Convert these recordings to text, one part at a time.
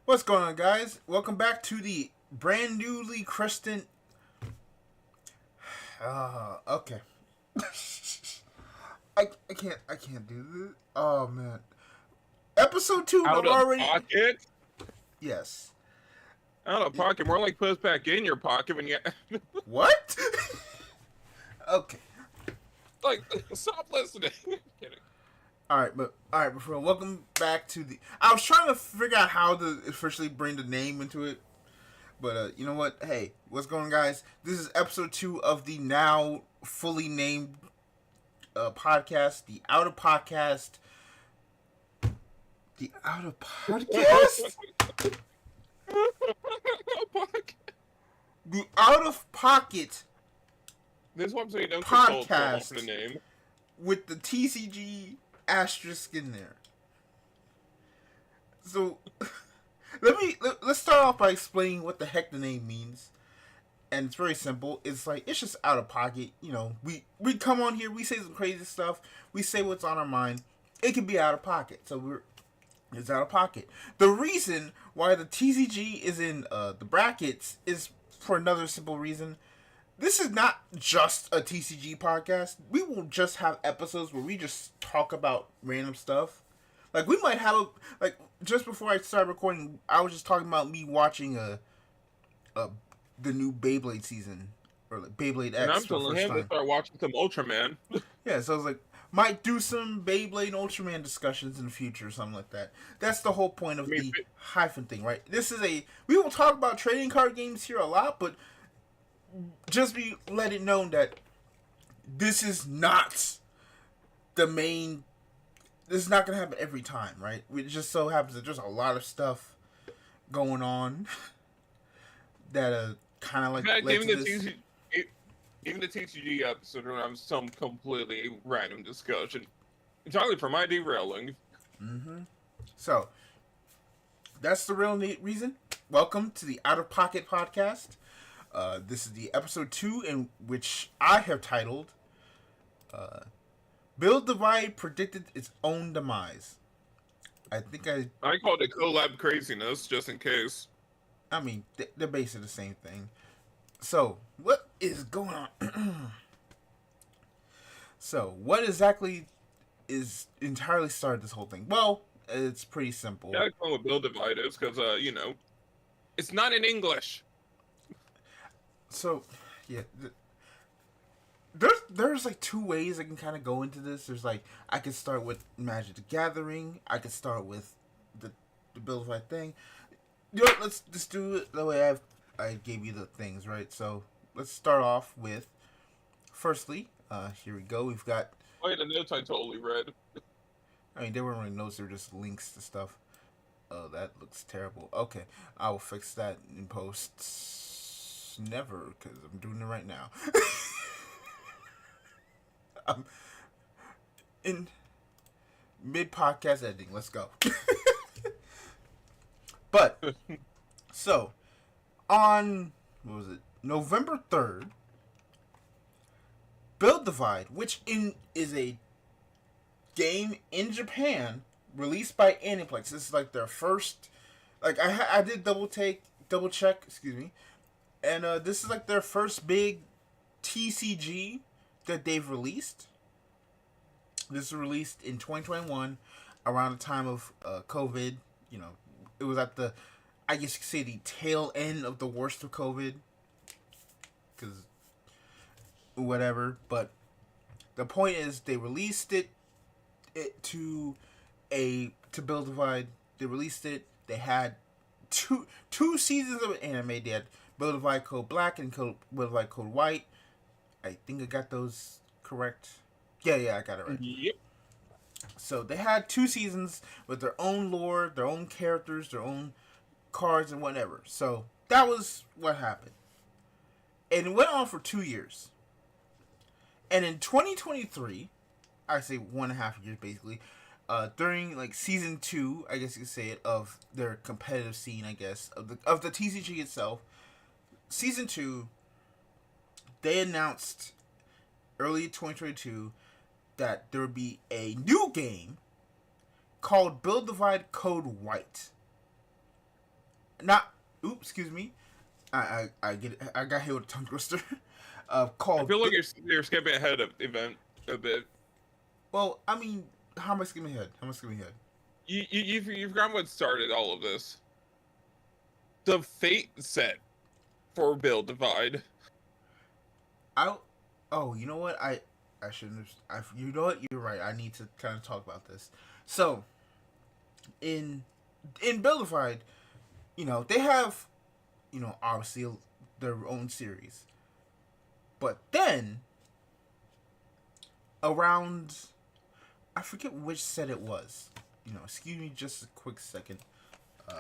What's going on, guys? Welcome back to the brand newly christened. Okay. I can't do this. Oh man, episode 2. Out I'm of already. pocket? Yes. Out of pocket. More like puts back in your pocket when you What? Okay. like stop listening. Kidding. All right, but before welcome back to the. I was trying to figure out how to officially bring the name into it, but you know what? Hey, what's going on, guys? This is episode 2 of the now fully named podcast, the Outer Podcast. The Outer Podcast? Pocket. The Out of Pocket This is what I'm saying. Don't get told Podcast. for the name. With the TCG asterisk in there. So let's start off by explaining what the heck the name means. And it's very simple. It's just out of pocket. You know, we come on here, we say some crazy stuff, we say what's on our mind. It can be out of pocket. So it's out of pocket. The reason why the TCG is in the brackets is for another simple reason. This is not just a TCG podcast. We will just have episodes where we just talk about random stuff. Like, we might have just before I started recording, I was just talking about me watching the new Beyblade season, or like Beyblade X. And I'm for the telling first him to time. start watching some Ultraman. Yeah, so I was like, might do some Beyblade and Ultraman discussions in the future or something like that. That's the whole point of the hyphen thing, right? We will talk about trading card games here a lot, but just let it known that this is not the main. This is not going to happen every time, right? It just so happens that there's a lot of stuff going on that kind of like. In fact, led to this. even the TCG episode will have some completely random discussion. Entirely for my derailing. Mm-hmm. So, that's the real reason. Welcome to the Out of Pocket Podcast. This is the episode 2, in which I have titled Build Divide Predicted Its Own Demise. I called it collab craziness, just in case. I mean, they're basically the same thing. So, what is going on? So, what exactly is entirely started this whole thing? Well, it's pretty simple. Yeah, I call it Build Divide is because, it's not in English. So, yeah, there's like 2 ways I can kind of go into this. There's I could start with Magic the Gathering. I could start with the Build Divide thing. You know what, let's just do it the way I gave you the things, right? So let's start off with, firstly, here we go. We've got. Oh yeah, the notes I totally read. I mean, they weren't really notes; they were just links to stuff. Oh, that looks terrible. Okay, I will fix that in post. Never, because I'm doing it right now. I'm in mid podcast editing. Let's go. But so on November 3rd, Build Divide, which is a game in Japan released by Aniplex. This is their first. I did double check, excuse me, and this is their first big TCG that they've released. This was released in 2021, around the time of COVID. You know, it was at I guess you could say the tail end of the worst of COVID. Because, whatever. But the point is, they released it to Build Divide. They released it. They had two seasons of anime. They had Build Divide Code Black and Build Divide Code White. I think I got those correct. Yeah, I got it right. Yep. So they had 2 seasons with their own lore, their own characters, their own cards, and whatever. So that was what happened. And it went on for 2 years. And in 2023, I say 1.5 years basically, during season 2, I guess you could say it, of their competitive scene, I guess, of the TCG itself, season 2, they announced early 2022 that there would be a new game called Build Divide Code White. not. Oops, excuse me. I get it. I got hit with a tongue twister. I Called. feel like you're skipping ahead of the event a bit. Well, I mean, how am I skipping ahead? How am I skipping ahead? You've forgotten what started all of this. The fate set for Build Divide. I. Oh, you know what? I shouldn't have. You know what? You're right. I need to kind of talk about this. So, in Buildified, they have, obviously their own series, but then around, I forget which set it was. Excuse me, just a quick second. Uh,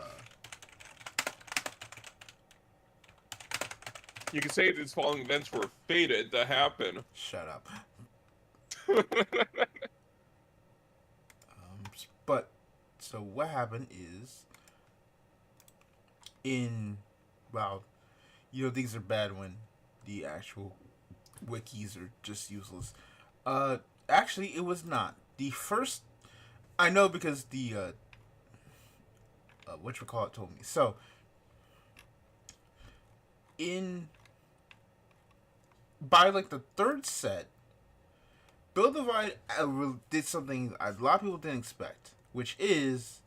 You could say these following events were fated to happen. Shut up. But so what happened is in well, things are bad when the actual wikis are just useless. Actually, it was not the first. I know because the whatchamacallit told me. So in by like the third set, Build Divide did something a lot of people didn't expect, which is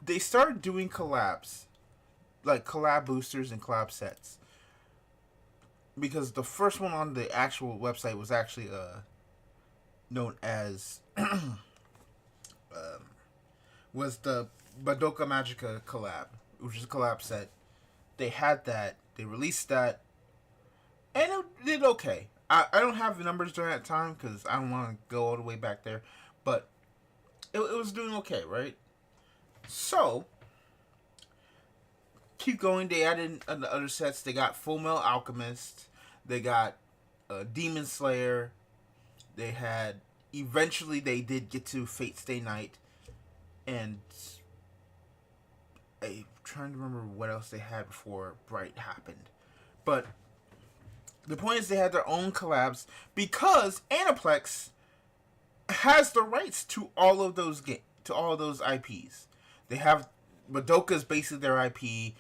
they started doing collabs, like collab boosters and collab sets. Because the first one on the actual website was actually known as was the Madoka Magica collab, which is a collab set. They had that, they released that, and it did okay. I don't have the numbers during that time because I don't want to go all the way back there, but it was doing okay, right? So, keep going. They added the other sets. They got Full Metal Alchemist. They got Demon Slayer. They had. Eventually, they did get to Fate Stay Night. And I'm trying to remember what else they had before Bright happened. But the point is they had their own collabs because Aniplex has the rights to all of those to all of those IPs. They have Madoka's basically their IP.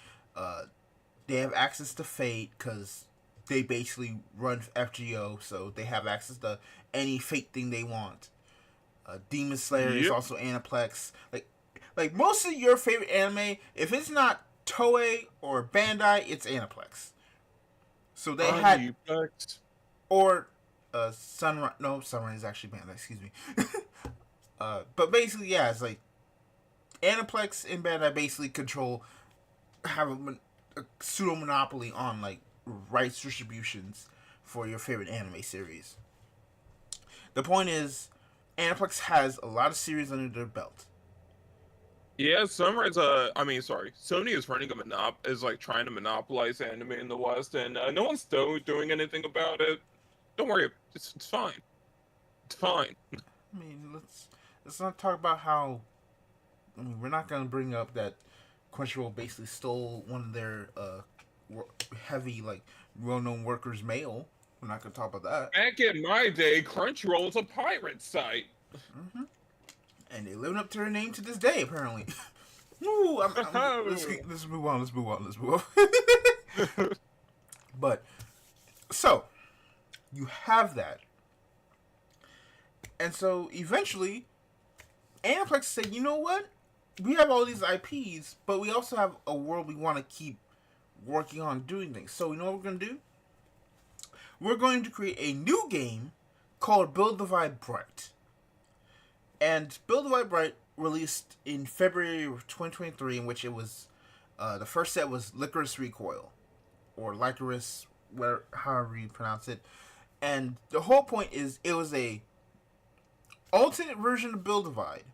They have access to Fate because they basically run FGO, so they have access to any Fate thing they want. Demon Slayer is also Aniplex. Like most of your favorite anime, if it's not Toei or Bandai, it's Aniplex. So they had or Sunrise. No, Sunrise is actually Bandai. Excuse me. But basically, yeah, it's like Aniplex and Bandai basically have a pseudo monopoly on like rights distributions for your favorite anime series. The point is, Aniplex has a lot of series under their belt. Yeah, Sunrise. Sony is running is like trying to monopolize anime in the West, and no one's doing anything about it. Don't worry, it's fine. It's fine. I mean, let's not talk about how. I mean, we're not gonna bring up that Crunchyroll basically stole one of their heavy like well-known workers' mail. We're not gonna talk about that. Back in my day, Crunchyroll was a pirate site. Mm-hmm. And they living up to their name to this day, apparently. Ooh, let's move on. Let's move on. But so you have that, and so eventually, Aniplex said, "You know what? We have all these IPs, but we also have a world we want to keep working on doing things. So you know what we're gonna do? We're going to create a new game called Build Divide Bright." And Build Divide Bright released in February of 2023, in which it was the first set was Licorice Recoil, or Licorice, however you pronounce it. And the whole point is it was a alternate version of Build Divide,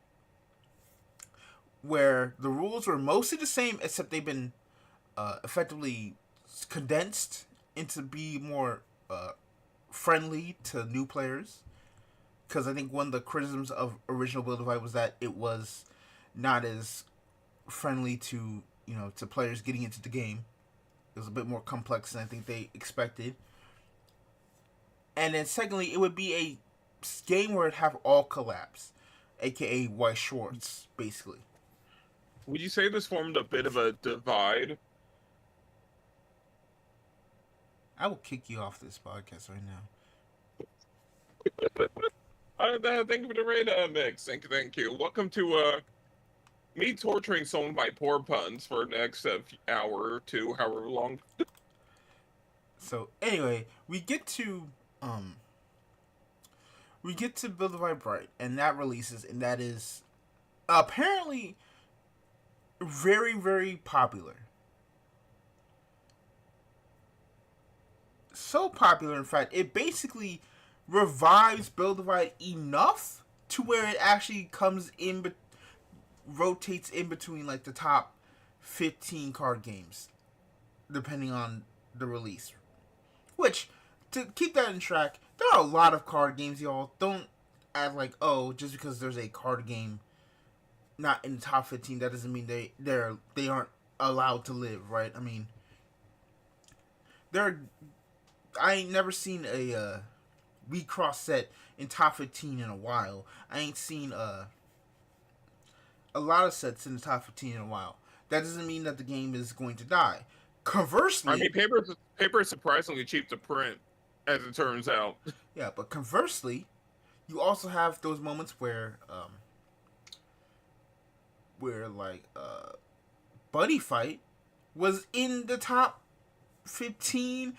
where the rules were mostly the same, except they've been effectively condensed into be more friendly to new players. Because I think one of the criticisms of original Build Divide was that it was not as friendly to to players getting into the game. It was a bit more complex than I think they expected. And then secondly, it would be a game where it'd have all collabs, aka White Schwartz, basically. Would you say this formed a bit of a divide? I will kick you off this podcast right now. Thank you for the raid, Mix. Thank you. Welcome to me torturing someone by poor puns for the next hour or two, however long. So anyway, um we get to Build a Vibrite, and that releases, and that is apparently very, very popular. So popular, in fact, it basically revives Build a Vibrite enough to where it actually comes in, rotates in between like the top 15 card games, depending on the release. Which, to keep that in track, there are a lot of card games, y'all. Don't act like, oh, just because there's a card game not in the top 15, that doesn't mean they aren't allowed to live, right? I mean, there. I ain't never seen a Wii Cross set in top 15 in a while. I ain't seen a lot of sets in the top 15 in a while. That doesn't mean that the game is going to die. I Conversely, mean, paper is surprisingly cheap to print, as it turns out. yeah, but conversely, you also have those moments where like Buddy Fight was in the top 15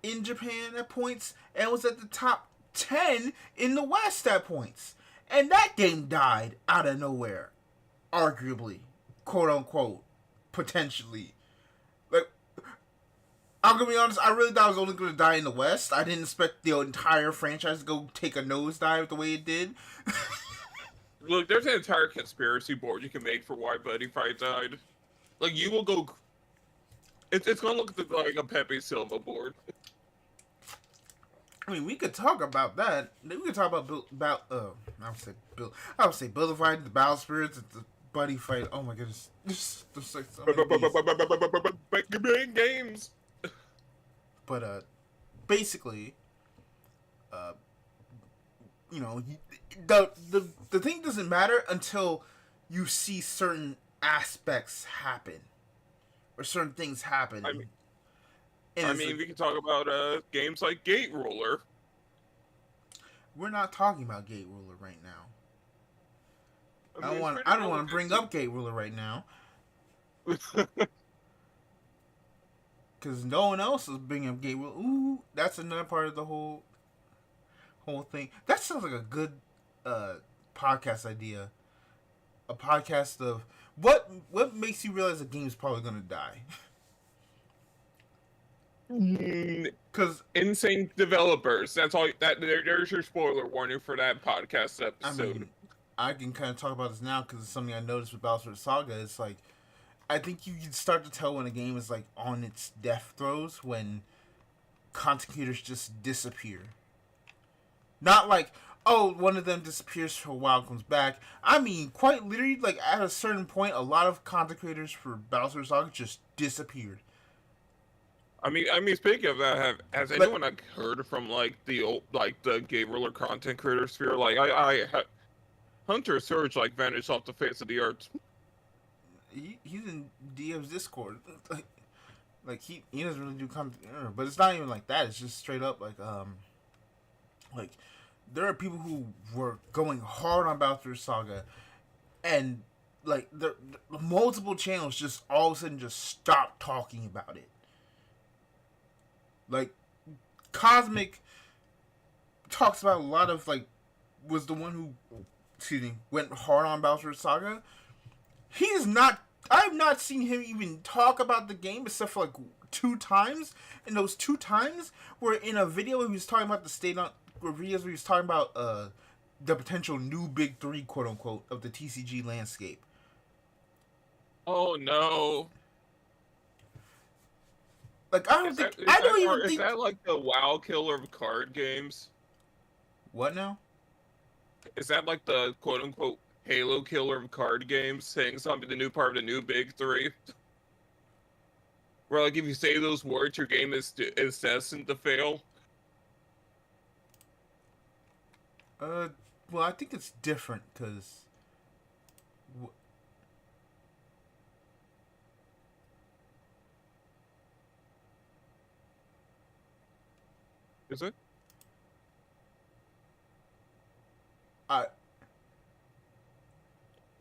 in Japan at points and was at the top 10 in the West at points. And that game died out of nowhere, arguably, quote unquote, potentially. Like, I'm gonna be honest, I really thought it was only gonna die in the West. I didn't expect the entire franchise to go take a nosedive the way it did. Look, there's an entire conspiracy board you can make for why Buddy Fight died. Like, you will go. It's gonna look like a Pepe Silva board. I mean, we could talk about that. We could talk about I would say Build a Fight, the Battle Spirits, the Buddy Fight. Oh my goodness, there's like so many Big games. But basically, uh, you know, the thing doesn't matter until you see certain aspects happen or certain things happen. I mean, we can talk about games like Gate Ruler. We're not talking about Gate Ruler right now. I mean, I don't want to bring up Gate Ruler right now because no one else is bringing up Gate Ruler. Ooh, that's another part of the whole thing. That sounds like a good podcast idea. A podcast of what makes you realize a game is probably gonna die. Because insane developers. That's all. There's your spoiler warning for that podcast episode. I mean, I can kind of talk about this now because it's something I noticed with Bowser Saga. It's like I think you can start to tell when a game is like on its death throes when content creators just disappear. Not like, oh, one of them disappears for a while, comes back. I mean, quite literally, like at a certain point, a lot of content creators for Bowser Saga just disappeared. I mean, speaking of that, has anyone like heard from like the old, like the Gate Ruler content creator sphere? Like, Hunter Surge like vanished off the face of the earth. He's in DM's Discord. Like he doesn't really do content, but it's not even like that. It's just straight up like there are people who were going hard on Bowser Saga, and like the multiple channels just all of a sudden just stopped talking about it. Like Cosmic talks about a lot of like was the one who went hard on Bowser Saga. He is not. I have not seen him even talk about the game except for like 2 times. And those 2 times were in a video where he was talking about the state on videos where he was talking about the potential new big 3, quote unquote, of the TCG landscape. Oh no! Like I don't think I don't even think is that like the WoW killer of card games? What now? Is that like the quote unquote Halo killer of card games, saying something the new part of the new big 3? Where like if you say those words, your game is destined to fail. Well, I think it's different because Is it? I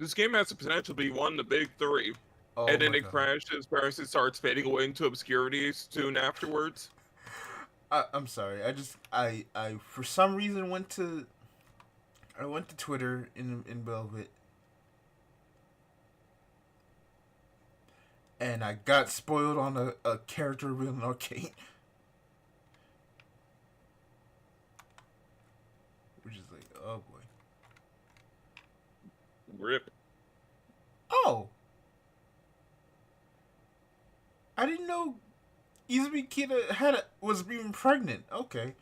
This game has the potential to be one of the big three, oh and then my it god. crashes, perhaps it starts fading away into obscurity soon afterwards. I'm sorry. I for some reason went to Twitter in Velvet, and I got spoiled on a character reveal in Arcane, which is like, oh boy. Rip. Oh, I didn't know Izumi Kida was being pregnant. Okay,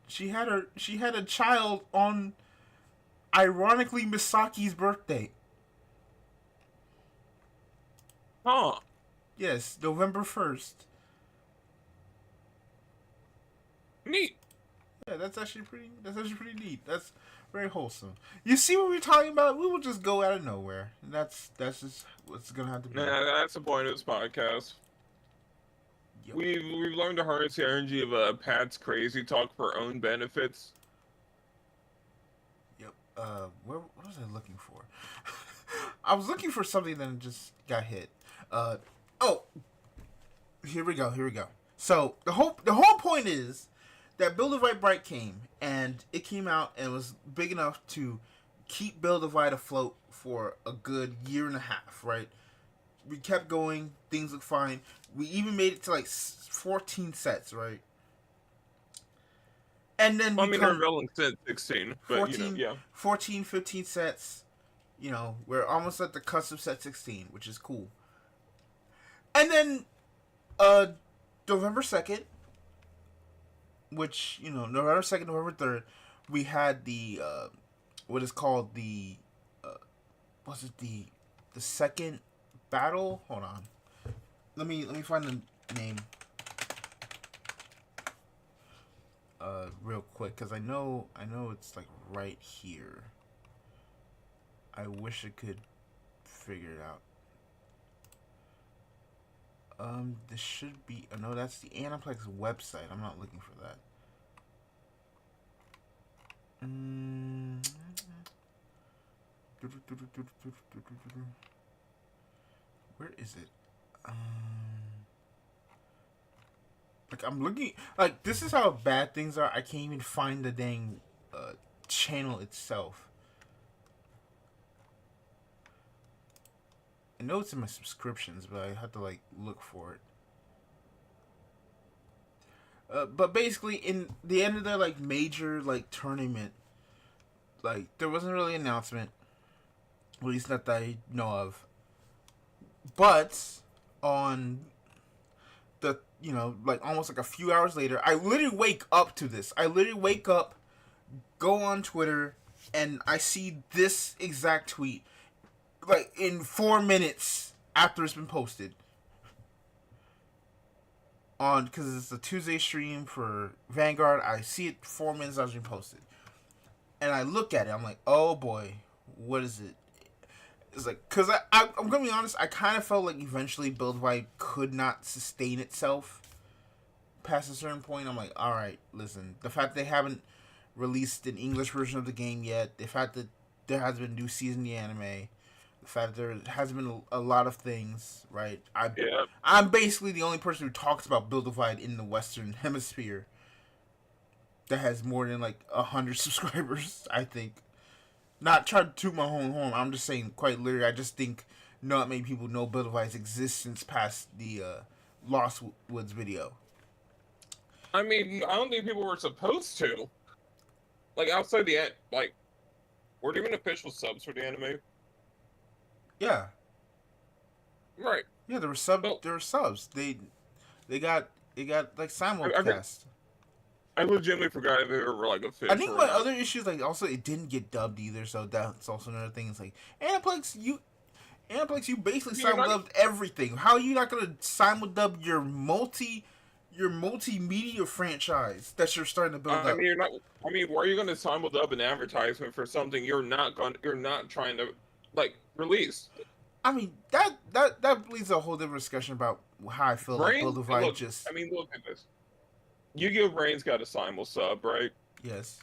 she had a child on ironically Misaki's birthday. Huh. Yes, November 1st. Neat. Yeah, that's actually pretty. That's actually pretty neat. That's very wholesome. You see what we're talking about? We will just go out of nowhere, and that's just what's gonna have to be. Nah, that's the point of this podcast. Yep. We've learned to harness the energy of Pat's crazy talk for our own benefits. Yep. What was I looking for? I was looking for something that just got hit. Oh, here we go. Here we go. So the whole point is that Build a Fight Bright came, and it came out and was big enough to keep Build a Fight afloat for a good year and a half, right? We kept going, things looked fine. We even made it to like 14 sets, right? And then I we mean, they're come unveiling set 16, but 14, yeah. 14, 15 sets. We're almost at the cusp of set 16, which is cool. And then uh November 2nd, which, November 2nd, November 3rd, we had the what is called the was it the second battle? Hold on. Let me find the name real quick, cuz I know it's like right here. I wish I could figure it out. This should be. No, that's the Aniplex website. I'm not looking for that. Where is it? Like, I'm looking. Like, this is how bad things are. I can't even find the dang channel itself. I know it's in my subscriptions, but I have to like look for it. But basically, in the end of their like major like tournament, like there wasn't really an announcement, at least not that I know of. But on the like almost like a few hours later, I literally wake up to this. I literally wake up, go on Twitter, and I see this exact tweet, like in 4 minutes after it's been posted. On because it's a Tuesday stream for Vanguard. I see it 4 minutes after it's been posted, and I look at it. I'm like, oh boy, what is it? It's like, because I'm gonna be honest. I kind of felt like eventually Build Wide could not sustain itself past a certain point. I'm like, all right, listen. The fact they haven't released an English version of the game yet, the fact that there hasn't been a new season of the anime, the fact that there hasn't been a lot of things, right? I'm basically the only person who talks about Build Divide in the Western Hemisphere that has more than like 100 subscribers, I think. Not trying to toot my own horn. I'm just saying, quite literally, I just think not many people know Build Divide's existence past the Lost Woods video. I mean, I don't think people were supposed to. Like, outside the like, were there even official subs for the anime? Yeah. Right. Yeah, there were subs. They got like simulcast. I legitimately forgot if they were like official. I think my other issue is like also it didn't get dubbed either, so that's also another thing. It's like Aniplex, you basically simuldubed everything. How are you not gonna simuldub your multimedia franchise that you're starting to build up? I mean, why are you gonna simuldub an advertisement for something you're not trying to like release? I mean that leads to a whole different discussion about how I feel like Build Brain, Divide look, just I mean, look at this. Yu-Gi-Oh! Brain's got a simul sub, right? yes.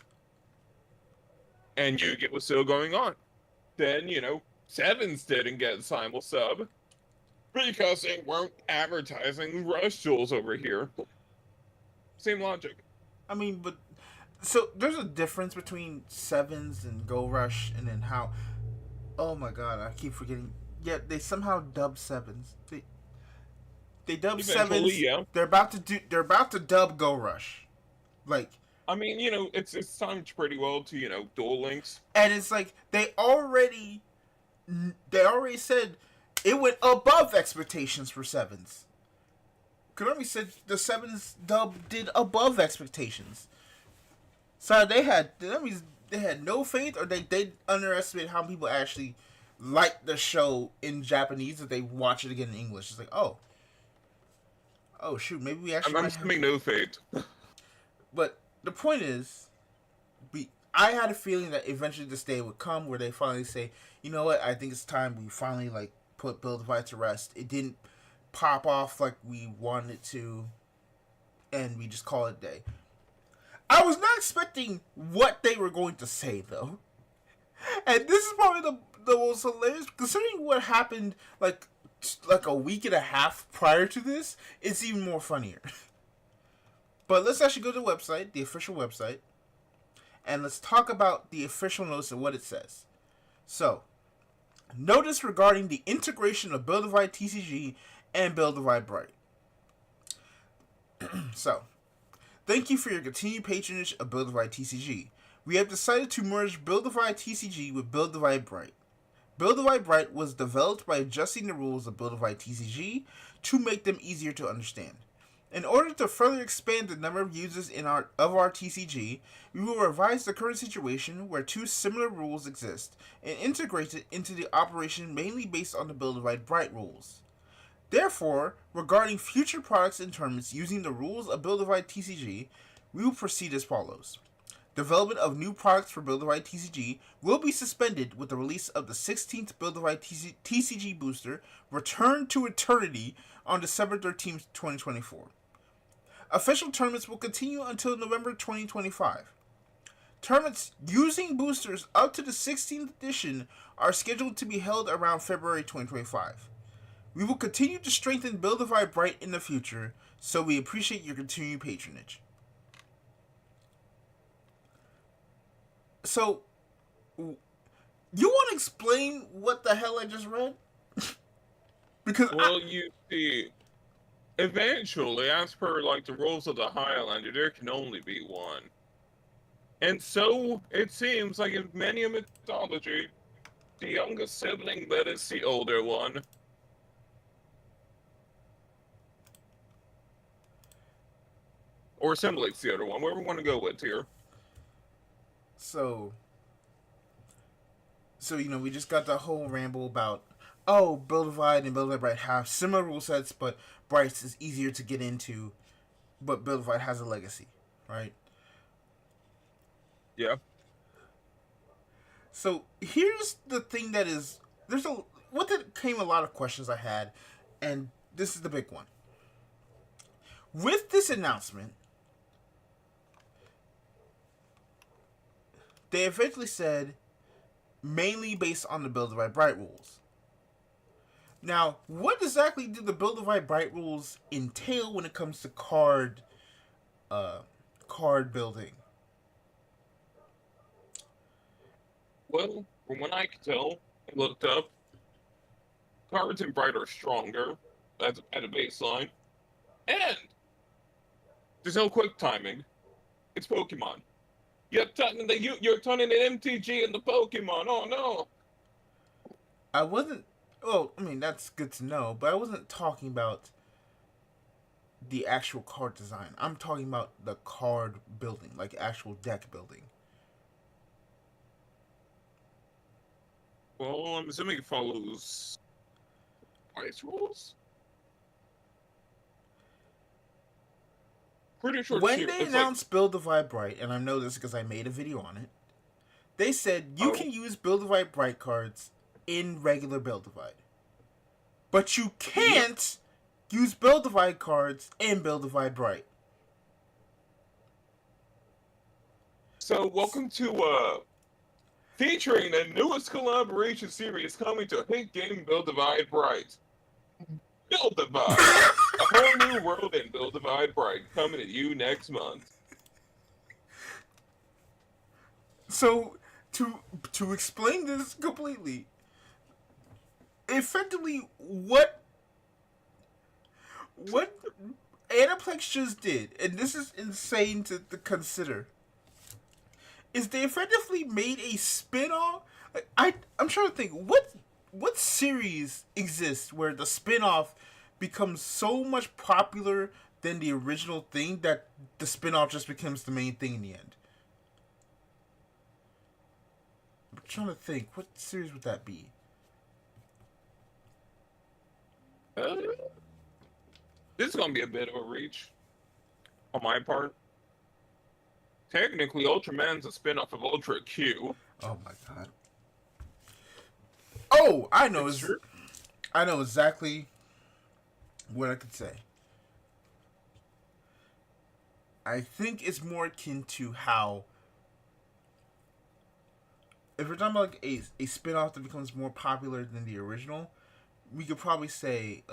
And Yu-Gi-Oh! Was still going on. Then, Sevens didn't get simul sub because they weren't advertising Rush Jewels over here. Same logic. I mean, but so there's a difference between sevens and Go Rush, and then how. Oh my god, I keep forgetting. Yeah, they somehow dub sevens. They dub Eventually, sevens. yeah. They're about to do. They're about to dub Go Rush, like. I mean, it's timed pretty well to, Duel Links. And it's like they already said it went above expectations for sevens. Konami said the sevens dub did above expectations. So that means they had no faith, or they underestimated how people actually like the show in Japanese if they watch it again in English. It's like, oh shoot, maybe we actually I'm might have. assuming no fate. But the point is, I had a feeling that eventually this day would come where they finally say, you know what, I think it's time we finally like put Build Divide to rest. It didn't pop off like we wanted it to, and we just call it a day. I was not expecting what they were going to say though, and this is probably the most hilarious considering what happened like a week and a half prior to this. It's even more funnier. But let's actually go to the website, the official website, and let's talk about the official notice and what it says. So, notice regarding the integration of Build Divide TCG and Build Divide Bright. So, thank you for your continued patronage of Build Divide TCG. We have decided to merge Build Divide TCG with Build Divide Bright. Build Divide Bright was developed by adjusting the rules of Build Divide TCG to make them easier to understand. In order to further expand the number of users of our TCG, we will revise the current situation where two similar rules exist and integrate it into the operation mainly based on the Build Divide Bright rules. Therefore, regarding future products and tournaments using the rules of Build Divide TCG, we will proceed as follows. Development of new products for Build Divide TCG will be suspended with the release of the 16th Build Divide TCG booster, Return to Eternity, on December 13th, 2024. Official tournaments will continue until November 2025. Tournaments using boosters up to the 16th edition are scheduled to be held around February 2025. We will continue to strengthen Build Divide Bright in the future, so we appreciate your continued patronage. So, you want to explain what the hell I just read? Because Well, you see, eventually, as per the rules of the Highlander, there can only be one. And so it seems like in many a mythology, the youngest sibling that is the older one. Or assimilates the other one, wherever we want to go with here. So we just got the whole ramble about Build Divide and Build Divide Bright have similar rule sets, but Bright's is easier to get into, but Build Divide has a legacy, right? Yeah. So here's the thing that is came a lot of questions I had, and this is the big one. With this announcement, they eventually said mainly based on the Build Divide Bright rules. Now, what exactly do the Build Divide Bright rules entail when it comes to card building? Well, from what I could tell, I looked up, cards in Bright are stronger at a baseline, and there's no quick timing. It's Pokemon. You're turning an MTG into Pokemon. Oh no! I wasn't. Well, I mean that's good to know, but I wasn't talking about the actual card design. I'm talking about the card building, like actual deck building. Well, I'm assuming it follows ice rules. Pretty sure. When they announced Build Divide Bright, and I know this because I made a video on it, they said you can use Build Divide Bright cards in regular Build Divide, but you can't use Build Divide cards and Build Divide Bright. So welcome to featuring the newest collaboration series coming to hit game Build Divide Bright. Build Divide. A whole new world in Build Divide Bright coming to you next month. So to explain this completely, effectively what Aniplex just did, and this is insane to consider, is they effectively made a spin-off. Like, I'm trying to think what series exists where the spin-off becomes so much popular than the original thing that the spin-off just becomes the main thing in the end. I'm trying to think, what series would that be? This is gonna be a bit of a reach on my part. Technically, Ultraman's a spin-off of Ultra Q. Oh my god. Oh, I know. Sure. I know exactly what I could say. I think it's more akin to how, if we're talking about like a spin-off that becomes more popular than the original, we could probably say,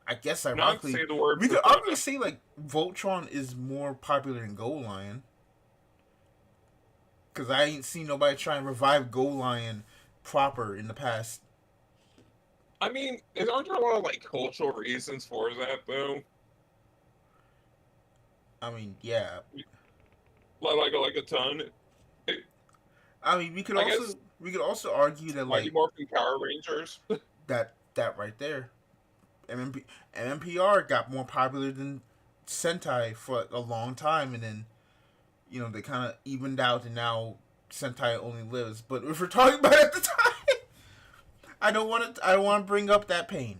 I guess ironically, Not say the word we could arguably say like Voltron is more popular than Gold Lion. Because I ain't seen nobody try and revive Gold Lion proper in the past. I mean, aren't there a lot of like cultural reasons for that though? I mean, yeah. Like a ton. I mean, we could also argue that Mighty like Morphin Power Rangers. that right there, MMPR got more popular than Sentai for a long time, and then they kind of evened out, and now Sentai only lives. But if we're talking about it at the time, I don't want to bring up that pain.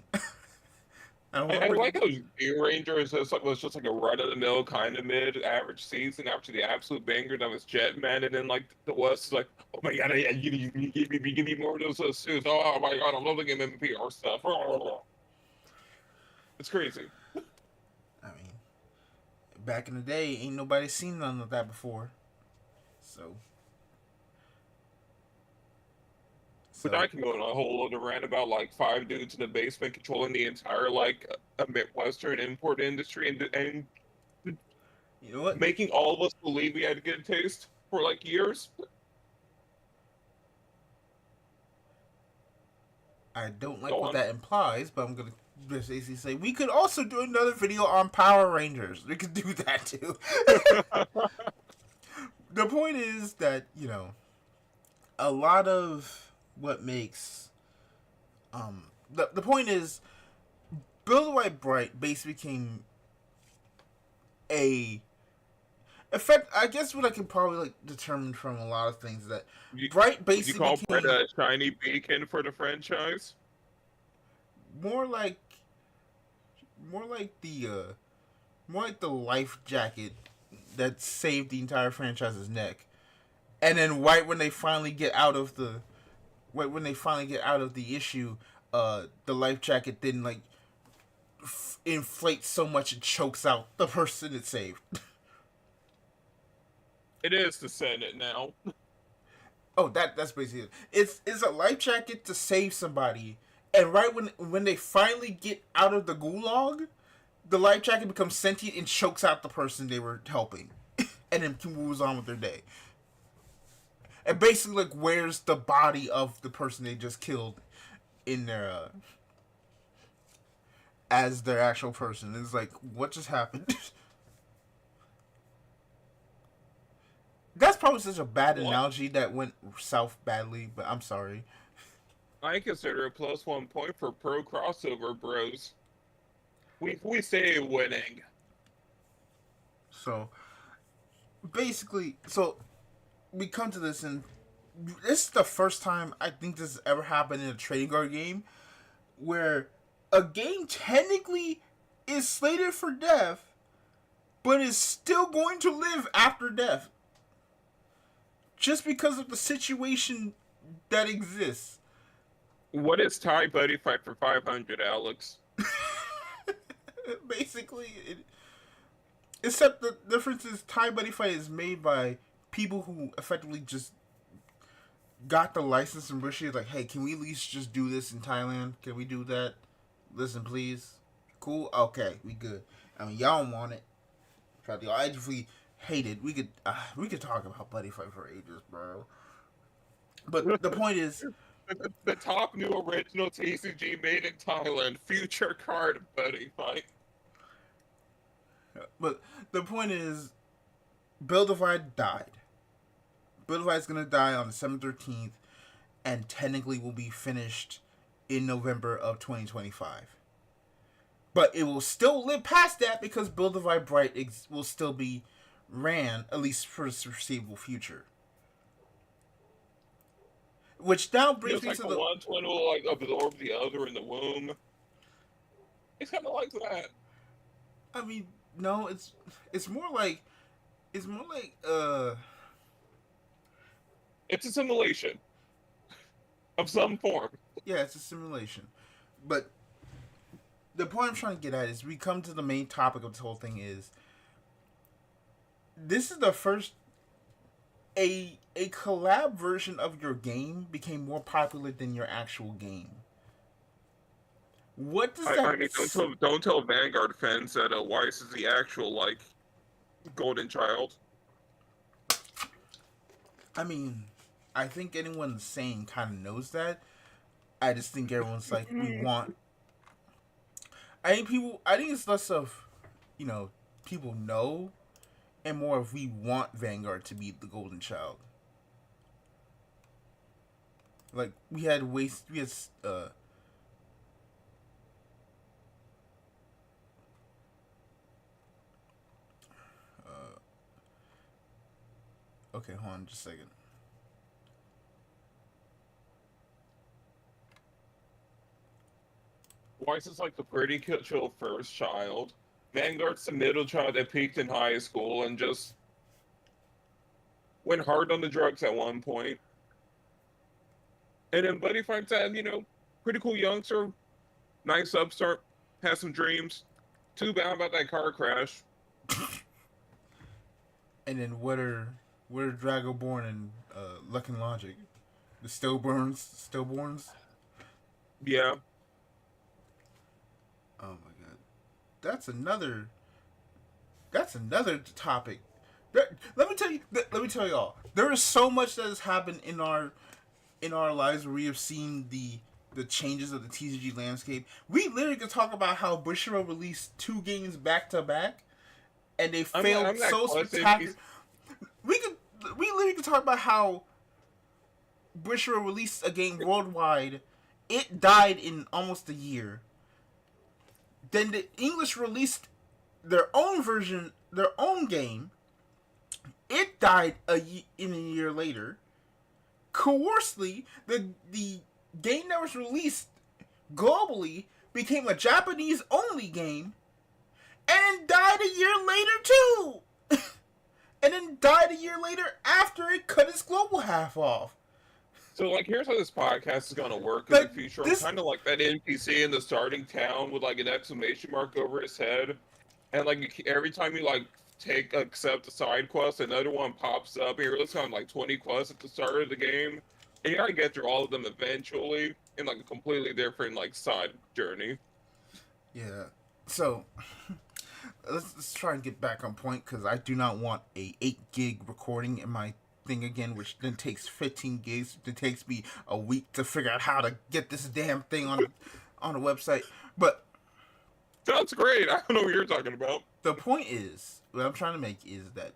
I like how Green Rangers was just like a run of the mill kind of mid average season after the absolute banger that was Jetman, and then like the West is like, oh my god, yeah, you give me more of those suits. Oh my god, I'm loving MMPR stuff. It's crazy. I mean, back in the day, ain't nobody seen none of that before. So But I can go on a whole other rant about like 5 dudes in the basement controlling the entire like Western import industry and you know what? making all of us believe we had a good taste for like years. I don't like what that implies, but I'm gonna basically say we could also do another video on Power Rangers. We could do that too. The point is that a lot of what makes the point is Build a White Bright basically became a effect. I guess what I can probably like determine from a lot of things that Bright basically you call became Bright a shiny beacon for the franchise. more like the life jacket that saved the entire franchise's neck. And then when they finally get out of the issue, the life jacket didn't like inflate so much it chokes out the person it saved. It is the Senate now. Oh, that's basically it. It's a life jacket to save somebody, and right when they finally get out of the gulag, the life jacket becomes sentient and chokes out the person they were helping, and then moves on with their day. And basically, like, wears the body of the person they just killed in their as their actual person. It's like, what just happened? That's probably such a bad analogy that went south badly, but I'm sorry. I consider it +1 point for pro crossover bros. We say winning. So basically, we come to this, and this is the first time I think this has ever happened in a trading card game where a game technically is slated for death, but is still going to live after death. Just because of the situation that exists. What is Thai Buddy Fight for 500, Alex? Basically, except the difference is Thai Buddy Fight is made by people who effectively just got the license and Rishi is like, hey, can we at least just do this in Thailand? Can we do that? Listen, please. Cool. Okay, we good. I mean, y'all don't want it. Probably y'all actively hate it. We could talk about Buddy Fight for ages, bro. But the point is, The top new original TCG made in Thailand, future card buddy fight. but the point is, Build-A-Fi died. Build-A-Fi is gonna die on December 13th, and technically will be finished in November of 2025. But it will still live past that because Build-A-Fi Bright will still be ran, at least for the foreseeable future. Which now brings It's me like to the the. one twin will like absorb the other in the womb. It's kind of like that. I mean, no, it's more like it's more like It's a simulation of some form. yeah, it's a simulation. But the point I'm trying to get at is we come to the main topic of this whole thing is this is the first a collab version of your game became more popular than your actual game. What does I that? mean, don't tell Vanguard fans that Weiss is the actual like golden child. I mean, I think anyone sane kind of knows that. I just think everyone's like, we want. I think people. I think it's less of, people know, and more of we want Vanguard to be the golden child. Like we had waste. We had okay, hold on just a second. Weiss is like the pretty chill first child. Vanguard's the middle child that peaked in high school and just went hard on the drugs at one point. And then Buddy finds that, pretty cool youngster, nice upstart, has some dreams. Too bad about that car crash. And then what are Dragoborn and Luck and Logic? The stillborns? Yeah. Oh my god. That's another topic. Let me tell y'all. There is so much that has happened in our lives where we have seen the changes of the TCG landscape. We literally could talk about how Bushiroad released 2 games back to back and they failed so spectacular. We literally could talk about how Bushiroad released a game worldwide. It died in almost a year. Then the English released their own version, their own game. It died in a year later. Coarsely, the game that was released globally became a Japanese only game, and died a year later too. And then died a year later after it cut its global half off. So, like, here's how this podcast is going to work in Like, the future. this- I'm kind of like that NPC in the starting town with, like, an exclamation mark over his head. And, like, every time you, like, accept a side quest, another one pops up. And you're listing on, like, 20 quests at the start of the game. And you gotta get through all of them eventually in, like, a completely different, like, side journey. Yeah. So, let's try and get back on point because I do not want a 8 gig recording in my thing again, which then takes 15 gigs. It takes me a week to figure out how to get this damn thing on the website. But Sounds great. I don't know what you're talking about. the point is, what I'm trying to make is that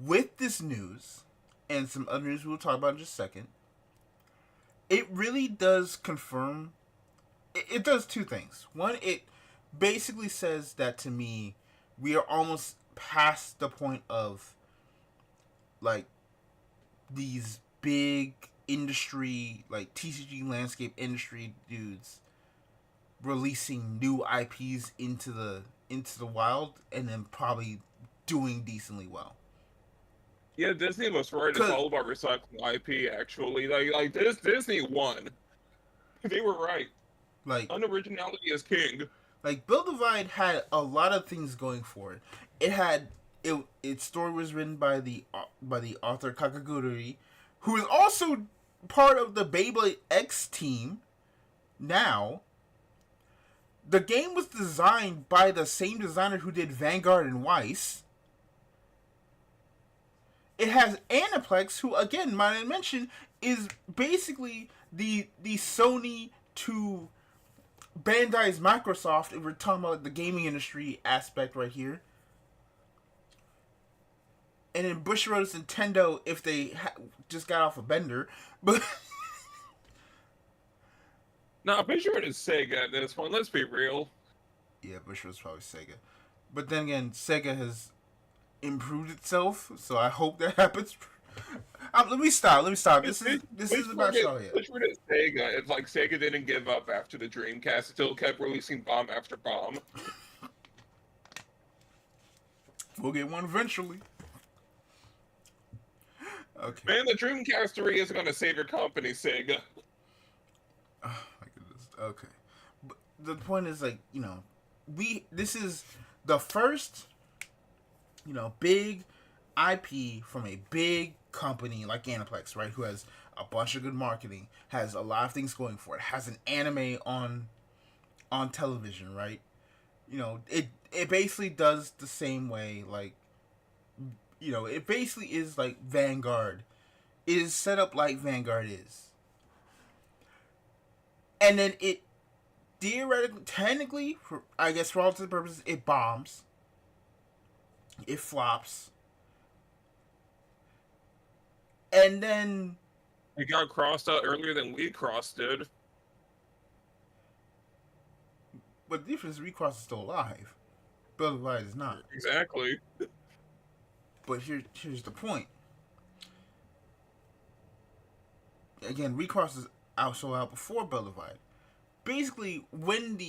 with this news and some other news we'll talk about in just a second, it really does confirm. It does 2 things. One, it basically says that to me, we are almost past the point of like these big industry, like TCG landscape industry dudes releasing new IPs into the wild and then probably doing decently well. Yeah, Disney was right. It's all about recycling IP, actually. Like Disney won. They were right. Like, Unoriginality is king. Like Build Divide had a lot of things going for it. It had its story was written by the author Kakaguri, who is also part of the Beyblade X team. Now, the game was designed by the same designer who did Vanguard and Weiss. It has Aniplex, who again, might I mention, is basically the Sony to Bandai's Microsoft. If we're talking about the gaming industry aspect right here. And then Bushiroad's Nintendo if they just got off a bender. But Nah, I'm pretty sure it is Sega at this point. Let's be real. yeah, Bushiroad's probably Sega. But then again, Sega has improved itself, so I hope that happens. Let me stop. This is about show here. Which word is Sega? It's like Sega didn't give up after the Dreamcast. Still kept releasing bomb after bomb. We'll get one eventually. Okay. Man, the Dreamcast 3 isn't going to save your company, Sega. Oh my goodness. Okay. But the point is, like, this is the first, big IP from a big company like Aniplex, right? Who has a bunch of good marketing, has a lot of things going for it, has an anime on television, right? It basically does the same way, like, it basically is like Vanguard. It is set up like Vanguard is. And then it theoretically, technically, for all intents and purposes, it bombs. It flops. And then it got crossed out earlier than we crossed it. But the difference is Recross is still alive. Build Divide is not. Exactly. But here's the point. Again, Recross is out before Build Divide. Basically, when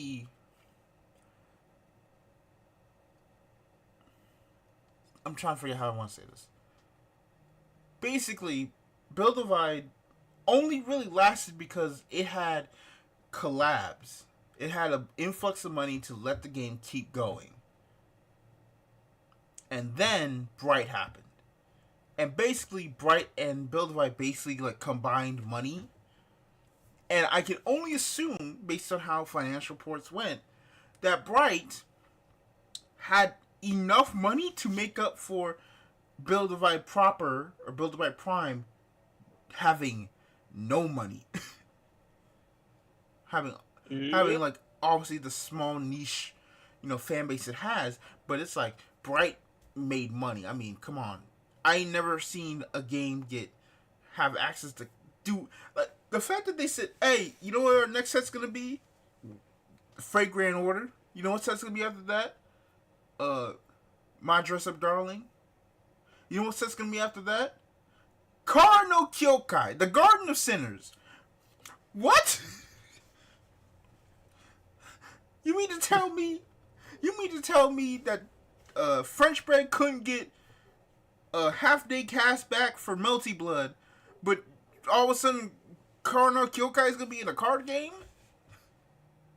I'm trying to figure out how I want to say this. Basically, Build Divide only really lasted because it had collabs. It had an influx of money to let the game keep going. And then Bright happened. And basically, Bright and Build Divide basically like combined money. And I can only assume, based on how financial reports went, that Bright had enough money to make up for Build Divide proper or Build Divide Prime having no money. having like obviously the small niche, fan base it has, but it's like Bright made money. I mean, come on. I ain't never seen a game have access to do like the fact that they said, "Hey, you know what our next set's gonna be? Freight Grand Order. You know what set's gonna be after that? My Dress Up Darling. You know what set's gonna be after that? Kar no Kyokai, the Garden of Sinners. What? You mean to tell me that French Bread couldn't get a half-day cast back for Melty Blood, but all of a sudden Kar no Kyokai is gonna be in a card game?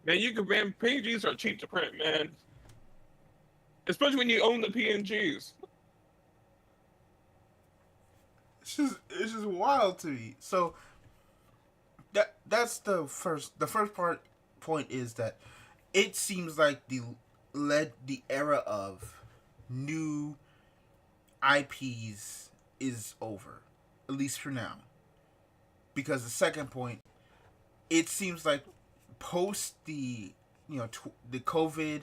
Man, PNGs are cheap to print, man. Especially when you own the PNGs. It's just wild to me. So that's the first point is that it seems like the era of new IPs is over, at least for now. Because the second point, it seems like post the the COVID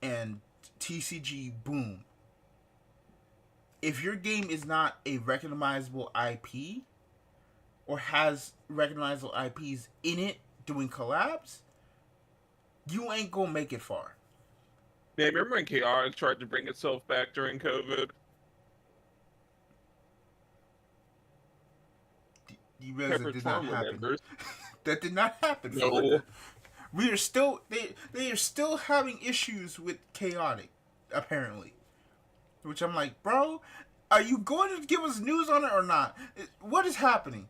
and TCG boom, if your game is not a recognizable IP or has recognizable IPs in it doing collabs, you ain't gonna make it far. Yeah, remember when Chaotix tried to bring itself back during COVID? You realize that did not happen. That did not happen. No. We are still they are still having issues with Chaotix, apparently. Which I'm like, bro, are you going to give us news on it or not? What is happening?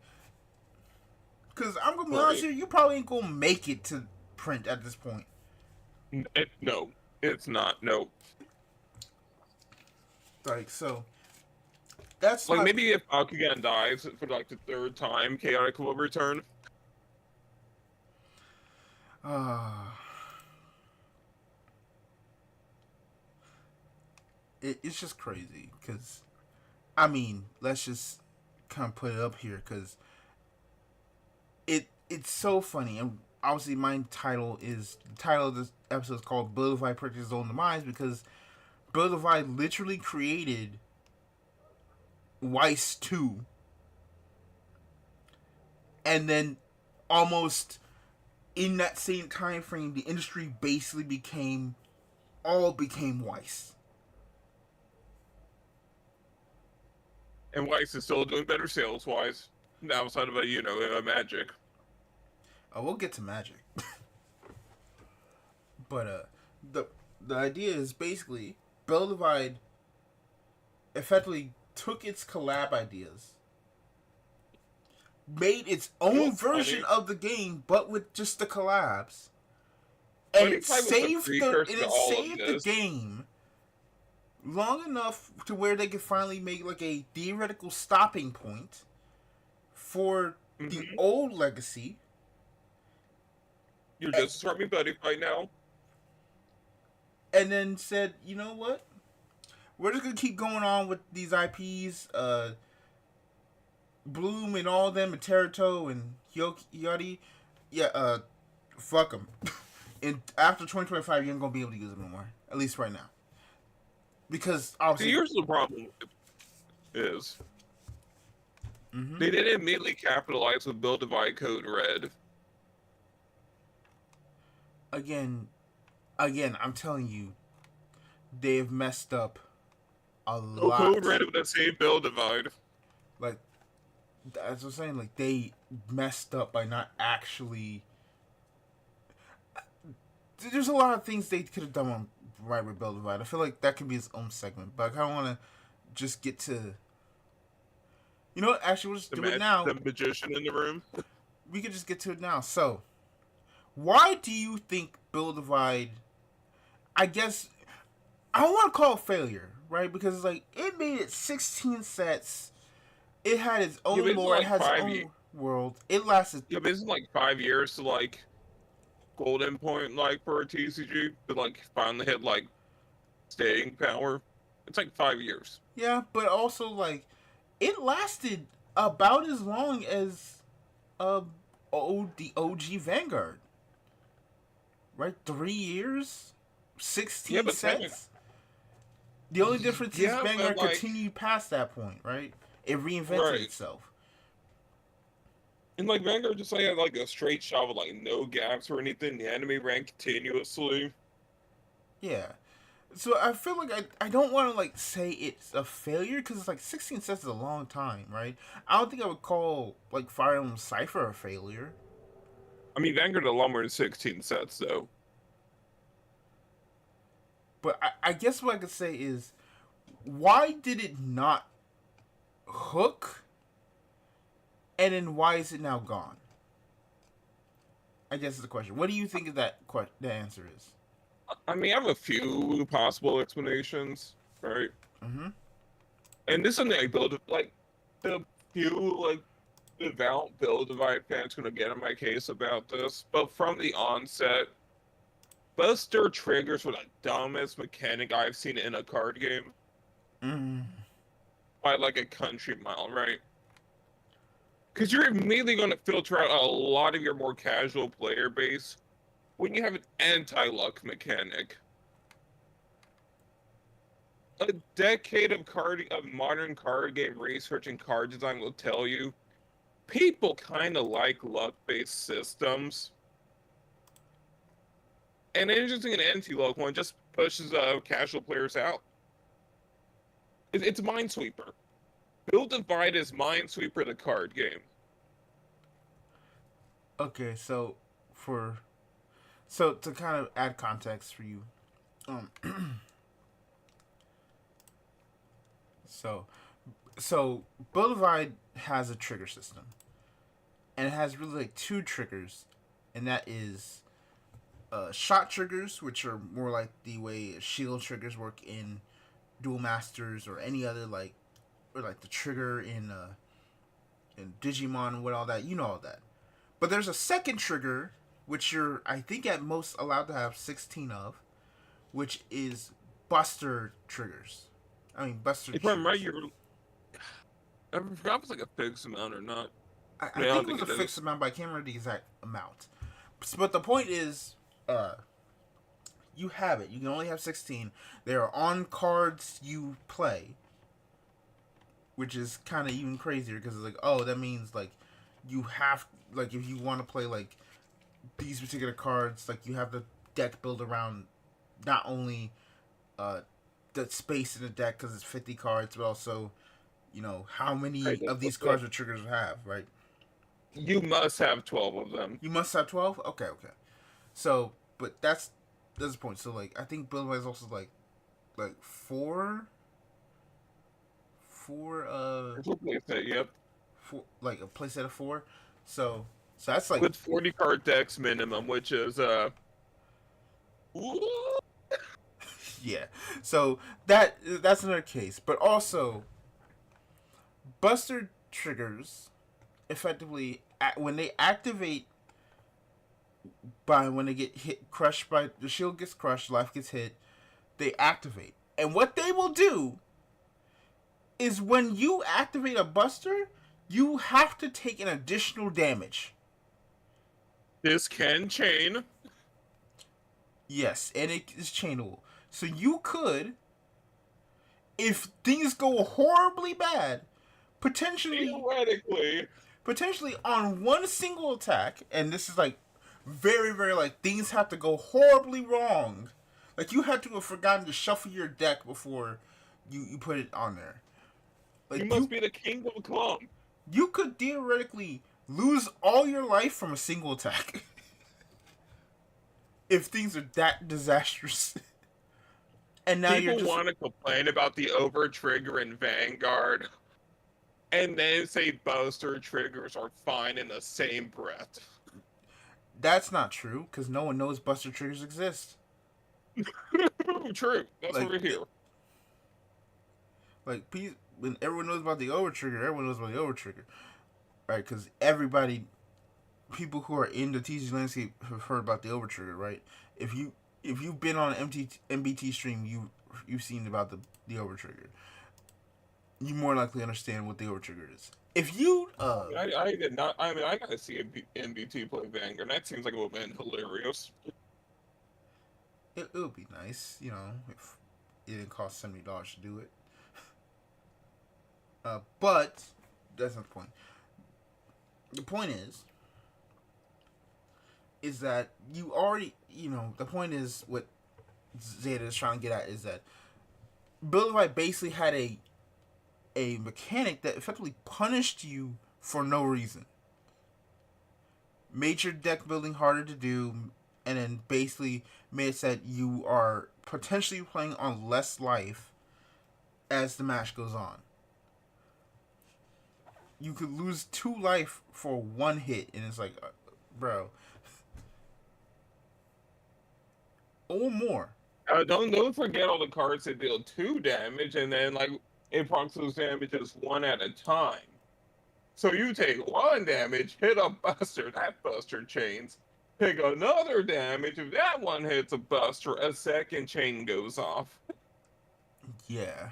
Because I'm gonna be honest with you, you probably ain't gonna make it to print at this point. No, it's not. No. Like, so that's Like my. maybe if Bakugan dies for like the third time, Chaotic will return. Uh, it's just crazy because, I mean, let's just kind of put it up here because it's so funny. And obviously, my title is the title of this episode is called "Bill Divide Purchase His Own Demise" because Bill Divide literally created Weiss 2, and then almost in that same time frame, the industry basically became Weiss. And Weiss is still doing better sales wise, outside of a Magic. Oh, we'll get to Magic, but the the idea is basically Bill Divide effectively took its collab ideas, made its You know own what's version funny? of the game, but with just the collabs, and Buddy Pie was the precursor to it all of saved the this. game long enough to where they could finally make like a theoretical stopping point for the Hmm. old legacy. You're just as me, Buddy Pie now. And then said, you know what? We're just gonna keep going on with these IPs, Bloom and all of them, and Teruto and Yodi. Yeah, fuck them. And after 2025, you ain't gonna be able to use them no more. At least right now, because See, obviously, here's the problem is mm-hmm. they didn't immediately capitalize with Build Divide Code Red. again, I'm telling you, they've messed up a So Code lot. Red would have saved Build Divide. Like, as I'm saying, like they messed up by not actually. There's a lot of things they could have done on right with Build Divide. I feel like that could be its own segment, but I kind of want to just get to. You know what? Actually, we'll just do it now. The magician in the room. We could just get to it now. So, why do you think Build Divide? I guess I don't want to call it failure, right? Because it's like it made it 16 sets. It had its Yeah, but own it's lore. It like has its own world. It lasted. Yeah, but it's like 5 years to like golden point like for a TCG to like finally hit like staying power. It's like 5 years. Yeah, but also like it lasted about as long as uh the OG Vanguard, right? 3 years, Yeah, 16 but technically, sets. The only difference is yeah, but Vanguard like continued past that point, right? It reinvented right. itself. And like Vanguard just like had like a straight shot with like no gaps or anything. The enemy ran continuously. Yeah. So I feel like I don't want to like say it's a failure because it's like 16 sets is a long time, right? I don't think I would call like Fire Emblem Cipher a failure. I mean, Vanguard had a lot more than 16 sets though. But I guess what I could say is, why did it not hook? And then why is it now gone? I guess is the question. What do you think of that? The answer is. I mean, I have a few possible explanations, right? Mm-hmm. And this is something I build like the few like devout Build Divide fans gonna get in my case about this, but from the onset, Buster triggers were the dumbest mechanic I've seen in a card game Mm. by like a country mile, right? Because you're immediately going to filter out a lot of your more casual player base when you have an anti-luck mechanic. A decade of modern card game research and card design will tell you people kind of like luck-based systems. And introducing an anti-luck one just pushes casual players out. It's Minesweeper. Build Divide is Minesweeper the card game. Okay, so to kind of add context for you, um, so Boulevard has a trigger system, and it has really like two triggers, and that is shot triggers, which are more like the way shield triggers work in Duel Masters or any other or like the trigger in Digimon and what all that. You know all that. But there's a second trigger, which you're I think at most allowed to have 16 of, which is Buster triggers. I mean Buster. If I'm right, Triggers. you're. I forgot if it's like a fixed amount or not. I I don't think it think was a it fixed is. amount, but I can't remember the exact amount. But the point is, uh, you have it. You can only have 16. They are on cards you play, which is kind of even crazier because it's like, oh, that means like you have like if you want to play like these particular cards, like you have the deck built around not only uh the space in the deck because it's 50 cards, but also how Right, many that's of these what's up. cards or triggers have, right? You must have 12 of them. You must have 12. Okay, okay. So, but that's the point. So like I think Build is also like four That's what they say, yep. four like a playset of four. So that's like With 40 card decks minimum, which is ooh, yeah. So that's another case. But also Buster triggers effectively when they activate by when they get hit crushed by the shield gets crushed, life gets hit, they activate. And what they will do is when you activate a Buster, you have to take an additional damage. this can chain. Yes, and it is chainable. So you could, if things go horribly bad, potentially Theoretically, potentially on one single attack, and this is like very, very like things have to go horribly wrong. Like you had to have forgotten to shuffle your deck before you put it on there. you Like must be the king of clump. you could theoretically lose all your life from a single attack. If things are that disastrous. And now you're People just want to complain about the over trigger in Vanguard, and then say Buster triggers are fine in the same breath. that's not true because no one knows Buster triggers exist. True, that's Like over here. like when everyone knows about the over trigger, everyone knows about the over trigger, right? Because everybody, people who are in the TCG landscape have heard about the over trigger, right? If you've been on an MBT stream, you've seen about the over trigger. You more likely understand what the over trigger is. If you I did not. I mean, I gotta see a MBT play Vanguard. That seems like it would have been hilarious. it would be nice, if it didn't cost $70 to do it. But that's not the point. The point is that you already, the point is what Zeta is trying to get at is that Build Light basically had a mechanic that effectively punished you for no reason. Made your deck building harder to do, and then basically made it so that you are potentially playing on less life as the match goes on. You could lose 2 life for 1 hit, and it's like, bro, or more. Don't forget all the cards that deal 2 damage, and then like it procs those damages 1 at a time. So you take 1 damage, hit a Buster, that Buster chains. Take another damage. If that one hits a Buster, a second chain goes off. Yeah.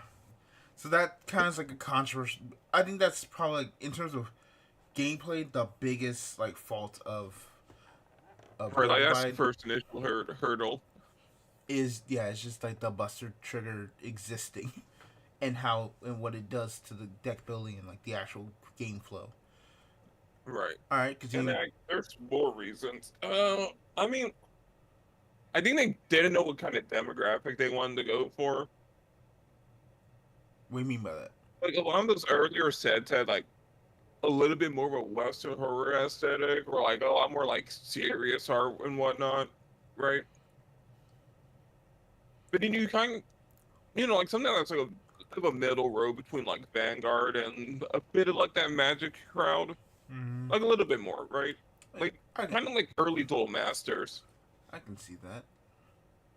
So that kind of is like a controversy. I think that's probably like, in terms of gameplay, the biggest like fault of Right, like that's the Build first initial hurdle. is it's just like the Buster trigger existing and what it does to the deck building and like the actual game flow. Right. All right, And continue. there's more reasons. I mean, I think they didn't know what kind of demographic they wanted to go for. What do you mean by that? Like a lot of those earlier sets had like a little bit more of a Western horror aesthetic, or like a lot more like serious art and whatnot, right? But then you kind of, like something that's like a middle road between like Vanguard and a bit of like that Magic crowd, Mm-hmm. like a little bit more, right? Like I get kind of like early Duel Masters. I can see that.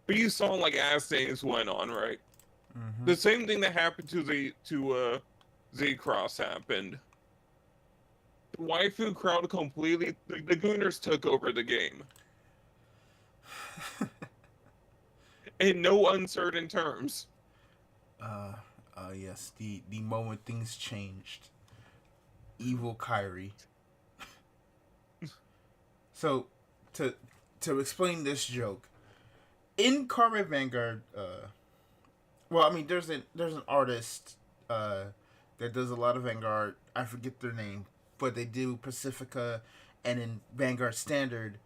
But you saw like as things went on, right? Mm-hmm. The same thing that happened to Z Cross happened. The waifu crowd completely the Gooners took over the game in no uncertain terms. uh, yes. The moment things changed, evil Kyrie. So, to to explain this joke, in Karma Vanguard, well, I mean, there's an artist that does a lot of Vanguard. I forget their name, but they do Pacifica, and in Vanguard Standard,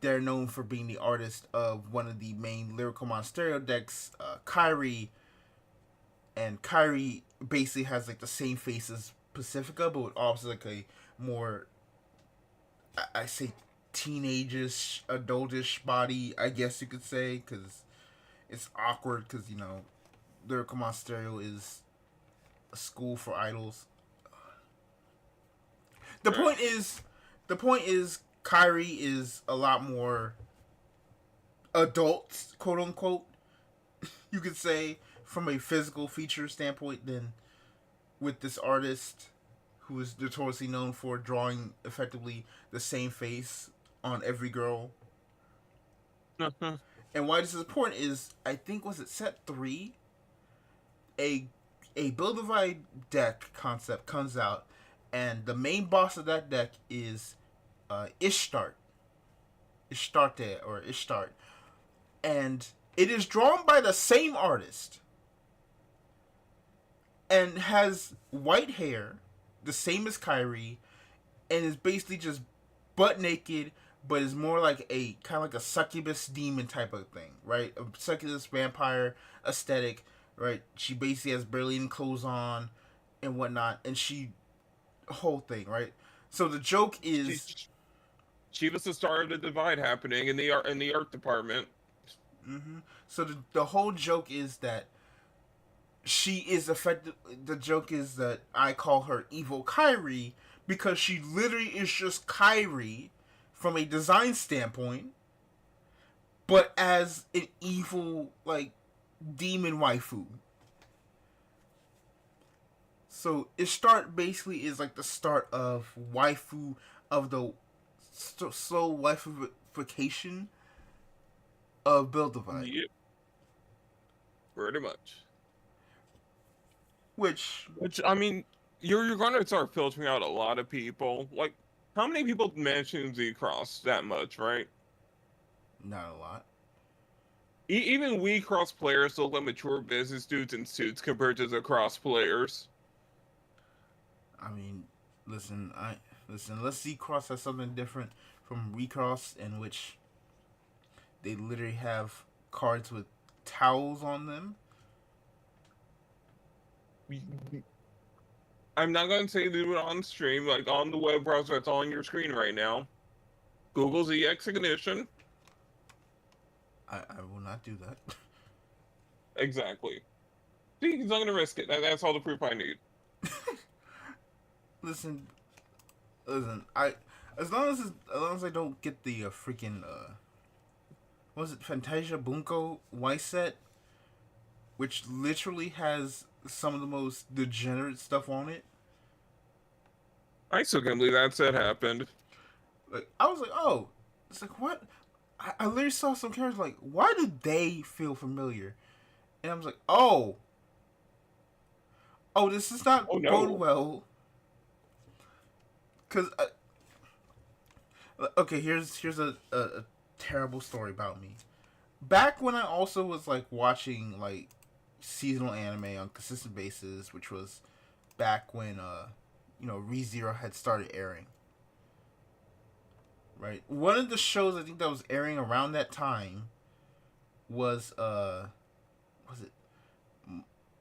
they're known for being the artist of one of the main lyrical monasterio decks, Kyrie, and Kyrie basically has like the same face as Pacifica, but with obviously like a more, I say, teenageish, adultish body, I guess you could say, because it's awkward because lyrical monasterio is a school for idols. The Right. point is, the point is, Kyrie is a lot more adult, quote unquote, you could say, from a physical feature standpoint than with this artist who is notoriously known for drawing effectively the same face on every girl. And why this is important is, I think, was it set 3? A build divide deck concept comes out, and the main boss of that deck is Ishtar, Ishtarte or Ishtar, and it is drawn by the same artist and has white hair, the same as Kyrie, and is basically just butt naked, but is more like a kind of like a succubus demon type of thing, right? A succubus vampire aesthetic, right? She basically has barely any clothes on and whatnot, and she whole thing, right? So the joke She, is, she was the start of the divide happening in the art department. mm-hmm. So the whole joke is that she is effective. The joke is that I call her Evil Kyrie because she literally is just Kyrie from a design standpoint, but as an evil like demon waifu. So Ishtar basically is like the start of waifu of the slow waifuification of Build Divide, Yep, pretty much. which Which I mean, you're going to start filtering out a lot of people. Like, how many people mention Z Cross that much, right? not a lot. Even we cross players look like mature business dudes in suits compared to the cross players. I mean, listen, Let's see Cross has something different from Recross, in which they literally have cards with towels on them. I'm not going to say do it on stream, like on the web browser that's on your screen right now. Google Zechs Ignition. I will not do that. Exactly. See, he's not going to risk it. That's all the proof I need. listen, listen. As long as I don't get the freaking what was it, Fantasia Bunko White set, which literally has some of the most degenerate stuff on it. I still can't believe that set happened. Like I was like, oh, it's like what? I literally saw some characters like, why do they feel familiar? And I was like, oh, this is not Oh bode no. well. Cause okay, here's a terrible story about me. Back when I also was like watching like seasonal anime on consistent basis, which was back when ReZero had started airing. Right, one of the shows I think that was airing around that time was it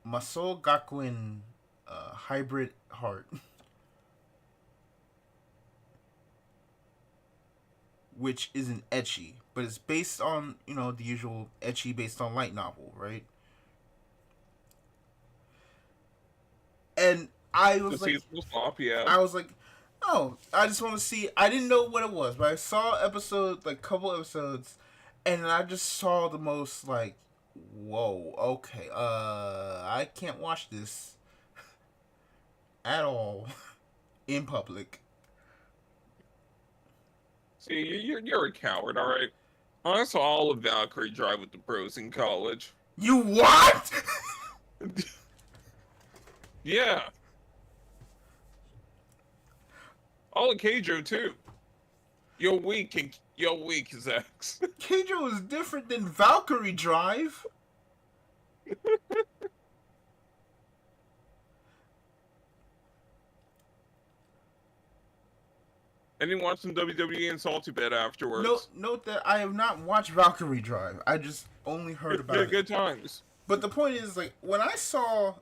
Masou Gakuen Hybrid Heart, which is an ecchi, but it's based on the usual ecchi based on light novel, right? And I The was like, seasonal swap, yeah. I was like, Oh, I just want to see. I didn't know what it was, but I saw episode, like couple episodes, and I just saw the most like, whoa, okay, I can't watch this at all in public. See, you're a coward, all right. I saw all of Valkyrie Drive with the bros in college. You what? Yeah, all of Keijo too. You're weak, Zechs. Keijo is different than Valkyrie Drive. And then watch some WWE and Salty Bed afterwards. Note that I have not watched Valkyrie Drive. I just only heard about it. Good times. But the point is, like, when I saw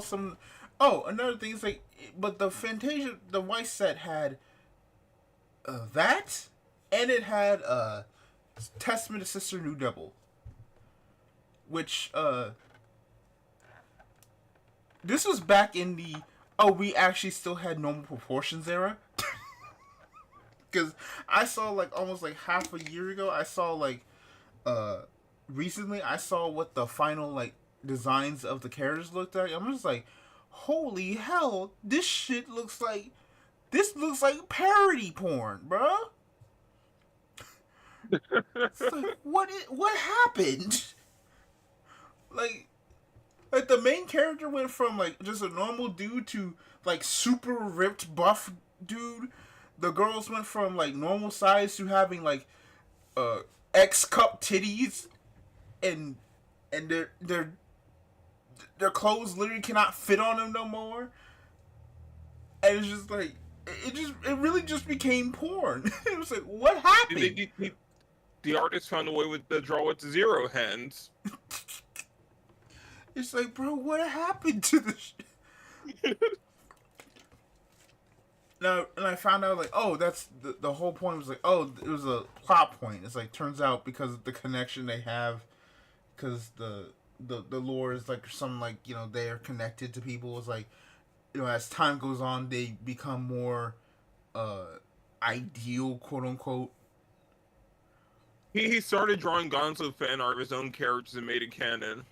some, oh, another thing is like, but the Fantasia, the white set had that, and it had Testament to Sister New Devil, which this was back in the we actually still had normal proportions era. Because I saw like almost like half a year ago, I saw like recently I saw what the final like designs of the characters looked like. I'm just like, holy hell, this looks like parody porn, bro. It's like what happened? Like the main character went from like just a normal dude to like super ripped buff dude. The girls went from like normal size to having like X cup titties, and their clothes literally cannot fit on them no more. And it's just like it really just became porn. It was like, what happened? The artist found a way with the draw with zero hands. It's like, bro, what happened to this? Now, and I found out like, oh, that's the whole point was like, oh, it was a plot point. It's like turns out because of the connection they have, because the lore is like some like they are connected to people. It's like as time goes on they become more ideal, quote unquote. He started drawing Gonzo fan art of his own characters and made it canon.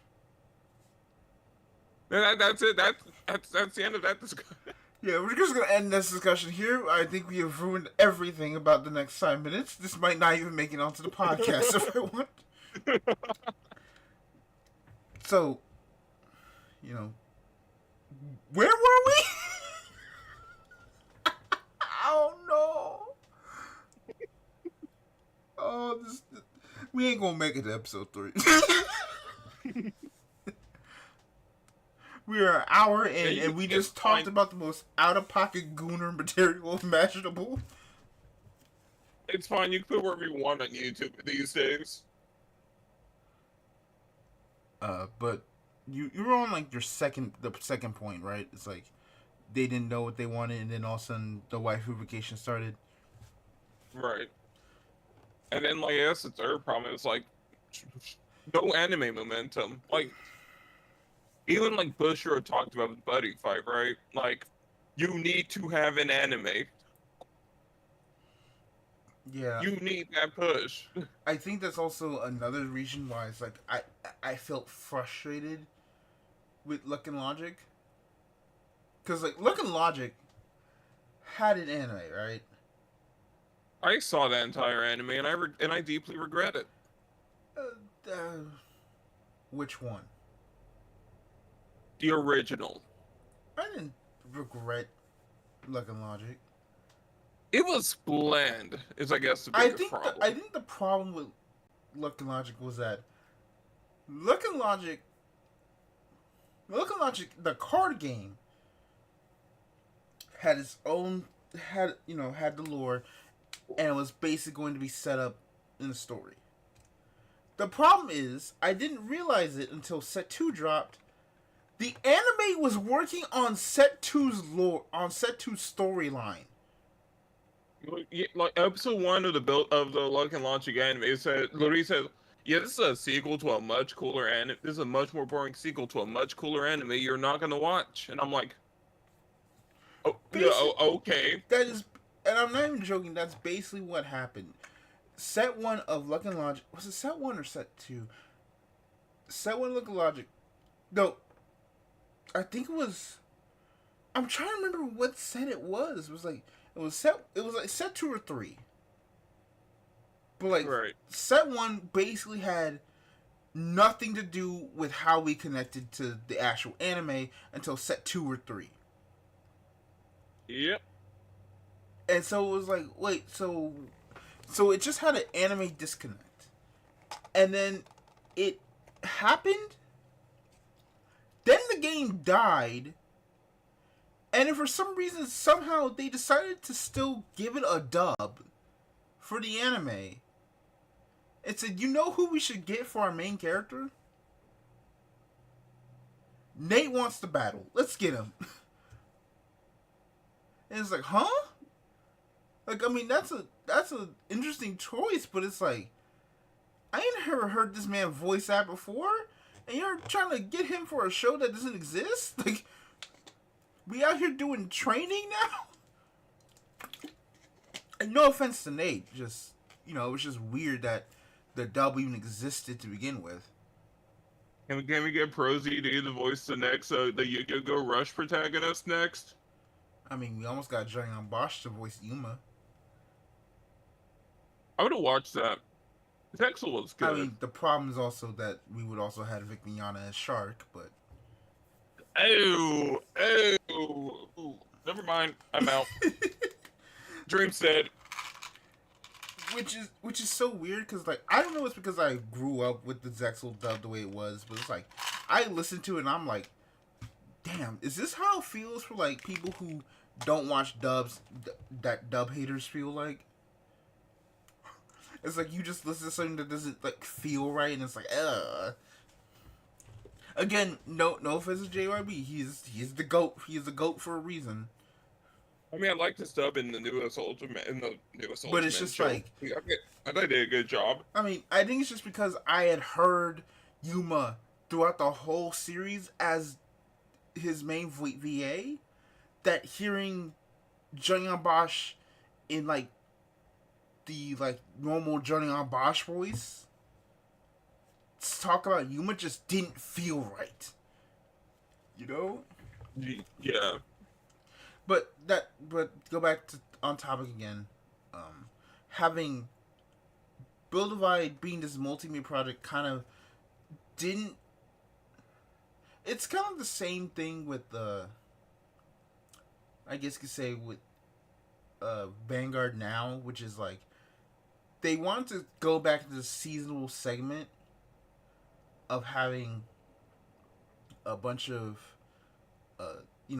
That's it. That's the end of that discussion. Yeah, we're just gonna end this discussion here. I think we have ruined everything about the next 5 minutes. This might not even make it onto the podcast if I want. So, where were we? Oh no! Oh, we ain't gonna make it to episode 3. We are an hour in, and we just talked about the most out-of-pocket gooner material imaginable. It's fine. You can put wherever you want on YouTube these days. But you were on like the second point, right? It's like they didn't know what they wanted, and then all of a sudden the waifu started. Right. And then like I guess the third problem is like no anime momentum. Like even like Busher talked about with Buddy Fight, right? Like you need to have an anime. Yeah. You need that push. I think that's also another reason why it's like I felt frustrated with Luck and Logic. Cause like Luck and Logic had an anime, right? I saw that entire anime and I deeply regret it. Which one? The original. I didn't regret Luck and Logic. It was bland. Is I guess the biggest problem. I think the problem with Luck and Logic was that Luck and Logic, the card game had its own had the lore, and it was basically going to be set up in the story. The problem is I didn't realize it until Set 2 dropped. The anime was working on Set 2's lore, on Set 2's storyline. Like episode 1 of the Luck and Logic anime, it literally says, "Yeah, this is a sequel to a much cooler anime. This is a much more boring sequel to a much cooler anime. You're not gonna watch." And I'm like, Yeah, basically okay. that is, and I'm not even joking. That's basically what happened. Set one of Luck and Logic, was it set one or set two? Set one of Luck and Logic. No, I think it was. I'm trying to remember what set it was. It was like it was set. It was like set two or three. But like Right. set one basically had nothing to do with how we connected to the actual anime until set two or three. Yep. And so it was like, wait, so it just had an anime disconnect. And then it happened. Then the game died. And if for some reason somehow they decided to still give it a dub for the anime. It said, you know who we should get for our main character? Nate wants to battle. Let's get him. And it's like, huh? Like, I mean, that's a interesting choice, but it's like, I ain't never heard this man voice act before, and you're trying to get him for a show that doesn't exist? Like, we out here doing training now? And no offense to Nate, just, you know, it was just weird that the dub even existed to begin with. Can we get Prosy to either voice the next the Yu-Gi-Oh! Rush protagonist next? I mean, we almost got Johnny Bosch to voice Yuma. I would have watched that. Zechs was good. I mean, the problem is also that we would also have Vic Mignogna as Shark, but... Oh, never mind. I'm out. Dream said. Which is so weird, because, like, I don't know if it's because I grew up with the Zechs dub the way it was, but it's like, I listen to it and I'm like, damn, is this how it feels for, like, people who don't watch dubs, that dub haters feel like? It's like you just listen to something that doesn't, like, feel right, and it's like, ugh. Again, no offense to JYB. He's the GOAT. He is the GOAT for a reason. I mean, I like this dub in the newest Ultimate, But it's just show. like, I thought they did a good job. I mean, I think it's just because I had heard Yuma throughout the whole series as his main VA, that hearing Johnny Bosch in, like, the, like, normal Johnny Bosch voice talk about Yuma just didn't feel right. You know? Yeah. But go back to on topic again. Having Build Divide being this multimedia project kind of didn't. It's kind of the same thing with I guess you could say with Vanguard now, which is like they wanted to go back to the seasonal segment of having a bunch of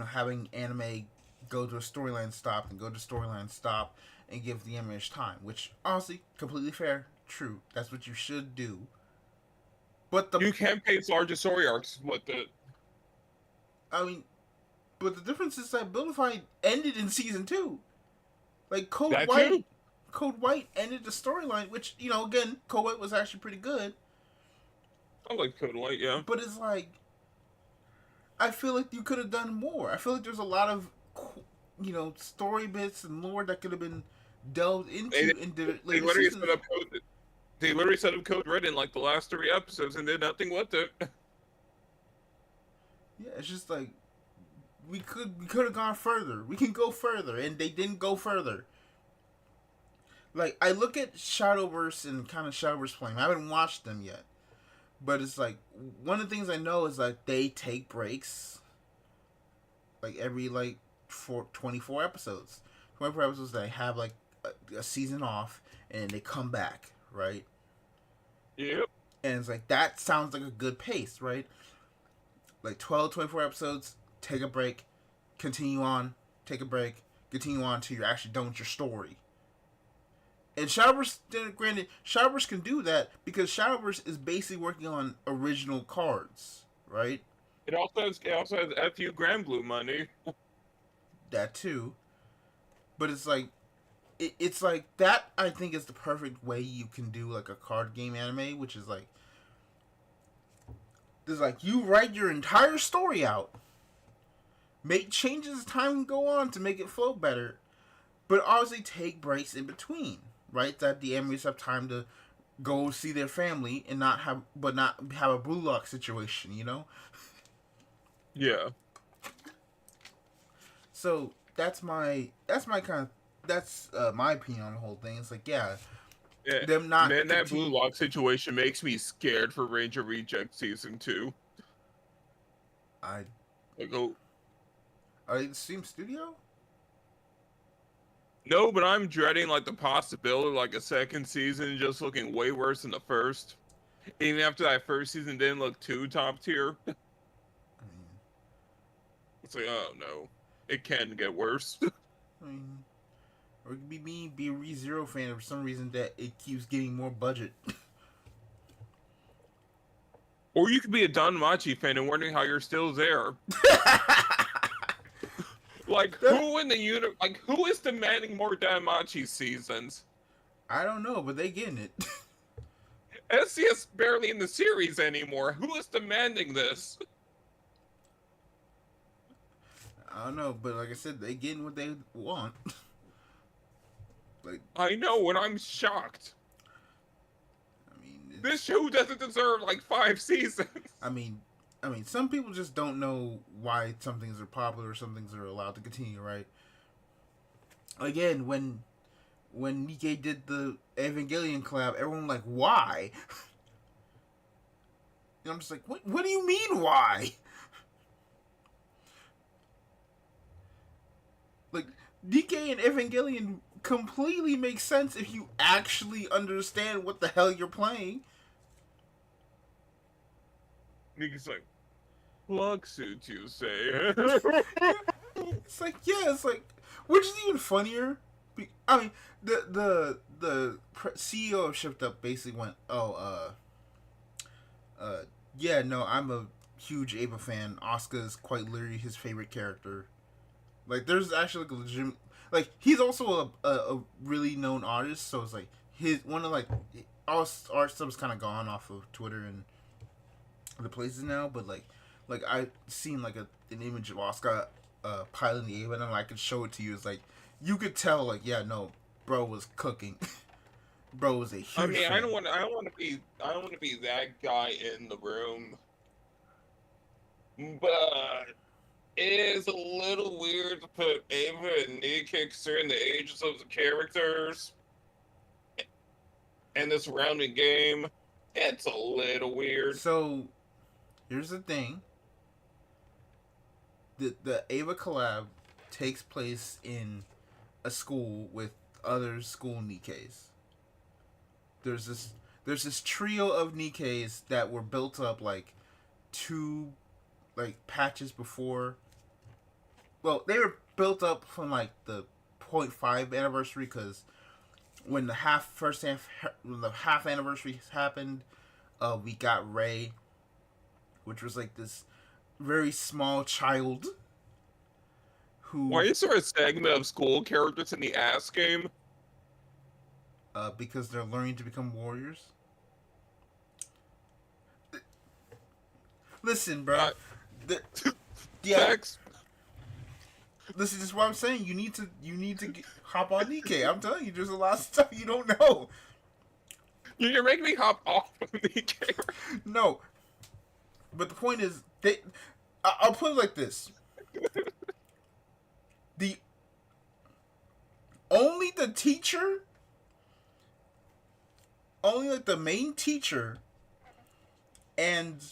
having anime go to a storyline stop and go to storyline stop and give the anime time, which honestly completely fair, true. That's what you should do. But You can't pace larger story arcs with it. I mean, but the difference is that Buildify ended in season 2. Like Code White ended the storyline, which, you know, again, Code White was actually pretty good. I like Code White, yeah. But it's like, I feel like you could have done more. I feel like there's a lot of, you know, story bits and lore that could have been delved into They literally set up code. They literally set up Code Red in like the last 3 episodes and did nothing with it. Yeah, it's just like we could have gone further. We can go further, and they didn't go further. Like, I look at Shadowverse and kind of Shadowverse Flame. I haven't watched them yet, but it's like one of the things I know is like they take breaks, like every 24 episodes. 24 episodes, they have like a season off, and they come back, right? Yep. And it's like, that sounds like a good pace, right? Like 12, 24 episodes, take a break, continue on, take a break, continue on until you're actually done with your story. And Shadowverse, granted, Shadowverse can do that because Shadowverse is basically working on original cards, right? It also has FU Grand Blue money. That too. But it's like, it's like, that I think is the perfect way you can do like a card game anime, which is like, there's like, you write your entire story out, make changes as time go on to make it flow better, but obviously take breaks in between, right? That the enemies have time to go see their family and not have a blue lock situation, you know. Yeah. So that's my kind of that's my opinion on the whole thing. It's like, yeah, Yeah. them not Man, that blue continue. lock situation makes me scared for Ranger Reject Season 2. I Like, oh, Are they the same studio? no, but I'm dreading like the possibility of like a second season just looking way worse than the first. Even after that first season didn't look too top tier. I mean, It's like, oh no. It can get worse. I mean, or it could be me, be a ReZero fan for some reason that it keeps getting more budget. Or you could be a Danmachi fan and wondering how you're still there. Like, who in the like, who is demanding more Danmachi seasons? I don't know, but they getting it. SCS barely in the series anymore. Who is demanding this? I don't know, but like I said, they getting what they want. Like, I know, and I'm shocked. I mean, This show doesn't deserve like 5 seasons. I mean, some people just don't know why some things are popular, or some things are allowed to continue, right? Again, when Nikkei did the Evangelion collab, everyone was like, why? And I'm just like, what do you mean, why? Like, Nikkei and Evangelion completely make sense if you actually understand what the hell you're playing. Nigga's like, plug suits, you say? It's like, yeah, it's like, which is even funnier. I mean, the CEO of Shipped Up basically went, oh, yeah, no, I'm a huge Ava fan. Asuka's quite literally his favorite character. Like, there's actually like a legitimate, like, he's also a really known artist, so it's like his one of like all art stuff's kind of gone off of Twitter and other places now, but like I've seen like an image of Asuka piloting the Ava, and I could show it to you. It's like you could tell, like, yeah, no, bro was cooking. Bro was a huge. I mean, fan. I don't want to be that guy in the room, but it is a little weird to put Ava and Nick considering the ages of the characters and this rounding game. It's a little weird. So here's the thing: the Ava collab takes place in a school with other school Nikkeis. There's this trio of Nikkeis that were built up like two like patches before. Well, they were built up from like the .5 anniversary, because when the half anniversary happened, we got Ray, which was like this very small child who Why is there a segment of school characters in the ass game? because they're learning to become warriors. Listen, bro. The, yeah. Zechs? Listen, this is what I'm saying. You need to hop on Nikkei. I'm telling you, there's a lot of stuff you don't know. You're making me hop off of Nikkei. No, but the point is, I'll put it like this: the only the teacher, only like the main teacher, and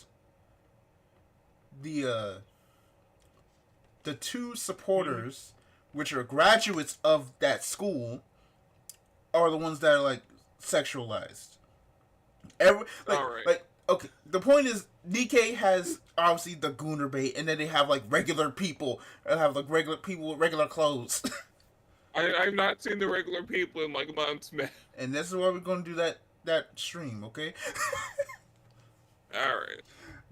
the two supporters, which are graduates of that school, are the ones that are like sexualized. Like, okay. The point is, Nikkei has obviously the gooner bait, and then they have like regular people that have like regular people with regular clothes. I've not seen the regular people in like months, man. And this is why we're gonna do that stream, okay? All right.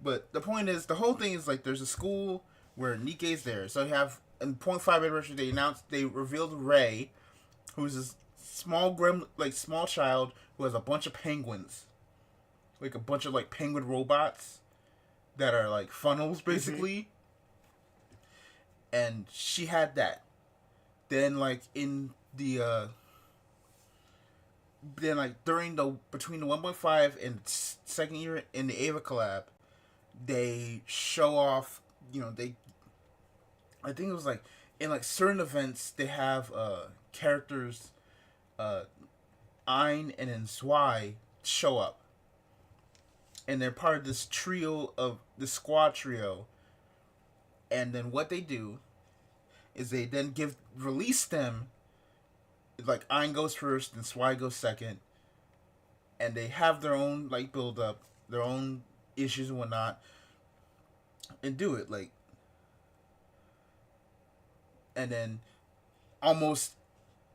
But the point is, the whole thing is like there's a school where Nikkei's there, so you have in .5 anniversary they revealed Ray, who's this small small child who has a bunch of penguins, like a bunch of like penguin robots that are like funnels basically. and she had that. Then like during the between the 1.5 and second year in the Ava collab, they show off. They I think it was like in like certain events they have characters, uh Ein and then Zwei show up, and they're part of this trio of the squad trio. And then what they do is they then release them. Like Ein goes first and Zwei goes second, and they have their own like build up, their own issues and whatnot, and do it like. And then almost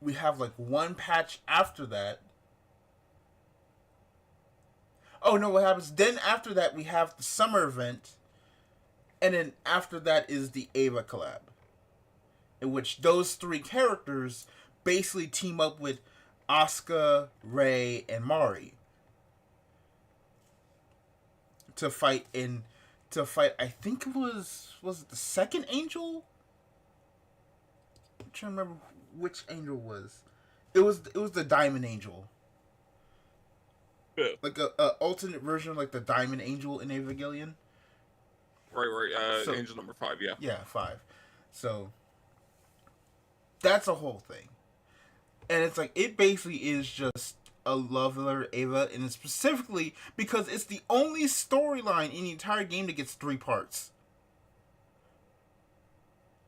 we have like one patch after that. Oh no, what happens then after that we have the summer event, and then after that is the Ava collab, in which those three characters basically team up with Asuka, Rei, and Mari to fight I think it was it the second Angel? I'm trying to remember which Angel it was. It was the Diamond Angel. Yeah. Like a alternate version of like the Diamond Angel in Evangelion. Right. So, Angel number 5, yeah. Yeah, 5. So that's a whole thing. And it's like it basically is just a love letter Ava, and it's specifically because it's the only storyline in the entire game that gets 3 parts.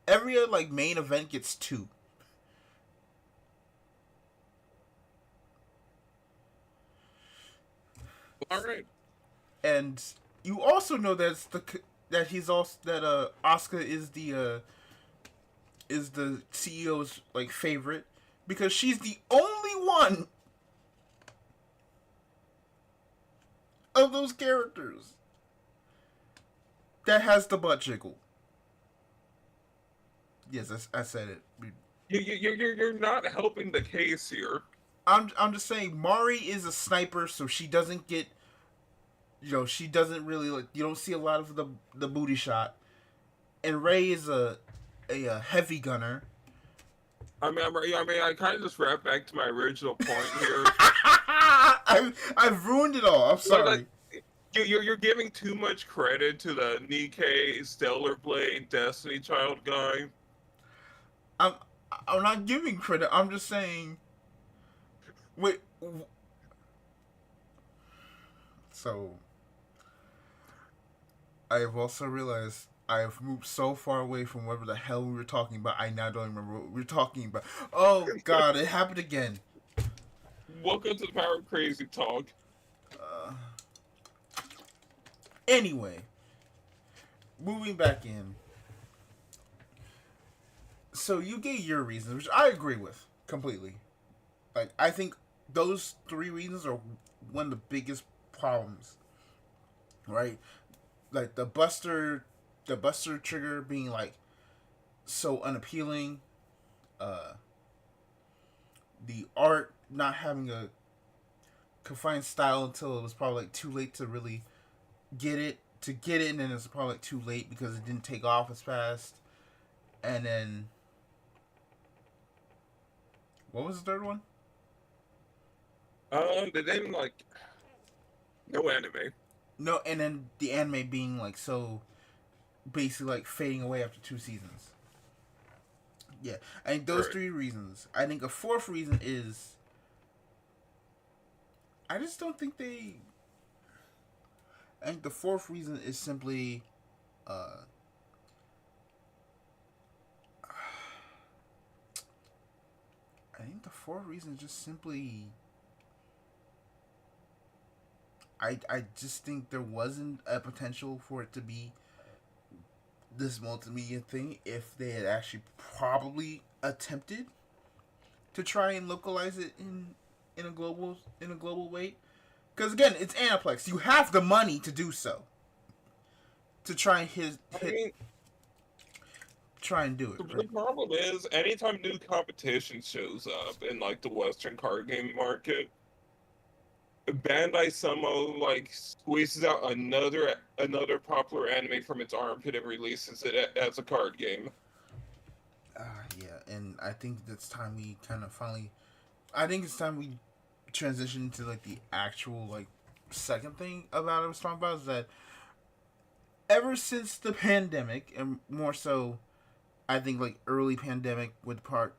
Every other like main event gets 2. All right. And you also know that Asuka is the CEO's like favorite, because she's the only one of those characters that has the butt jiggle. Yes, I said it. You're not helping the case here. I'm just saying Mari is a sniper, so she doesn't get, she doesn't really like, you don't see a lot of the booty shot. And Rei is a heavy gunner. I mean, I kind of just wrap back to my original point here. I've ruined it all. I'm sorry. You're giving too much credit to the Nikkei, Stellar Blade, Destiny Child guy. I'm not giving credit. I'm just saying. Wait. So, I have also realized I have moved so far away from whatever the hell we were talking about. I now don't remember what we were talking about. Oh God, it happened again. Welcome to the Power of Crazy Talk. Anyway, moving back in. So you gave your reasons, which I agree with completely. Like, I think those 3 reasons are one of the biggest problems, right? Like the Buster trigger being like so unappealing, the art not having a confined style until it was probably like too late to really get it, and then it's probably like too late because it didn't take off as fast. And then what was the third one? They didn't like no anime. No, and then the anime being like so basically like fading away after 2 seasons. Yeah, I think those 3 reasons. I think a 4th reason is I just don't think they. I think the 4th reason is simply, I think the 4th reason is just simply. I just think there wasn't a potential for it to be this multimedia thing if they had actually probably attempted to try and localize it in a global way. Because again, it's Aniplex. You have the money to do so. To try and try and do it. The problem is, anytime new competition shows up in like the Western card game market, Bandai Sumo like squeezes out another popular anime from its armpit and releases it as a card game. Yeah, and I think it's time we kind of finally. I think it's time we transition to like the actual like second thing about it I was talking about is that ever since the pandemic and more so I think like early pandemic with the card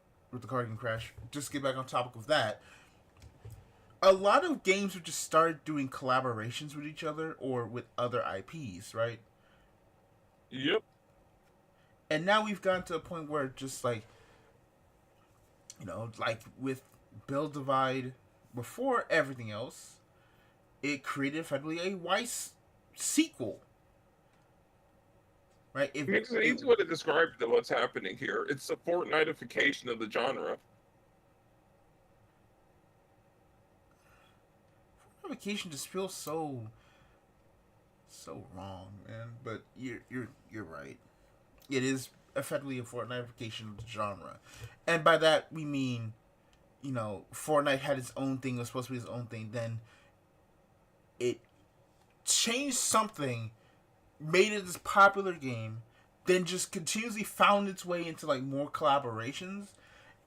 game crash. Just to get back on topic of that. A lot of games have just started doing collaborations with each other or with other IPs, right? Yep. And now we've gotten to a point where just like like with Build Divide, before everything else, it created effectively a Weiss sequel, right? I mean, it's an easy way to describe what's happening here. It's the Fortnitification of the genre. Vacation just feels so wrong, man. But you're right. It is effectively a Fortnitification of the genre, and by that we mean, Fortnite had its own thing. It was supposed to be its own thing. Then it changed something, made it this popular game, then just continuously found its way into like more collaborations,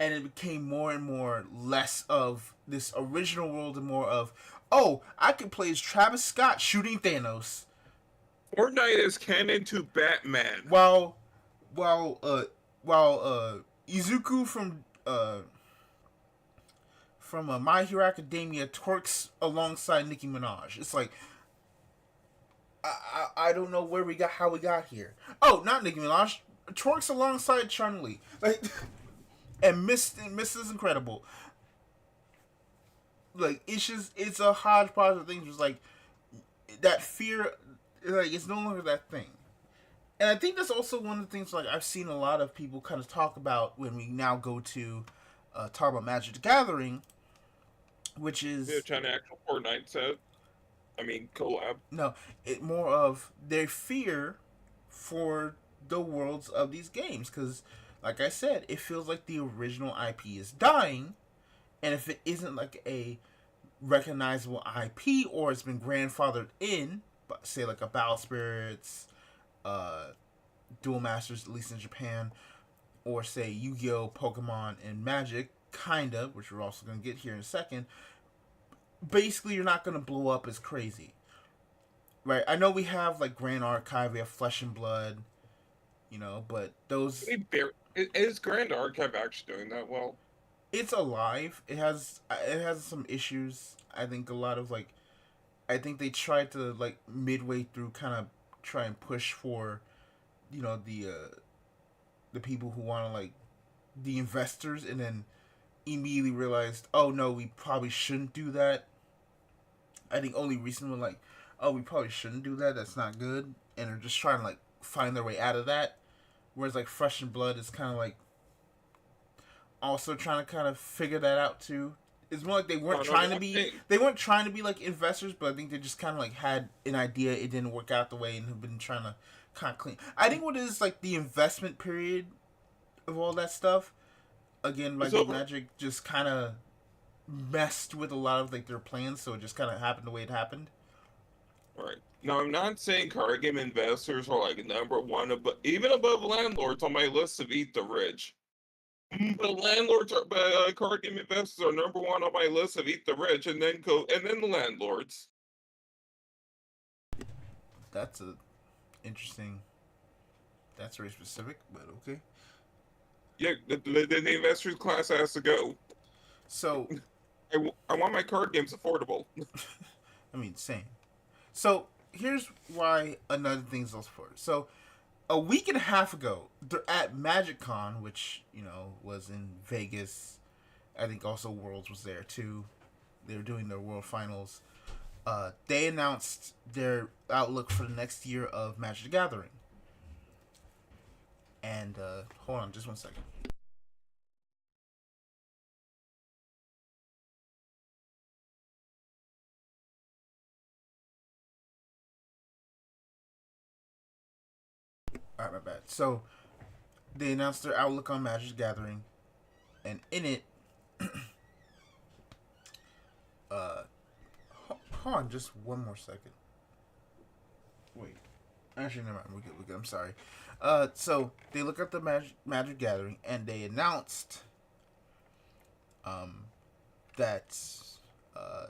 and it became more and more less of this original world and more of, oh, I can play as Travis Scott shooting Thanos Fortnite is canon to Batman. while while Izuku from My Hero Academia twerks alongside Nicki Minaj. It's like I don't know how we got here. Oh, not Nicki Minaj. Twerks alongside Chun Li. Like and Miss is incredible. Like it's a hodgepodge of things. Just like that fear, like it's no longer that thing. And I think that's also one of the things like I've seen a lot of people kind of talk about when we now go to talk about Magic the Gathering, which Yeah, is China actual Fortnite set. I mean, collab. no, it more of their fear for the worlds of these games because, like I said, it feels like the original IP is dying, and if it isn't like a recognizable IP or it's been grandfathered in, but say like a Battle Spirits, uh, Duel Masters, at least in Japan, or say Yu-Gi-Oh, Pokemon, and Magic, kinda, which we're also gonna get here in a second. Basically, you're not gonna blow up as crazy, right? I know we have like Grand Archive, we have Flesh and Blood, but those Is Grand Archive actually doing that well? it's alive. It has some issues. I think a lot of like I think they tried to like midway through kind of try and push for the people who want to like the investors and then immediately realized, oh no, we probably shouldn't do that. I think only recently like, oh, we probably shouldn't do that. That's not good, and they're just trying to like find their way out of that. Whereas like Fresh and Blood is kind of like also trying to kind of figure that out too. It's more like they weren't trying to be like investors, but I think they just kind of like had an idea. It didn't work out the way, and have been trying to kind of clean. I think what is like the investment period of all that stuff. Again, It's like over. Magic just kind of messed with a lot of like their plans, so it just kind of happened the way it happened. Right. Now, I'm not saying card game investors are like number one, but even above landlords on my list of eat the rich. But card game investors are number one on my list of eat the rich, and then the landlords. That's a interesting. That's very specific, but okay. Yeah, the investors class has to go. So, I want my card games affordable. I mean, same. So here's why another thing's also for. So a week and a half ago, they're at MagicCon, which was in Vegas. I think also Worlds was there too. They were doing their World Finals. They announced their outlook for the next year of Magic the Gathering. And hold on, just one second. All right, my bad. So they announced their outlook on Magic the Gathering, and in it, hold on, just one more second. Wait. Actually, never mind. We're good. We're good. I'm sorry. So they look at the Magic Gathering and they announced um, that uh,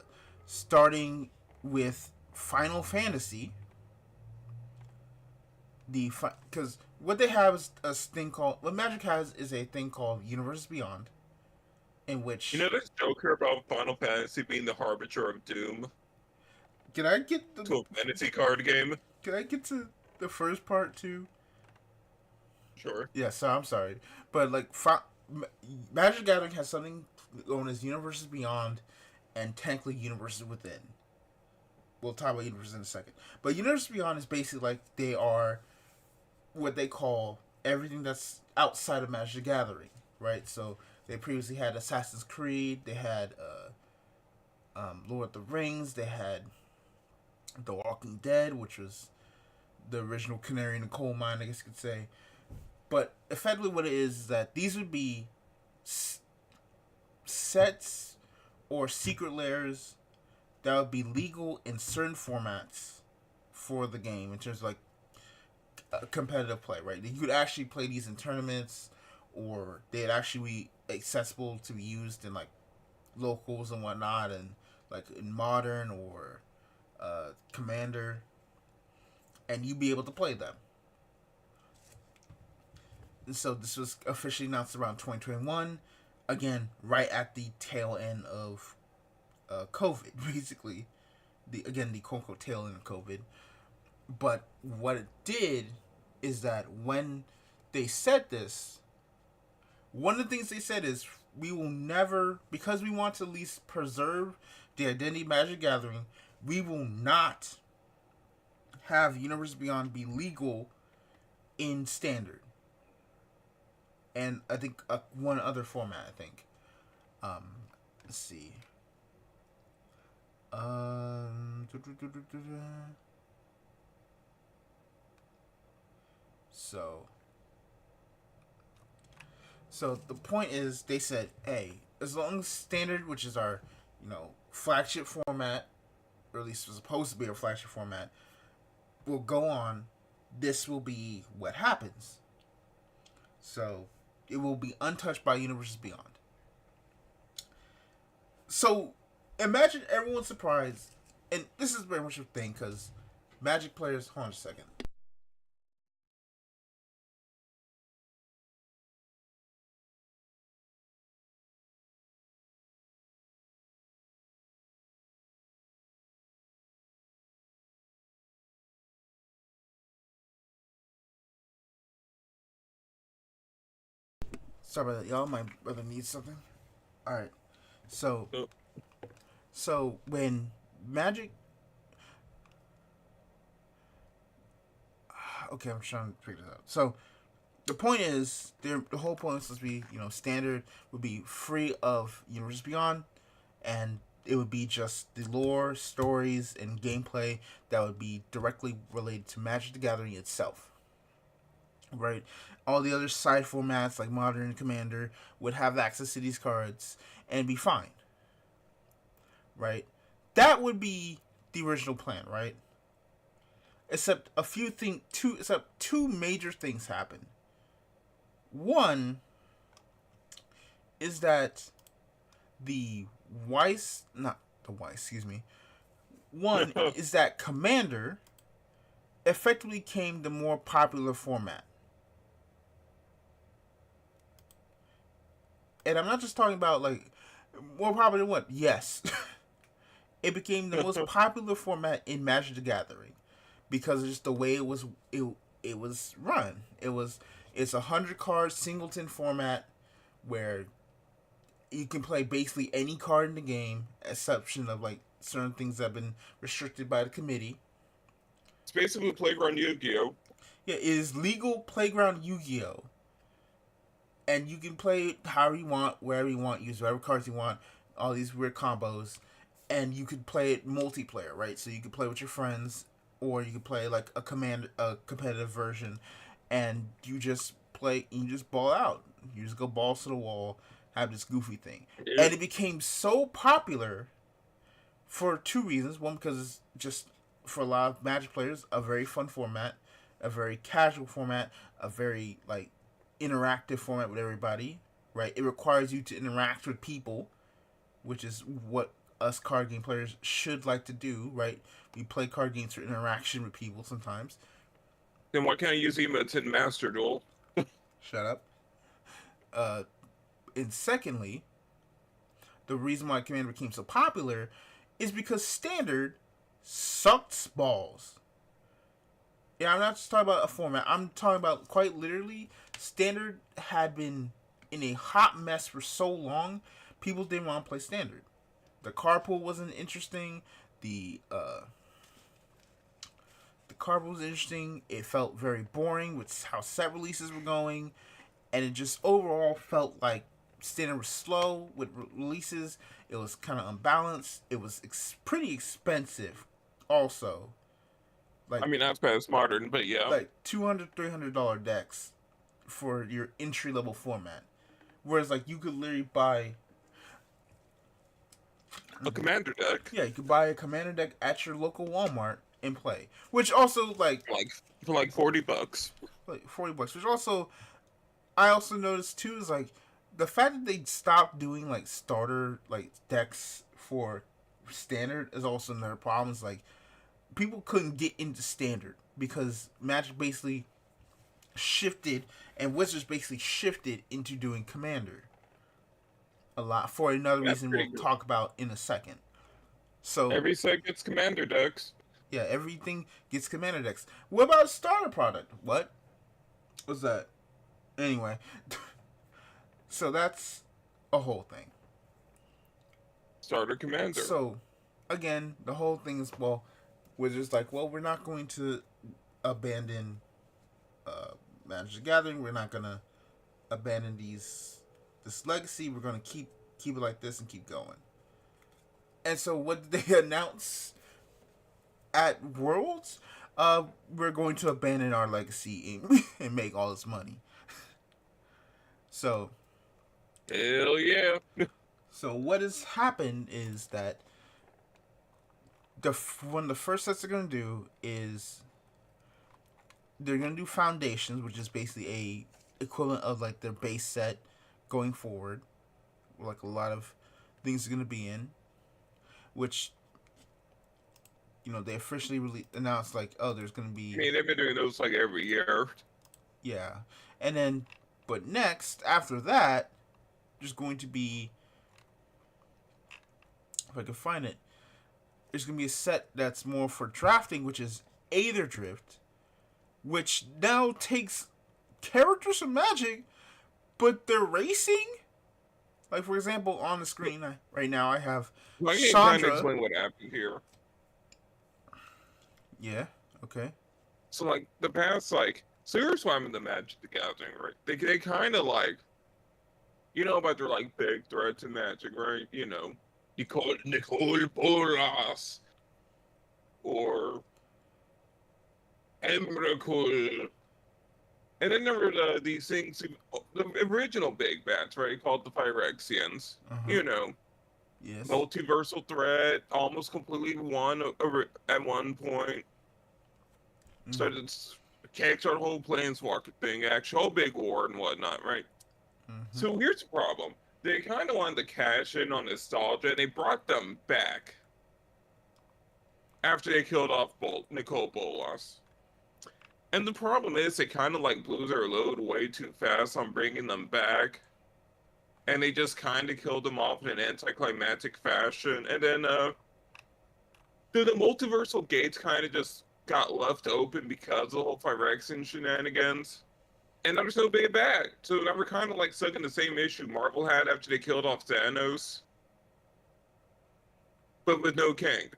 starting with Final Fantasy, because what they have is a thing called what Magic has is a thing called Universes Beyond, in You which know this joke here about Final Fantasy being the harbinger of doom can I get the to a fantasy card game? can I get to the first part too? Sure. Yeah, so I'm sorry, but like Magic Gathering has something known as Universes Beyond, and technically Universes Within. We'll talk about Universes in a second, but Universes Beyond is basically like they are what they call everything that's outside of Magic the Gathering, right? So they previously had Assassin's Creed, they had Lord of the Rings, they had The Walking Dead, which was the original canary in the coal mine, I guess you could say. But effectively, what it is that these would be sets or secret layers that would be legal in certain formats for the game in terms of like competitive play, right? You could actually play these in tournaments, or they'd actually be accessible to be used in like locals and whatnot, and like in modern or commander, and you'd be able to play them. And so this was officially announced around 2021, again right at the tail end of COVID, basically. The quote unquote tail end of COVID. But what it did is that when they said this, one of the things they said is we will never, because we want to at least preserve the identity of Magic Gathering, we will not have Universe Beyond be legal in Standard. And I think one other format, I think. Um, let's see. Um, so So the point is, they said, hey, as long as Standard, which is our, flagship format, or at least was supposed to be our flagship format, will go on, this will be what happens. So it will be untouched by Universes Beyond. So imagine everyone's surprised, and this is very much a thing because Magic players. Hold on a second. Sorry about that, y'all. My brother needs something. All right. So So, so when Magic. Okay, I'm trying to figure this out. So the point is, the whole point is supposed to be, Standard would be free of Universes Beyond, and it would be just the lore, stories, and gameplay that would be directly related to Magic the Gathering itself. Right? All the other side formats like Modern and Commander would have access to these cards and be fine. Right? That would be the original plan, right? Except two major things happen. One is that the Weiss, not the Weiss, excuse me. One is that Commander effectively became the more popular format. And I'm not just talking about like more popular than what? Yes. It became the most popular format in Magic the Gathering because of just the way it was run. It's 100 card singleton format where you can play basically any card in the game, exception of like certain things that have been restricted by the committee. it's basically Playground Yu-Gi-Oh! Yeah, it is legal playground Yu-Gi-Oh, and you can play it however you want, wherever you want, use whatever cards you want, all these weird combos, and you could play it multiplayer, right? So you could play with your friends, or you could play like a competitive version, and you just ball out, you just go balls to the wall, have this goofy thing, Yeah. and it became so popular for two reasons. One, because it's just for a lot of Magic players a very fun format, a very casual format, a very like interactive format with everybody, right? It requires you to interact with people, which is what us card game players should like to do, right? We play card games for interaction with people sometimes. Then why can't I use emotes in Master Duel? Shut up. Uh, and secondly, the reason why Commander became so popular is because Standard sucked balls. Yeah, I'm not just talking about a format. I'm talking about quite literally. Standard had been in a hot mess for so long, people didn't want to play Standard. The card pool wasn't interesting. The card pool was interesting. It felt very boring with how set releases were going, and it just overall felt like Standard was slow with releases. It was kind of unbalanced. It was pretty expensive, also. I Like mean, that's past modern, but yeah. like $200, $300 decks for your entry level format. Whereas like you could literally buy A commander deck. you could buy a commander deck at your local Walmart and play. Which also Like for like $40. like $40. Which also I also noticed too is like the fact that they stopped doing like starter like decks for standard is also another problem. It's like people couldn't get into standard because Magic basically shifted and Wizards basically shifted into doing commander a lot for another That's reason we'll pretty good. talk about in a second. So Every set gets commander decks. yeah, everything gets commander decks. What about a starter product? What was that? Anyway, so that's a whole thing. Starter commander. So again, the whole thing is Wizards like, well, we're not going to abandon Magic the Gathering. We're not gonna abandon this legacy. We're gonna keep it like this and keep going. And so, what did they announce at Worlds? We're going to abandon our legacy and make all this money. So, Hell yeah. so what has happened is that one of the first sets they're gonna do is they're gonna do foundations, which is basically a equivalent of like their base set going forward. Like a lot of things are gonna be in, which they officially announced like, oh, there's gonna be I mean, they've been doing those like every year. yeah, and then but next after that, there's going to be, if I can find it, there's gonna be a set that's more for drafting, which is Aether Drift, which now takes characters from Magic, but they're racing. Like for example, on the screen right now, I have Well, I can kind of Chandra. explain what happened here. Yeah. Okay. So like the past so you're swimming the Magic the Gathering, right? They kind of like about their like big threat to Magic, right? Nicole Bolas or Emrakul. And then there were these things, the original big bats, right? Called the Phyrexians. Uh-huh. Yes. Multiversal threat, almost completely won at one point. Started kickstart whole planeswalker thing, actual big war and whatnot, right? So here's the problem. They kind of wanted to cash in on nostalgia, and they brought them back after they killed off Nicole Bolas. And the problem is they kind of like blew their load way too fast on bringing them back. And they just kind of killed them off in an anticlimactic fashion. And then the multiversal gates kind of just got left open because of the whole Phyrexian shenanigans. And now there's no big bad. So now we're kind of like stuck in the same issue Marvel had after they killed off Thanos. But with no king.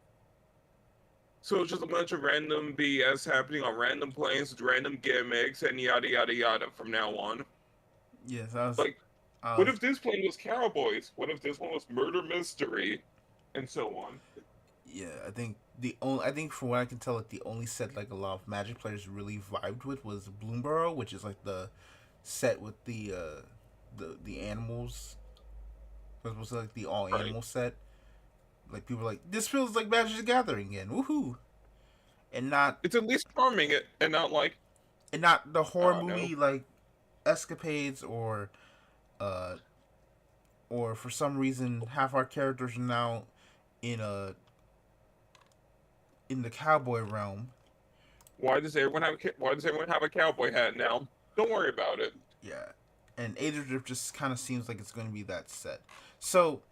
So it's just a bunch of random BS happening on random planes with random gimmicks and yada yada yada from now on. Yes, I was like, what if this plane was Cowboys? What if this one was Murder Mystery? And so on. Yeah, I think from what I can tell, like the only set like a lot of Magic players really vibed with was Bloomborough, which is like the set with the animals. It was like the all animal set. Like people were like, this feels like Magic the Gathering again, woohoo! And not it's at least charming it and not like and not the horror Oh no. movie like escapades uh or for some reason half our characters are now in a in the cowboy realm. Why does everyone have a cowboy hat now? Don't worry about it. Yeah, and Age of Drift just kind of seems like it's going to be that set. So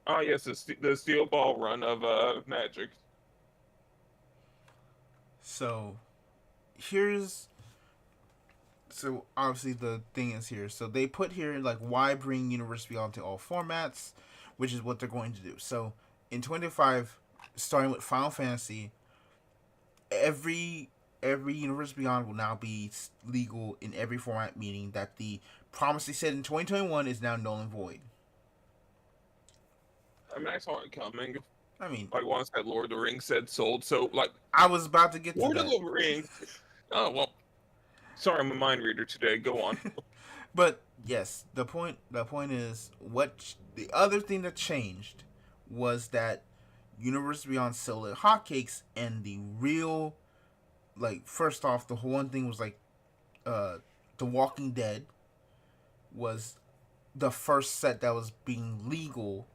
Ah, yes, the steel ball run of Magic. so here's so obviously the thing is here. So they put here like why bring Universe Beyond to all formats, which is what they're going to do. So in 25, starting with Final Fantasy, every Universe Beyond will now be legal in every format, meaning that the promise they said in 2021 is now null and void. I mean, I saw it coming. I mean, Like once that Lord of the Rings said sold, so like I was about to get to Lord of that. the Rings. Oh well, sorry, I'm a mind reader today. Go on. But yes, the point is what the other thing that changed was that Universe Beyond sold hotcakes, and the real like first off the whole one thing was like The Walking Dead was the first set that was being legal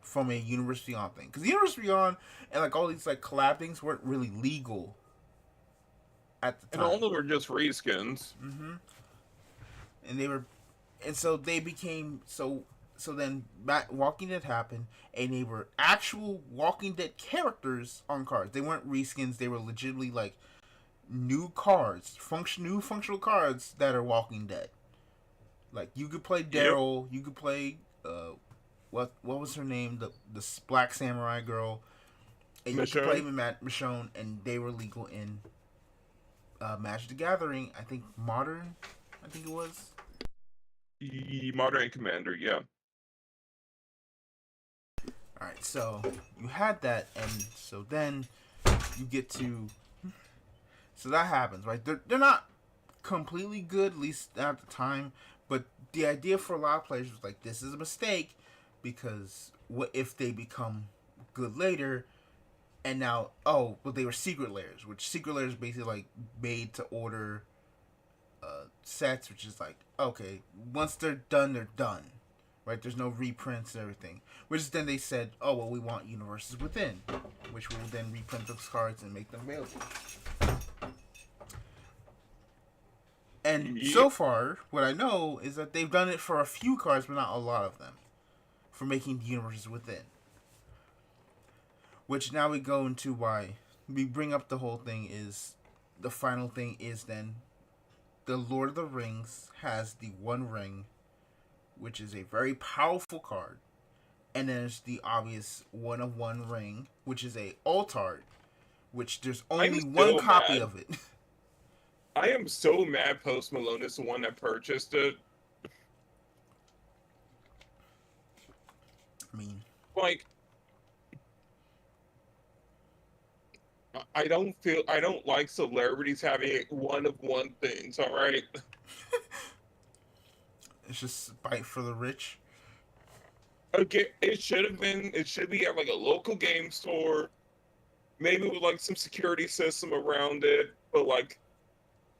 from a Universe Beyond thing, because Universe Beyond and like all these like collab things weren't really legal at the And all time. of them are just reskins. Mm-hmm. And they were, and so they became so then Walking Dead happened, and they were actual Walking Dead characters on cards. They weren't reskins. They were legitimately like new cards, new functional cards that are Walking Dead. Like you could play Yep. Daryl, you could play what was her name, the Black Samurai girl, and you could play Michonne. Michonne, and they were legal in Magic the Gathering. I think Modern, I think it was. Modern Commander. Yeah. All right, so you had that, and so then you get to so that happens, right? They're not completely good, at least at the time, but the idea for a lot of players was like this is a mistake because what if they become good later? And now, oh, well, they were secret layers, which secret layers basically like made to order sets, which is like okay, once they're done, right? There's no reprints and everything. Which then they said, oh well, we want universes within, which will then reprint those cards and make them available. And so Yep. far, what I know is that they've done it for a few cards, but not a lot of them, for making the universes within. Which now we go into why we bring up the whole thing is the final thing is then the Lord of the Rings has the One Ring, which is a very powerful card, and then there's the obvious One of One Ring, which is a altart, which there's I'm only one still copy mad. of it. I am so mad. Post Malone is the one that purchased it. I mean, Like, I don't like celebrities having one of one things. All right. it's just spite for the rich. Okay, it should be at like a local game store, maybe with like some security system around it, but like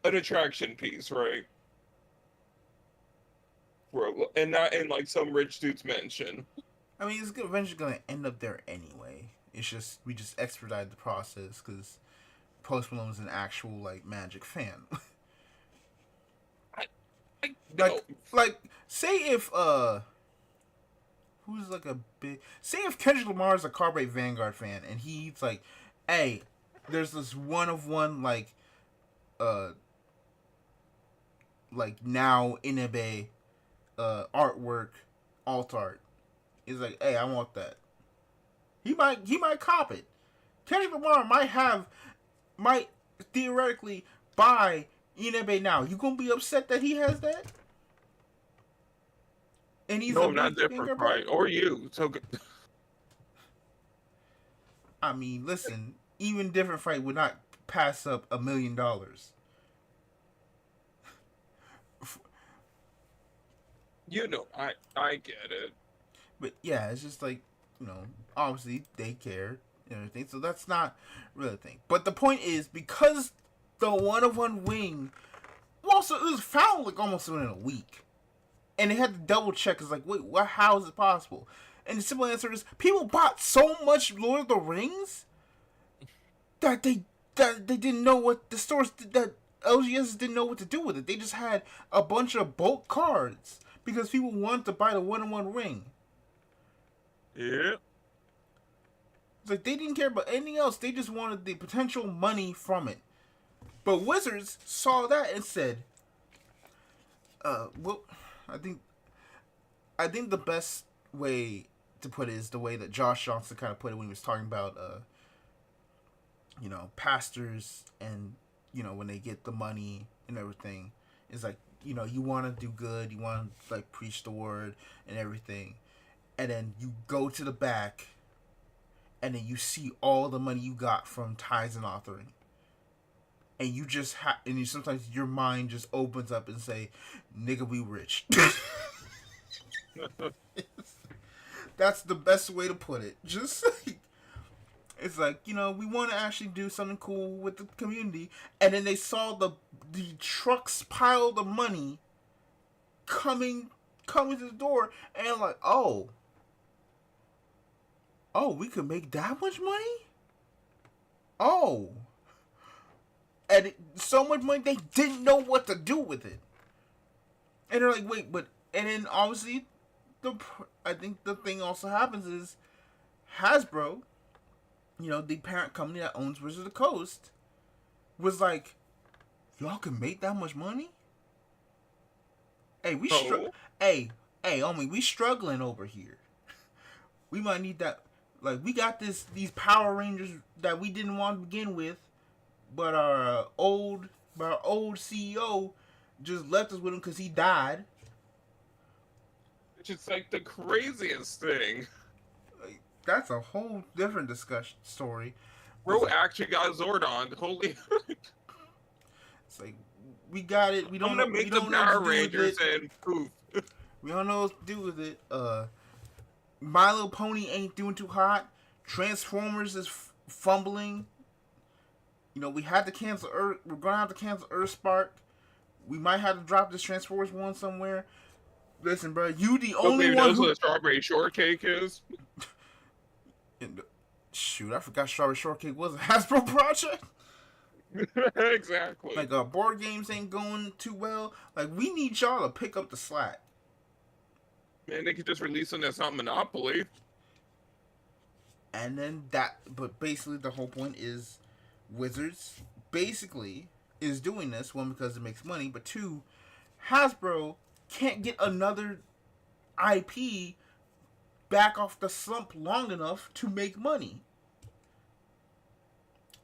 an attraction piece, right? And not in like some rich dude's mansion. I mean, it's eventually going to end up there anyway. It's just we just expedite the process because Post Malone's an actual like Magic fan. I, I like, no, like say if who's like a big say if Kendrick Lamar is a Carbate Vanguard fan and he's like, hey, there's this one of one uh like now Inabe artwork alt art. He's like, hey, I want that. He might cop it. Kendrick Lamar might theoretically buy Inabe now. You gonna be upset that he has that? And he's a no, I'm not big different, Vanguard player? right? Or you. So I mean, listen, even different fight would not pass up $1 million. you know, I get it. But yeah, it's just like, you know, obviously they care. and everything. So that's not really a thing. But the point is, because the one-of-one ring, well, so it was found like almost within a week, and they had to double check. It's like, wait, what? How is it possible? And the simple answer is, people bought so much Lord of the Rings that they didn't know what the stores that LGS didn't know what to do with it. They just had a bunch of bulk cards because people wanted to buy the one-on-one ring. Yeah. It's like they didn't care about anything else. They just wanted the potential money from it. But Wizards saw that and said, well, I think the best way to put it is the way that Josh Johnson kind of put it when he was talking about, pastors and, when they get the money and everything. It's like, you want to do good, you want to, like, preach the word and everything. And then you go to the back, and then you see all the money you got from tithes and offering. And you just sometimes your mind just opens up and say, "Nigga, we rich." That's the best way to put it. Just like, it's like, we want to actually do something cool with the community, and then they saw the trucks piled of money coming to the door, and like, oh, we could make that much money. Oh. And so much money, they didn't know what to do with it. And they're like, wait, but... And then, obviously, I think the thing also happens is Hasbro, the parent company that owns Wizards of the Coast, was like, y'all can make that much money? Hey, homie, we struggling over here. We might need that... Like, we got these Power Rangers that we didn't want to begin with, but our old CEO just left us with him because he died. Which is like the craziest thing. Like, that's a whole different discussion story. Bro actually got Zordon. Holy. It's like, we got it. We don't I'm gonna make the Power Rangers and poof. We don't know what to do with it. My Little Pony ain't doing too hot. Transformers is fumbling. We had to cancel Earth. We're gonna have to cancel Earthspark. We might have to drop this Transformers one somewhere. Listen, bro, you the only one who... knows what a strawberry shortcake is. Shoot, I forgot Strawberry Shortcake was a Hasbro project. Exactly. Like, board games ain't going too well. Like, we need y'all to pick up the slack. Man, they could just release something that's not Monopoly. And then but basically the whole point is Wizards basically is doing this, one, because it makes money, but two, Hasbro can't get another IP back off the slump long enough to make money.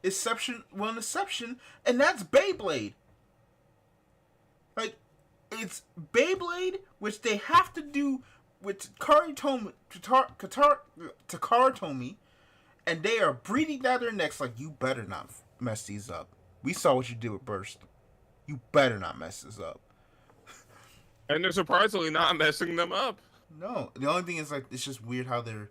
Exception, and that's Beyblade. Like, it's Beyblade, which they have to do with Takara Tomy, and they are breathing down their necks like, you better not mess these up. We saw what you did with Burst. You better not mess this up. And they're surprisingly not messing them up. No, the only thing is, like, it's just weird how they're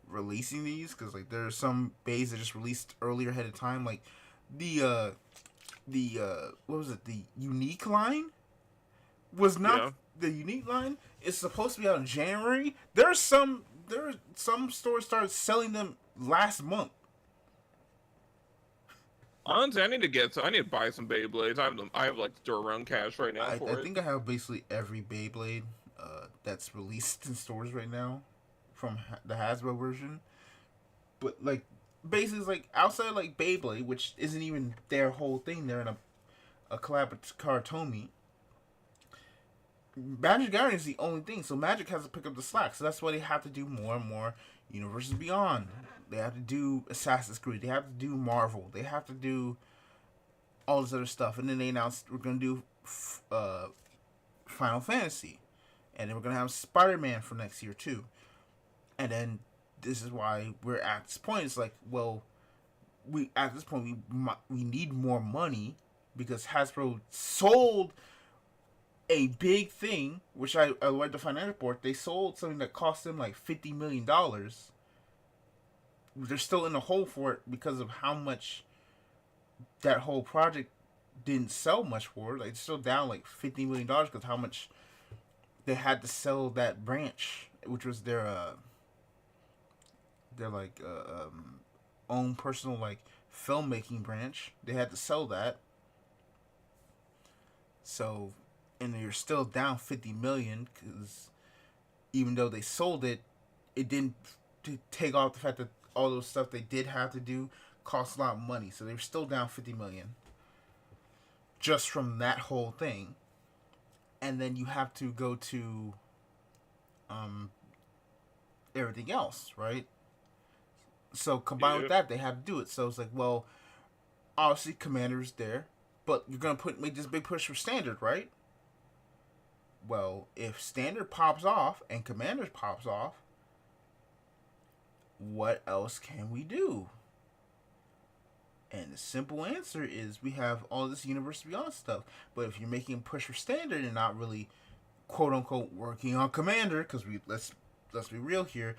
releasing these, because, like, there are some bays that just released earlier ahead of time. Like, what was it? The Unique line was not... Yeah. The Unique line is supposed to be out in January. There are some stores started selling them last month. Honestly, I need to buy some Beyblades. I have like store run cash right now. I think I have basically every Beyblade that's released in stores right now from the Hasbro version. But like, basically, it's like outside like Beyblade, which isn't even their whole thing. They're in a collab with Karatomi. Magic Gathering is the only thing, so Magic has to pick up the slack. So that's why they have to do more and more Universes Beyond. They have to do Assassin's Creed. They have to do Marvel. They have to do all this other stuff. And then they announced we're going to do Final Fantasy. And then we're going to have Spider-Man for next year, too. And then this is why we're at this point. It's like, well, we need more money because Hasbro sold a big thing, which I read the financial report. They sold something that cost them like $50 million they're still in the hole for it because of how much that whole project didn't sell much for. Like, it's still down like $50 million because how much they had to sell that branch, which was their like own personal like filmmaking branch. They had to sell that. So, and they're still down 50 million because even though they sold it, it didn't take off the fact that all those stuff they did have to do cost a lot of money. So they were still down 50 million just from that whole thing. And then you have to go to um, everything else, right? So combined with Yeah. that, they had to do it. So it's like, well, obviously Commander's there, but you're gonna make this big push for Standard, right? Well, if Standard pops off and Commander pops off, what else can we do? And the simple answer is we have all this Universe Beyond stuff. But if you're making a push for Standard and not really quote unquote working on Commander, because let's be real here,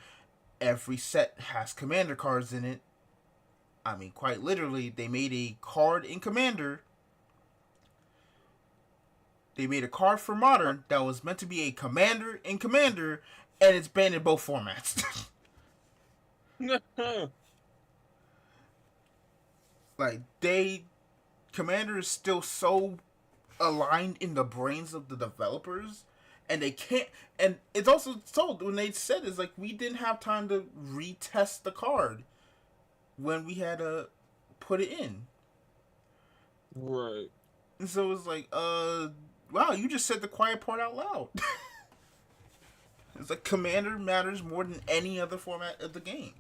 every set has Commander cards in it. I mean, quite literally, they made a card in Commander. They made a card for Modern that was meant to be a Commander in Commander, and it's banned in both formats. Like, Commander is still so aligned in the brains of the developers, and they can't. And it's also told when they said it's like we didn't have time to retest the card when we had to put it in. Right. And so it's like, wow, you just said the quiet part out loud. It's like Commander matters more than any other format of the game.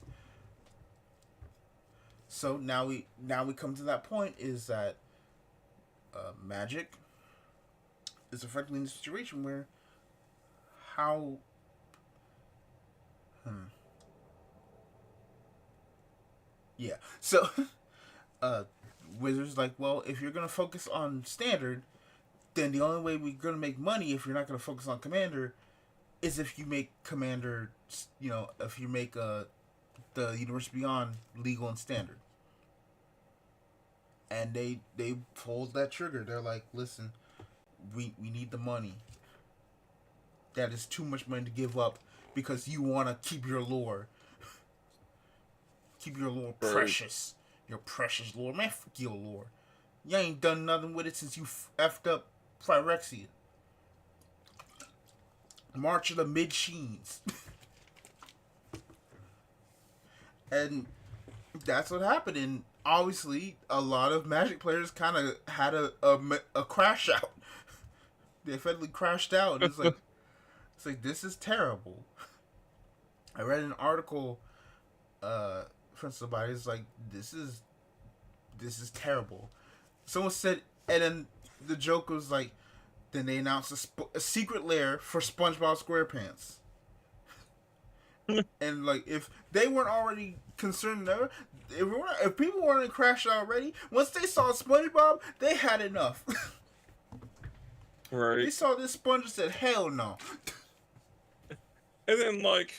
So now we come to that point is that Magic is effectively in a situation where how yeah. So Wizards like, well, if you're gonna focus on Standard, then the only way we're gonna make money if you're not gonna focus on Commander is if you make Commander, if you make the Universe Beyond legal and standard. And they pulled that trigger. They're like, listen, we need the money. That is too much money to give up because you want to keep your lore. Keep your lore Right. precious. Your precious lore. Man, fuck your lore. You ain't done nothing with it since you effed up Phyrexia. March of the Mid-Sheens. And that's what happened. And obviously, a lot of Magic players kind of had a crash out. They effectively crashed out. And it's like this is terrible. I read an article from somebody. It's like this is terrible. Someone said, and then the joke was like, then they announced a secret lair for SpongeBob SquarePants. And like, if they weren't already concerned there, if people weren't crashed already, once they saw SpongeBob, they had enough. They Right. saw this sponge and said, "Hell no." And then like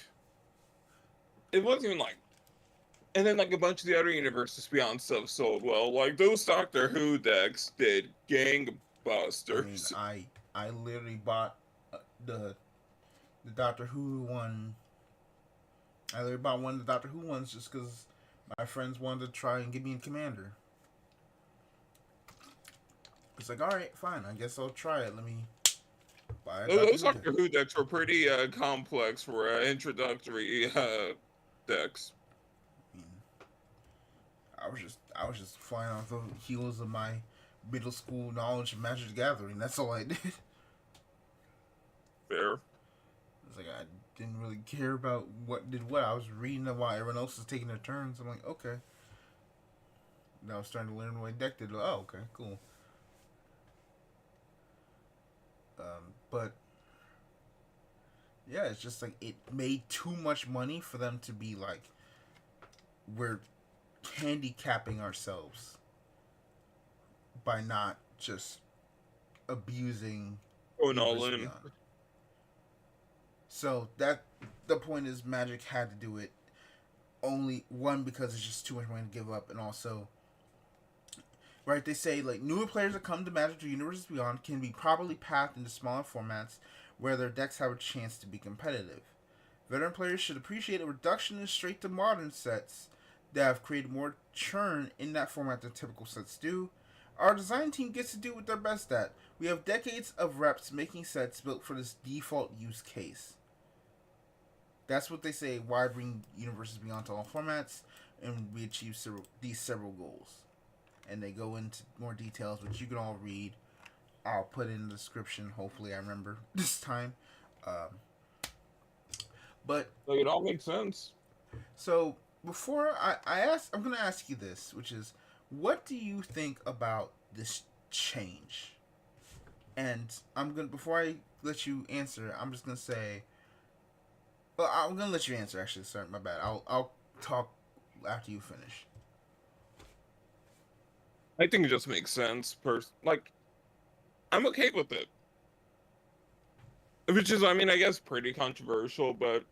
it wasn't even like and then like a bunch of the other universes beyond stuff sold well. Like those Doctor Who decks did I mean, gangbusters. I literally bought the the Doctor Who one. I literally bought one of the Doctor Who ones just because my friends wanted to try and get me in Commander. It's like, all right, fine. I guess I'll try it. Let me buy a Doctor Those Who deck. Doctor Who decks were pretty complex for introductory decks. I mean, I was just flying off the heels of my middle school knowledge of Magic the Gathering. That's all I did. Fair. It's like I didn't really care about what did what. I was reading while everyone else was taking their turns. I'm like, okay. Now I'm starting to learn what deck did. Oh, okay, cool. But yeah, it's just like it made too much money for them to be like, we're handicapping ourselves by not just abusing Going all Universe in. Beyond. So that the point is, Magic had to do it. only one because it's just too much money to give up, and also, right? They say like newer players that come to Magic or Universes Beyond can be properly packed into smaller formats where their decks have a chance to be competitive. Veteran players should appreciate a reduction in straight to modern sets that have created more churn in that format than typical sets do. Our design team gets to do what they're best at. We have decades of reps making sets built for this default use case. That's what they say. Why bring Universes Beyond to all formats, and we achieve these several goals. And they go into more details, which you can all read. I'll put in the description. Hopefully, I remember this time. Um, but Like it all makes sense. so before I ask, I'm gonna ask you this, which is, what do you think about this change? And I'm gonna before I let you answer, I'm just gonna say, well, I'm gonna let you answer. Actually, sorry, my bad. I'll talk after you finish. I think it just makes sense. Like I'm okay with it, which is, I mean, I guess pretty controversial, but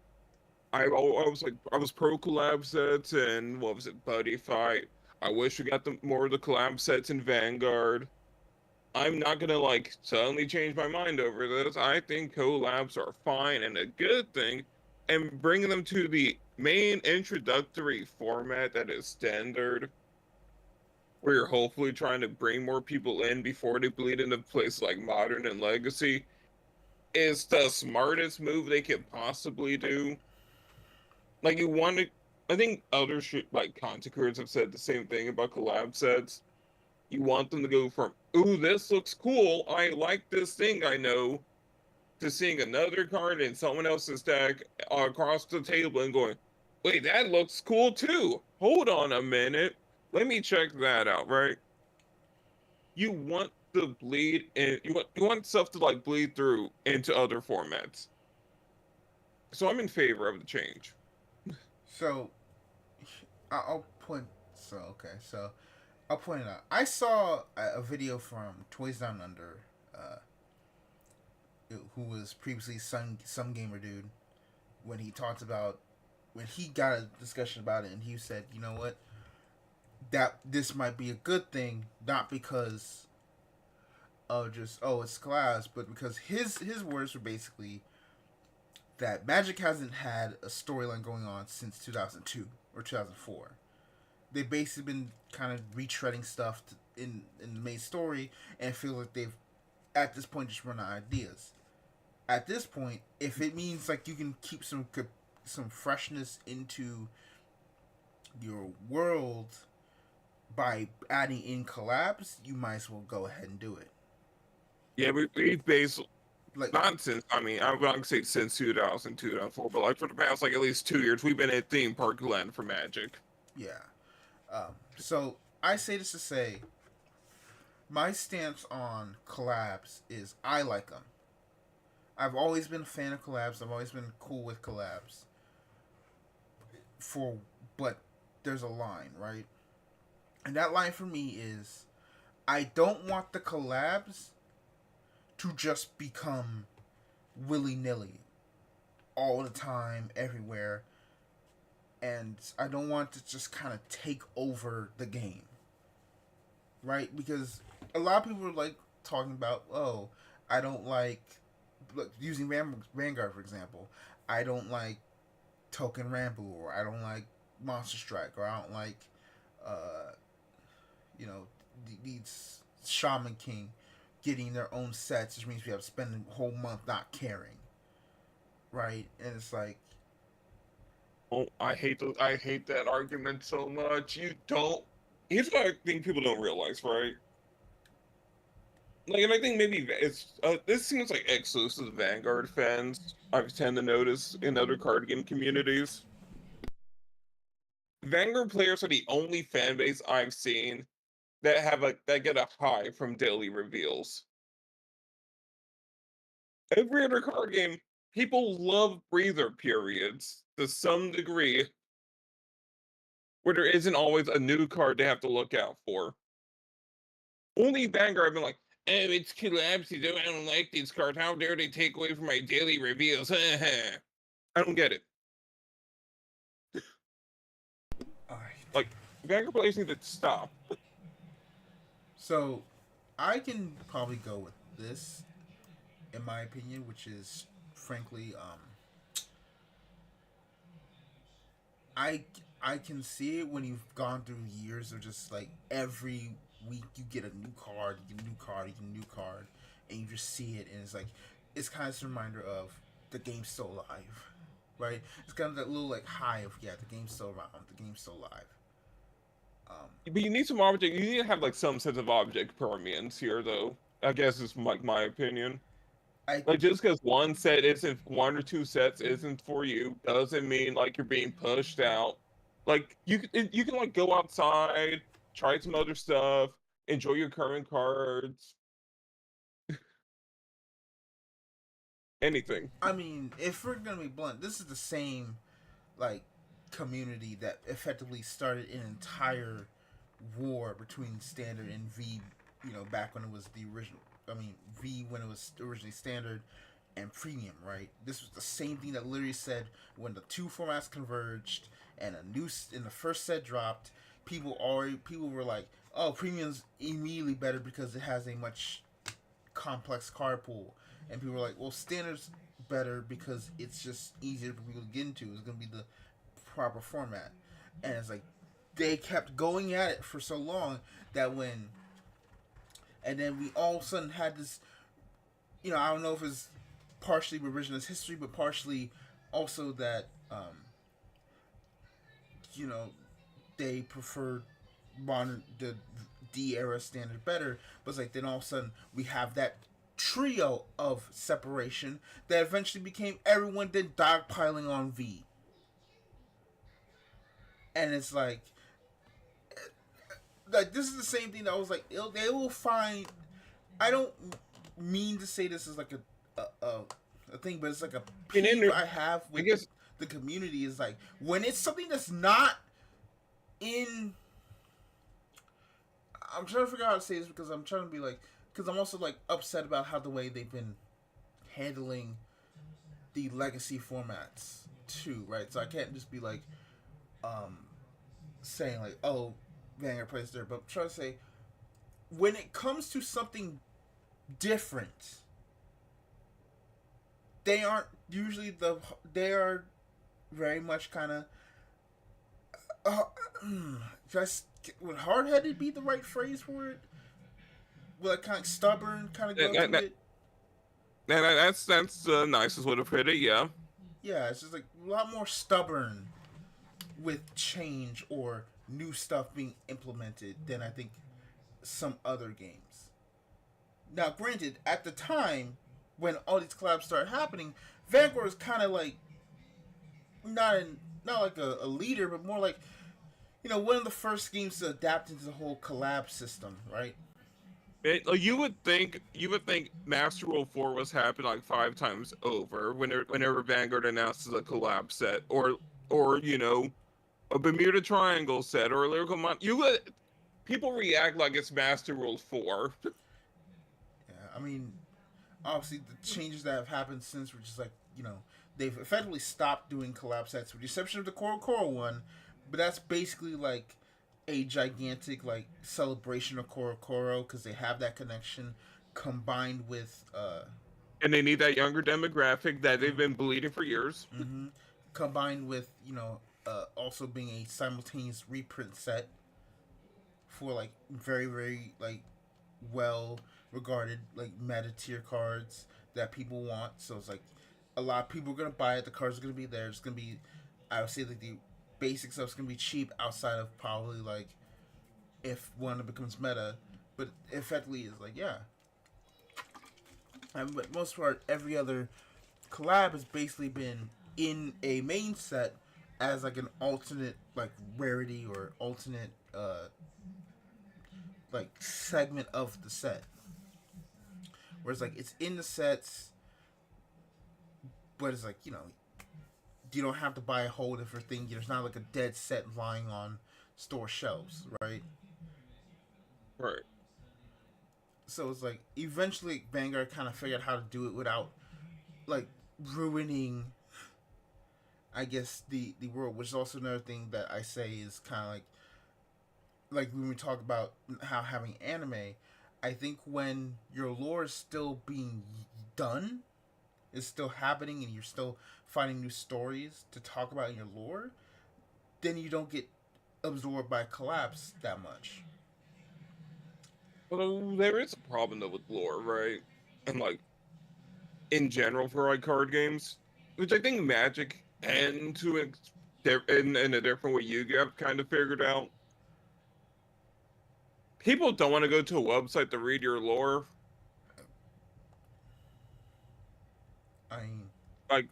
I was like, I was pro collab sets and what was it, Buddy Fight. I wish we got more of the collab sets in Vanguard. I'm not gonna like suddenly change my mind over this. I think collabs are fine and a good thing, and bringing them to the main introductory format that is standard, where you're hopefully trying to bring more people in before they bleed into places like Modern and Legacy, is the smartest move they could possibly do. Like you want to, I think other like content creators have said the same thing about collab sets. You want them to go from, ooh, this looks cool, I like this thing I know, to seeing another card in someone else's deck across the table and going, wait, that looks cool too. Hold on a minute. Let me check that out, right? You want to bleed and you want stuff to like bleed through into other formats. So I'm in favor of the change. So I'll point. So okay, so I'll point it out. I saw a video from Toys Down Under, uh, who was previously some gamer dude, when he talked about when he got a discussion about it, and he said, you know what, that this might be a good thing, not because of just it's class, but because his words were basically that Magic hasn't had a storyline going on since 2002 or 2004. They've basically been kind of retreading stuff in the main story, and feel like they've at this point just run out of ideas. At this point, if it means like you can keep some freshness into your world by adding in collabs, you might as well go ahead and do it. Yeah, we've based, Like, not since, I mean, I'm not gonna say since 2000, 2004, but like for the past like at least 2 years, we've been at theme park land for Magic. yeah. So I say this to say, my stance on collabs is I like them. I've always been a fan of collabs. I've always been cool with collabs. But there's a line, right? And that line for me is, I don't want the collabs to just become willy nilly all the time, everywhere, and I don't want to just kind of take over the game, right? Because a lot of people are like talking about, oh, I don't like, using Vanguard for example. I don't like Token Rambo, or I don't like Monster Strike, or I don't like, uh, these Shaman King getting their own sets, which means we have to spend a whole month not caring, right? And it's like, Oh, I hate that argument so much. You don't. Here's what I think people don't realize, right? Like, and I think maybe it's this seems like exclusive to Vanguard fans. I tend to notice in other card game communities. Vanguard players are the only fan base I've seen that get a high from daily reveals. Every other card game, people love breather periods to some degree, where there isn't always a new card they have to look out for. Only Vanguard have been like, oh, it's collapsing. I don't like these cards. How dare they take away from my daily reveals? I don't get it. Like Vanguard players need to stop. So I can probably go with this, in my opinion, which is frankly, I I can see it when you've gone through years of just like every week you get a new card, you get a new card, you get a new card, and you just see it, and it's like it's kind of a reminder of the game's still alive, right? It's kind of that little like high of yeah, the game's still around, the game's still alive. Um, But you need some object. You need to have like some sense of object permanence here, though. I guess is like my opinion. I Like just because one set isn't one or two sets isn't for you doesn't mean like you're being pushed out. Like you can like go outside, try some other stuff, enjoy your current cards, anything. I mean, if we're gonna be blunt, this is the same like community that effectively started an entire war between standard and V. You know, back when it was the original. I mean, V when it was originally standard and premium, right? This was the same thing that literally said when the two formats converged and a new in the first set dropped. People were like, oh, premium's immediately better because it has a much complex card pool, and people were like, well, standard's better because it's just easier for people to get into. It's gonna be the proper format, and it's like they kept going at it for so long that when and then we all of a sudden had this, you know, I don't know if it's partially revisionist history, but partially also that you know they preferred modern the D era standard better. But it's like then all of a sudden we have that trio of separation that eventually became everyone then dogpiling on V, and it's like this is the same thing that I was like they will find. I don't mean to say this is like a thing, but it's like a And peeve I have I with guess the community is like when it's something that's not in. I'm trying to figure out how to say this because I'm trying to be like because I'm also like upset about how the way they've been handling the legacy formats too, right? So I can't just be like um saying like oh Vanguard plays there, but I'm trying to say when it comes to something different, they aren't usually they are very much kind of uh, just would hard headed be the right phrase for it? Will it kind of stubborn kind of go that, to that, it? that's the nicest way to put it. Yeah. Yeah, it's just like a lot more stubborn with change or new stuff being implemented than I think some other games. Now, granted, at the time when all these collabs started happening, Vanguard was kind of like not in, not like a leader, but more like one of the first games to adapt into the whole collab system, right? You would think Master Rule 4 was happening like 5 times over whenever Vanguard announces a collab set or a Bermuda Triangle set or a Lyrical Mon. You would people react like it's Master Rule 4. Yeah, I mean, obviously the changes that have happened since, which is like they've effectively stopped doing collab sets with the exception of the Coral one, but that's basically like a gigantic like celebration of Coro because they have that connection combined with And they need that younger demographic that they've mm-hmm, been bleeding for years. mm-hmm, combined with also being a simultaneous reprint set for like very very like well regarded like meta tier cards that people want. So it's like a lot of people are gonna buy it. The cards are gonna be there. It's gonna be, I would say, like the basic stuff's gonna be cheap outside of probably like if one becomes meta. But effectively, is like yeah. But most part, every other collab has basically been in a main set as like an alternate like rarity or alternate like segment of the set. Whereas like it's in the sets, but it's like you don't have to buy a whole different thing. There's not like a dead set lying on store shelves, right? Right. So it's like eventually Vanguard kind of figured out how to do it without like ruining, I guess, the world. Which is also another thing that I say is kind of like like when we talk about how having anime, I think when your lore is still being done, is still happening, and you're still finding new stories to talk about in your lore, then you don't get absorbed by collapse that much. Well, there is a problem though with lore, right? And like in general for like card games, which I think Magic and in a different way you have kind of figured out. People don't want to go to a website to read your lore, I mean, like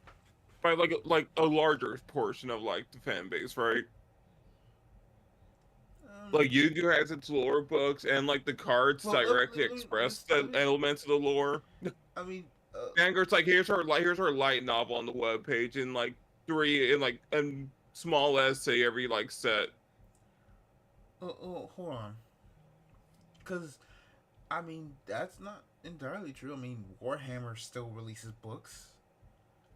by like a larger portion of like the fan base, right? Like Yu-Gi-Oh has its lore books, and like the cards well, directly express the elements of the lore. I mean, Vanguard's like here's our light novel on the web page, and like three and like a small essay every like set. hold on, because I mean that's not entirely true. I mean, Warhammer still releases books.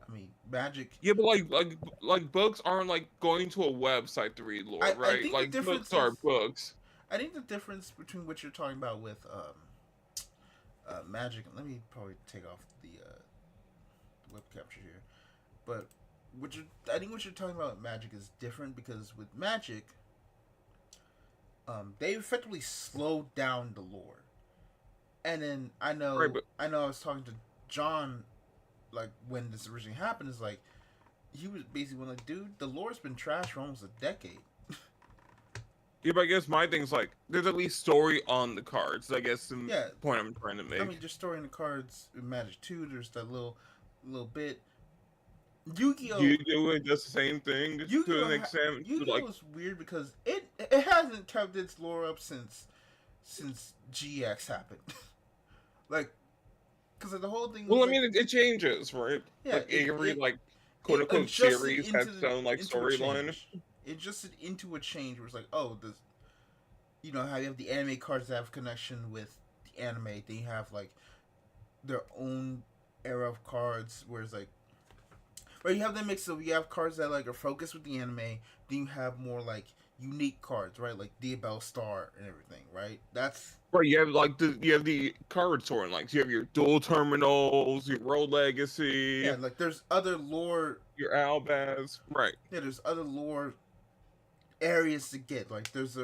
I mean, Magic. Yeah, but like books aren't like going to a website to read lore, I right? think the Like difference books are is. books. I think the difference between what you're talking about with Magic. Let me probably take off the web capture here, but I think what you're talking about with Magic is different because with Magic, they effectively slowed down the lore. And then Right, but I know I was talking to John like when this originally happened, is like he was basically like, dude, the lore's been trashed for almost a decade. yeah, but I guess my thing's like there's at least story on the cards. I guess the Yeah, point I'm trying to I make. mean, just storing the cards in Magic 2, there's that little bit. Yu-Gi-Oh! You do it just the same thing to Yu-Gi-Oh! an extent. Yu-Gi-Oh! Like, is weird because it hasn't kept its lore up since GX happened. Like, because the whole thing was well, I like, mean, it changes, right? yeah, Like every like quote it unquote adjusted series has its own like into a storyline. change. It adjusted into a change where it's like, oh, this, how you have the anime cards that have connection with the anime. They have like their own era of cards, where it's like, right, you have that mix of, you have cards that like are focused with the anime, then you have more like unique cards, right, like Diabell Star and everything, right? That's Right, you have the card sorting, like you have your dual terminals, your Road yeah, Legacy, like there's other lore. your Albaz, right? Yeah, there's other lore areas to get. Like there's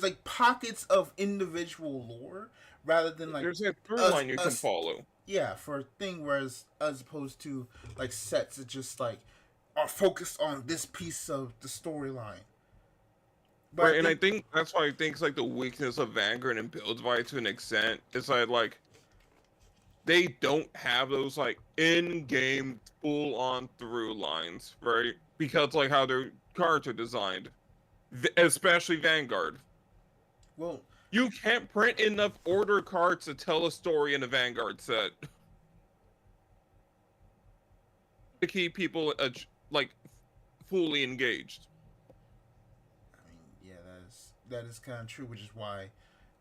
like pockets of individual lore rather than like There's a through us line you can us follow. yeah, for a thing, whereas as opposed to like sets that just like are focused on this piece of the storyline. But I Right, and I think think that's why I think it's like the weakness of Vanguard and Builds by to an extent is that like they don't have those like in-game full-on through lines, right? Because like how their cards are designed, especially Vanguard. well, You can't print enough order cards to tell a story in a Vanguard set to keep people like fully engaged. I mean, yeah, that is kind of true, which is why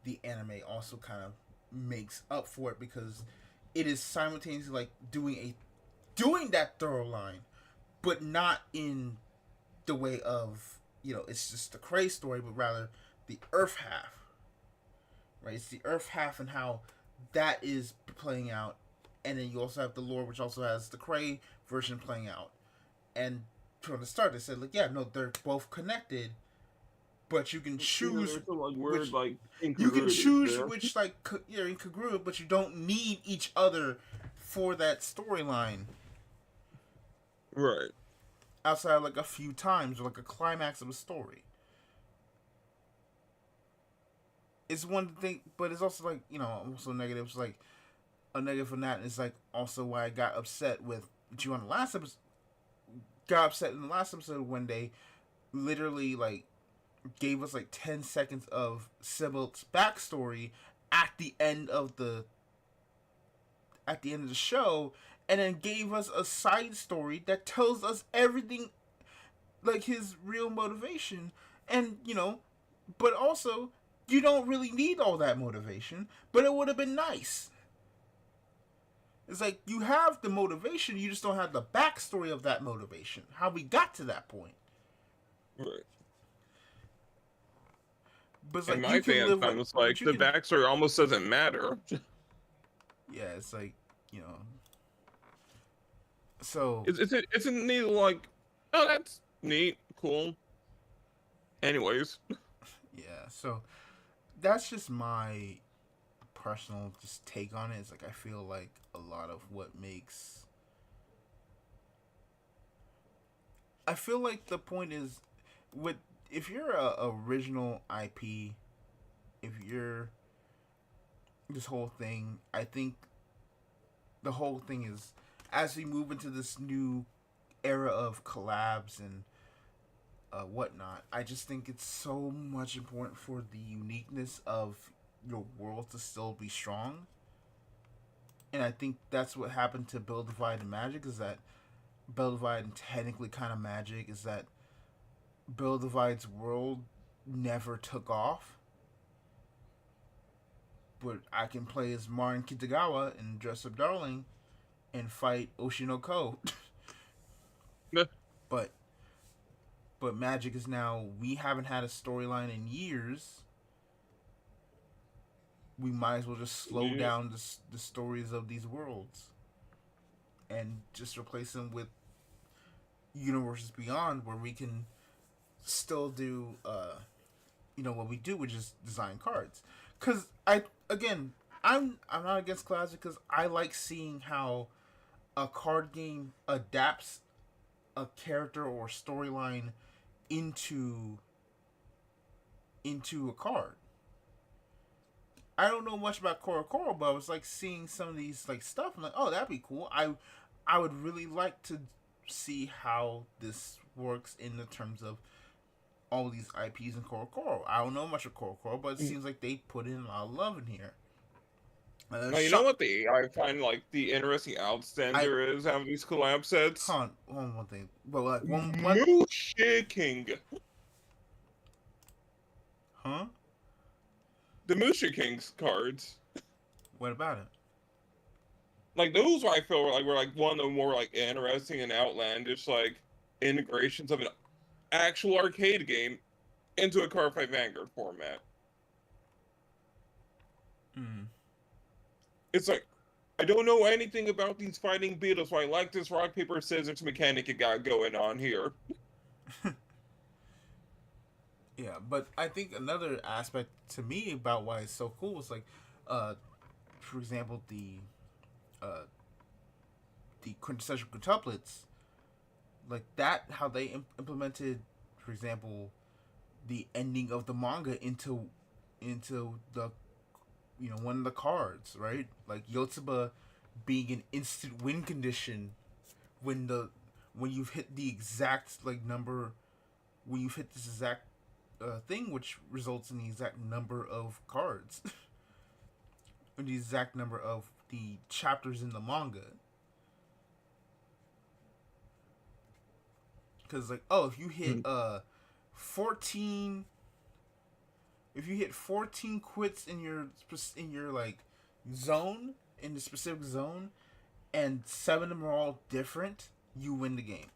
the anime also kind of makes up for it, because it is simultaneously like doing that thorough line, but not in the way of, it's just the Cray story, but rather the Earth half, right? It's the Earth half and how that is playing out, and then you also have the lore, which also has the Cray version playing out. And from the start, they said like, yeah, no, they're both connected, but you can choose There's some like which weird like you can incongruities choose there. which like you're incongruent, but you don't need each other for that storyline Right. outside of like a few times or like a climax of a story. It's one thing, but it's also like, also negatives. Like a negative from that is like also why I got upset with you on the last episode. Got upset in the last episode when they literally like gave us like 10 seconds of Sybil's backstory at the end of the show, and then gave us a side story that tells us everything, like his real motivation, and but also you don't really need all that motivation, but it would have been nice. It's like you have the motivation, you just don't have the backstory of that motivation, how we got to that point. Right. But it's In like you my can fans, live I'm with, just but like you the can. backstory almost doesn't matter. Yeah, it's like you know. So Isn't neat like, oh, that's neat, cool. Anyways, yeah, so that's just my personal just take on it. It's like I feel like a lot of what makes. I feel like the point is, with if you're a original IP, if you're this whole thing, I think the whole thing is as we move into this new era of collabs and whatnot. I just think it's so much important for the uniqueness of your world to still be strong. And I think that's what happened to Build Divide and Magic is that Build Divide and technically kind of Magic is that Build Divide's world never took off. But I can play as Marin Kitagawa and dress up Darling and fight Oshinoko. meh, but but Magic is now we haven't had a storyline in years. We might as well just slow yeah, down the stories of these worlds and just replace them with universes beyond where we can still do what we do, which is design cards. Because I'm not against classic because I like seeing how a card game adapts a character or storyline into a card. I don't know much about Korokoro, but I was like seeing some of these like stuff. I'm like, oh, that'd be cool. I would really like to see how this works in the terms of all these IPs in Korokoro. I don't know much of Korokoro, but it seems like they put in a lot of love in here. now you know Shot. what I find like the interesting I outstander is out of these collab sets? hold on one thing, but like one Musha King. huh? The Musha King's cards. What about it? Like those I feel were like one of the more like interesting and outlandish like integrations of an actual arcade game into a Cardfight Vanguard format. Hmm. It's like I don't know anything about these fighting beetles, but I like this rock paper scissors mechanic you got going on here. Yeah, but I think another aspect to me about why it's so cool is like, uh, for example, uh, the quintessential quintuplets, like that, how they implemented, for example, the ending of the manga into the one of the cards, right? Like Yotsuba being an instant win condition when the when you've hit the exact like number when you've hit this exact thing, which results in the exact number of cards, or the exact number of the chapters in the manga. Because like, oh, if you hit Mm. 14, if you hit 14 quits in your like zone in the specific zone, and 7 of them are all different, you win the game.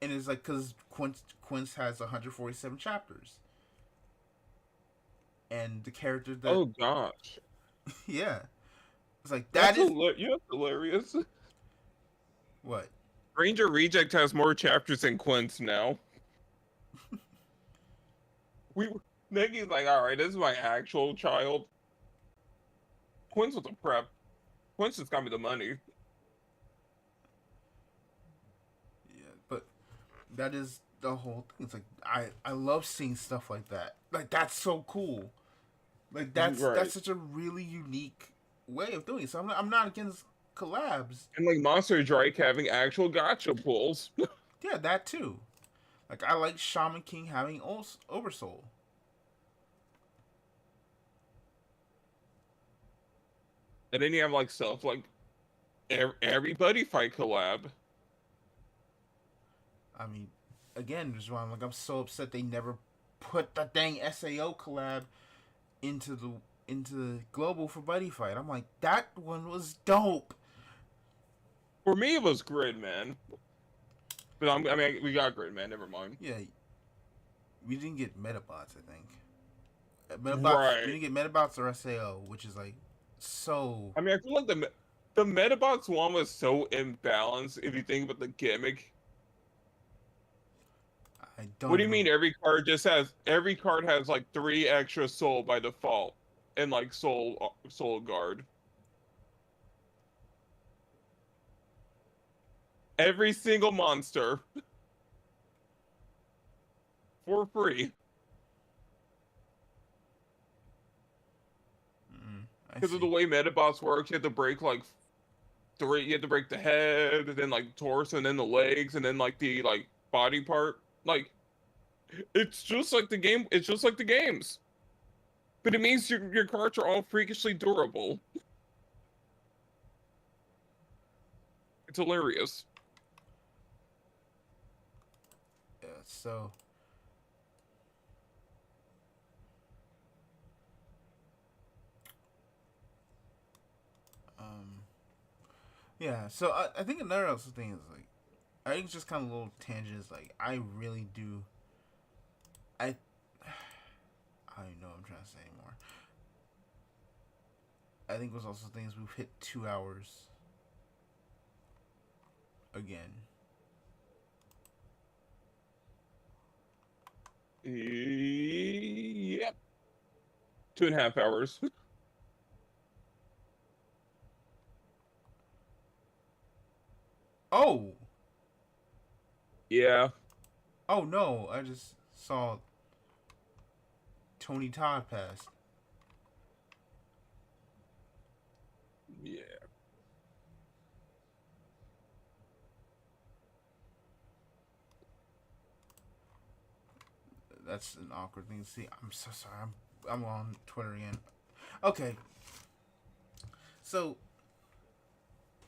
And it's like because Quince has 147 chapters, and the character that Oh gosh, yeah, it's like that is yeah, that's hilarious. what. Ranger Reject has more chapters than Quince now. We Nikki's like, all right, this is my actual child. Quince was a prep. Quince just got me the money. Yeah, but that is the whole thing. It's like I love seeing stuff like that. Like that's so cool. Like that's Right. such a really unique way of doing it. So I'm not against collabs. And like Monster Drake having actual gotcha pulls. Yeah, that too. Like I like Shaman King having Oversoul. And then you have like stuff like everybody fight collab. I mean, again, just why I'm so upset they never put the dang SAO collab into the global for Buddy Fight. I'm like, that one was dope. For me, it was Gridman. But I mean, we got Gridman. Never mind. Yeah, we didn't get Metabots. I think Metabots. We Right. didn't get Metabots or SAO, which is like so. I mean, I feel like the Metabots one was so imbalanced if you think about the gimmick. I What don't do you even. mean every card has like 3 extra soul by default and like soul guard. Every single monster for free. I Because of the see. way Metabots works, you have to break like three. You have to break the head, and then like torso, and then the legs, and then like the like body part. Like it's just like the game. It's just like the games, but it means your cards are all freakishly durable. It's hilarious. Yeah. So. Um. Yeah. So I think another also thing is like I think it's just kind of a little tangent. Is like I really do. I. I don't know what I'm trying to say anymore. I think it was also things we've hit 2 hours again. Yep, 2.5 hours. Oh, Yeah, oh no! I just saw Tony Todd passed. yeah. That's an awkward thing to see. I'm so sorry. I'm on Twitter again. Okay, so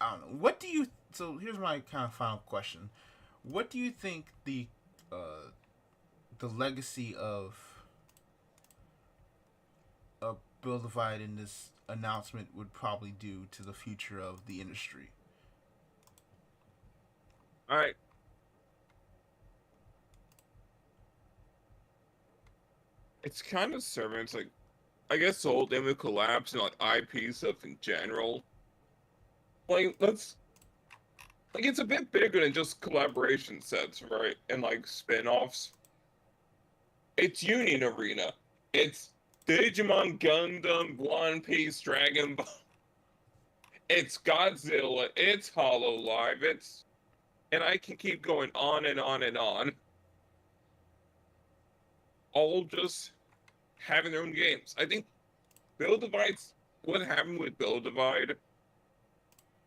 I don't know. What do you? So here's my kind of final question. What do you think uh, the legacy of Bill Divide in this announcement would probably do to the future of the industry? All right. It's kind of serving. It's like I guess the whole thing with collapse and like IP stuff in general. Like let's like it's a bit bigger than just collaboration sets, right? And like spin-offs. It's Union Arena. It's Digimon, Gundam, One Piece, Dragon Ball. It's Godzilla. It's Hollow Live. It's and I can keep going on and on and on. All just having their own games. I think Build Divide's what happened with Build Divide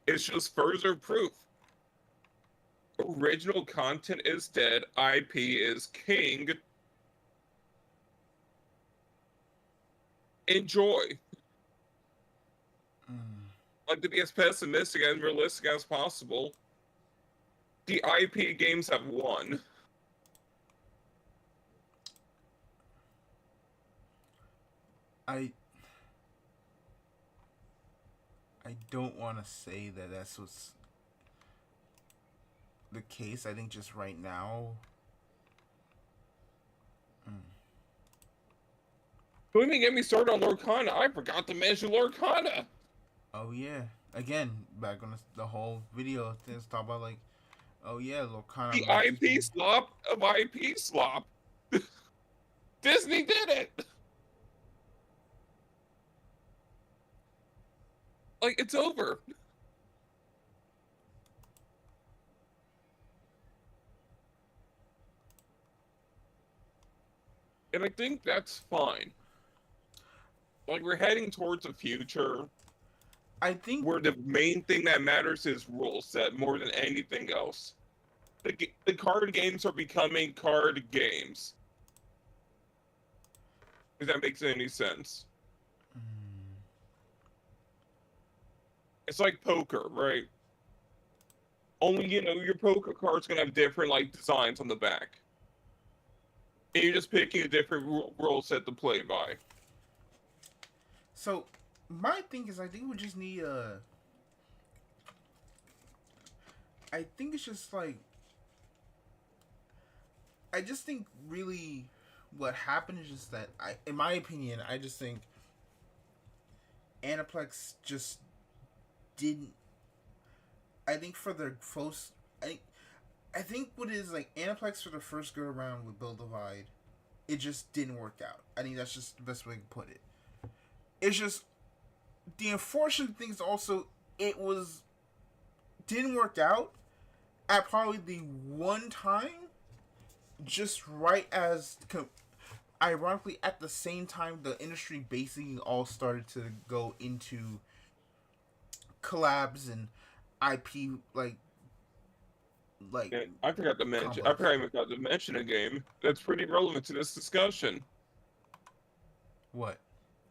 is just further proof. Original content is dead. IP is king. Enjoy. Mm, Like to be as pessimistic and realistic as possible. The IP games have won. I I don't want to say that that's what's the case. I think just right now. Mm. Don't even get me started on Lorcana. I forgot to mention Lorcana. Oh yeah. Again, back on the whole video things talk about like, oh yeah, Lorcana The matches. IP slop of IP slop. Disney did it. Like it's over. And I think that's fine. Like we're heading towards a future I think. where the main thing that matters is rule set more than anything else. The card games are becoming card games. If that makes any sense. Mm, It's like poker, right? Only your poker card's gonna have different like designs on the back. And you're just picking a different rule set to play by. so my thing is, I think we just need a. I think it's just like. I just think really what happened is just that in my opinion, I just think Aniplex just didn't. I think for their first, I think what is like Aniplex for the first go around with Build Divide, it just didn't work out. I think that's just the best way to put it. It's just the unfortunate thing is also it was didn't work out at probably the one time, just right as ironically at the same time the industry basically all started to go into collabs and IP like And I forgot to mention. I combos. forgot I even forgot to mention a game that's pretty relevant to this discussion. What?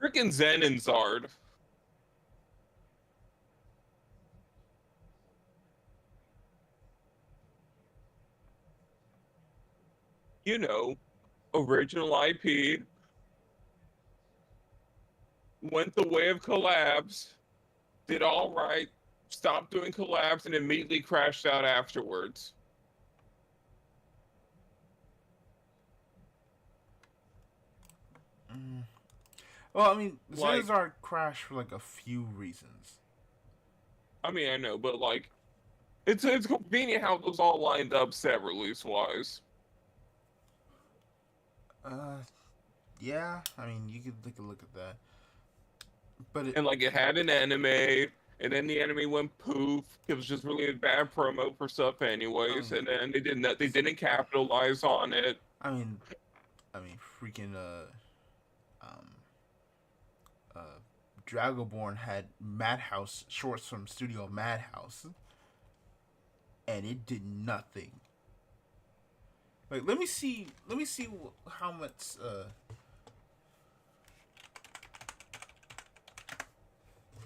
Freaking Zen and Zard. You know, original IP went the way of collabs, did all right, stopped doing collabs, and immediately crashed out afterwards. Mm. Well, I mean, Like, Xanazar crashed for like a few reasons. I mean, I know, but like, it's convenient how those all lined up set release wise. Uh, yeah. I mean, you could take a look at that, but it. And like, it had an anime, and then the anime went poof. It was just really a bad promo for stuff, I anyways. mean, And then they didn't capitalize on it. I mean, freaking um, uh, Dragonborn had Madhouse shorts from Studio Madhouse, and it did nothing. Like, let me see how much.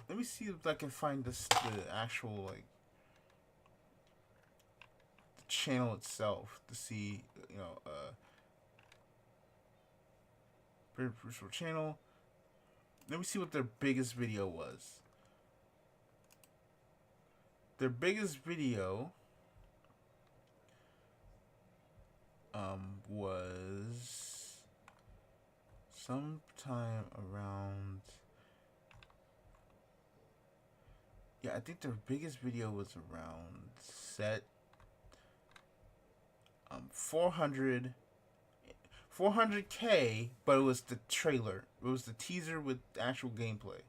Let me see if I can find the actual like the channel itself to see virtual channel. Let me see what their biggest video was. Their biggest video was sometime around. Yeah, I think their biggest video was around set 400 400K, but it was the trailer. It was the teaser with actual gameplay.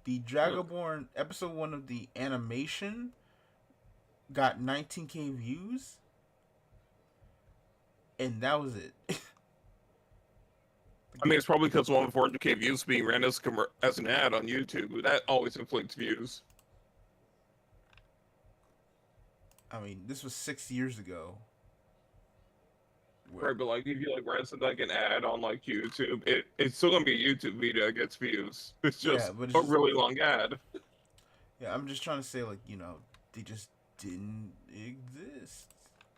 The Dragonborn episode 1 of the animation got 19K views, and that was it. I mean, it's probably because 140K views being ran as an ad on YouTube. That always inflates views. I mean, this was 6 years ago. Right, but like if you like ran like an ad on like YouTube, it's still gonna be a YouTube video that gets views. It's Yeah, just but it's a just, really long ad. yeah, I'm just trying to say, like, they just didn't exist.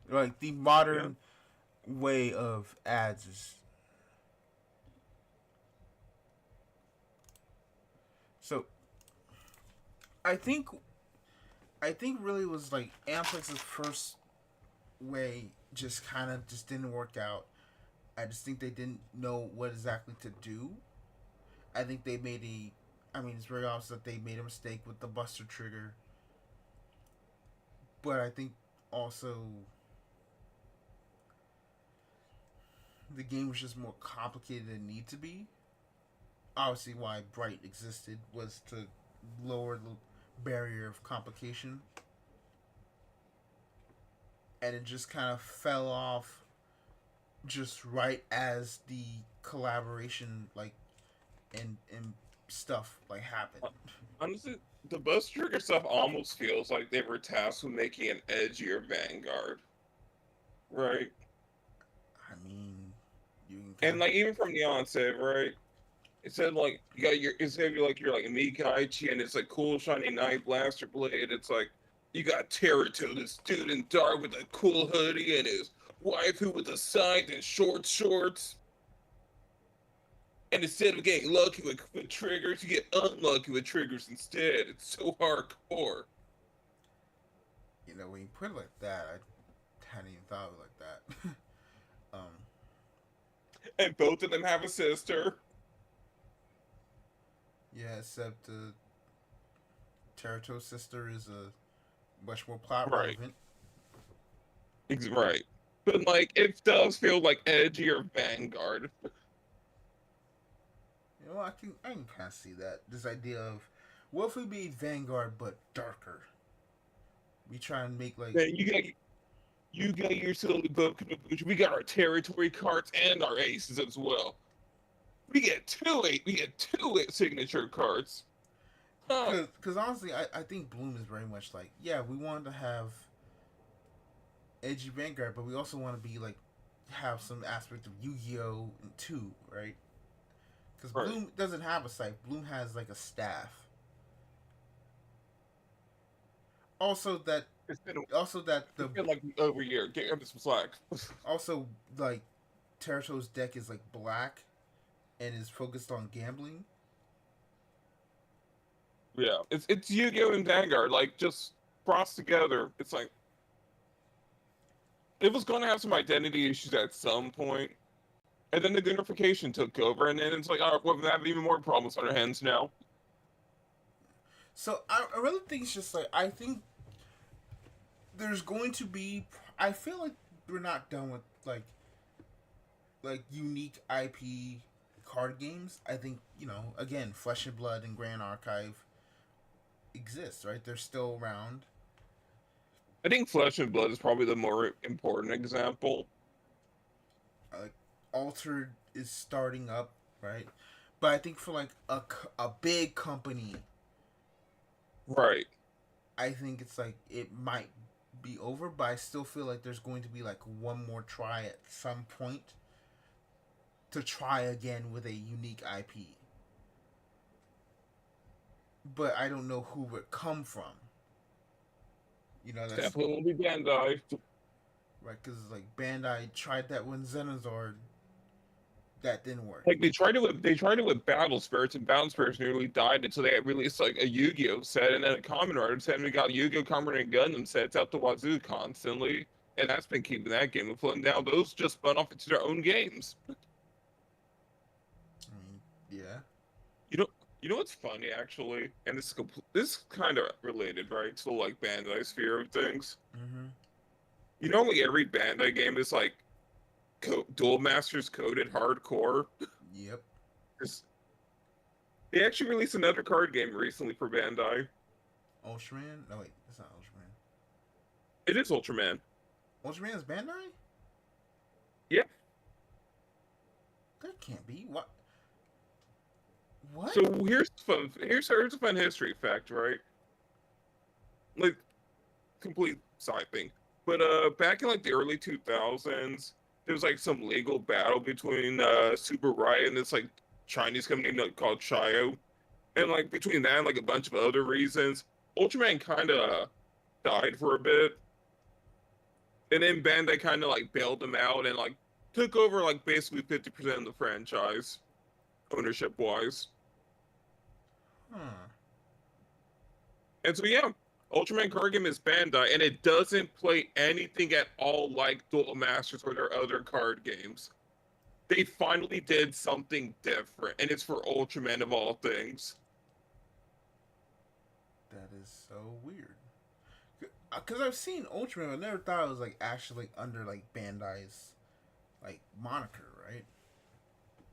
Like, the Yeah. modern way of ads is. So, I think. I think really was like Amplex's first way just kind of just didn't work out. I just think they didn't know what exactly to do. I think they made I mean, it's very obvious that they made a mistake with the Buster Trigger. But I think also the game was just more complicated than it needed to be. Obviously, why Bright existed was to lower the barrier of complication. And it just kind of fell off just right as the collaboration, like, and stuff, like, happened. Honestly, the Buzz Trigger stuff almost feels like they were tasked with making an edgier Vanguard, right? I mean, you can And kind like even from the onset, right? It said like you got your it's gonna be like you're like Mikaichi and it's like cool shiny Night Blaster blade. It's like you got Teruto, this dude in dark with a cool hoodie and his waifu with a scythe and short shorts. And instead of getting lucky with triggers, you get unlucky with triggers instead. It's so hardcore. when you put it like that, I hadn't even thought of it like that. and both of them have a sister. Yeah, except Terato's sister is much more plot Right, relevant. right. But like, it does feel like Edgy or Vanguard. You know, I can kind of see that. This idea of what if we made Vanguard but darker? We try and make like Man, you got your silly book, we got our territory cards and our aces as well. We get two signature cards. Huh. because honestly, I think Bloom is very much like yeah we wanted to have edgy Vanguard, but we also want to be like have some aspect of Yu-Gi-Oh too, right? Because Right. Bloom doesn't have a scythe. Bloom has like a staff. Also that It's been also that the it's been like over a year. Get him some slack. also like Terato's deck is like black and is focused on gambling. Yeah, it's Yu-Gi-Oh and Vanguard like just crossed together. It's like it was going to have some identity issues at some point, and then the unification took over, and then it's like, oh, we're having even more problems on our hands now. So I really think it's just like I think there's going to be. I feel like we're not done with like unique IP card games. I think again, Flesh and Blood and Grand Archive exists, right? They're still around. I think Flesh and Blood is probably the more important example. Like Altered is starting up, right? But I think for like a big company, Right. I think it's like it might be over, but I still feel like there's going to be like one more try at some point to try again with a unique IP. But I don't know who would come from. That's Definitely will be Bandai. right because like Bandai tried that when Xenazard, that didn't work. Like they tried it with Battle Spirits, and Battle Spirits nearly died until they released like a Yu-Gi-Oh set and then a Kamen Rider set, and we got Yu-Gi-Oh, Kamen Rider, and Gundam sets out the wazoo constantly, and that's been keeping that game afloat. Now those just spun off into their own games. I mean, yeah. You know, you know what's funny actually, and this is kind of related, right, to like Bandai sphere of things. Mm-hmm. You know, like every Bandai game is like Duel Masters coded hardcore. Yep. They actually released another card game recently for Bandai. Ultraman? No wait, it's not Ultraman. It is Ultraman. Ultraman is Bandai? Yeah. That can't be. What? What? So here's a fun history fact, right? Like complete side thing. But back in like the early 2000s, there was like some legal battle between Super Riot and this like Chinese company called Chio. And like between that and like a bunch of other reasons, Ultraman kind of died for a bit. And then Bandai kind of like bailed them out and like took over like basically 50% of the franchise, ownership wise. Huh. And so yeah, Ultraman card game is Bandai, and it doesn't play anything at all like Duel Masters or their other card games. They finally did something different, and it's for Ultraman of all things. That is so weird. Because I've seen Ultraman, I never thought it was like actually under like Bandai's like moniker, right?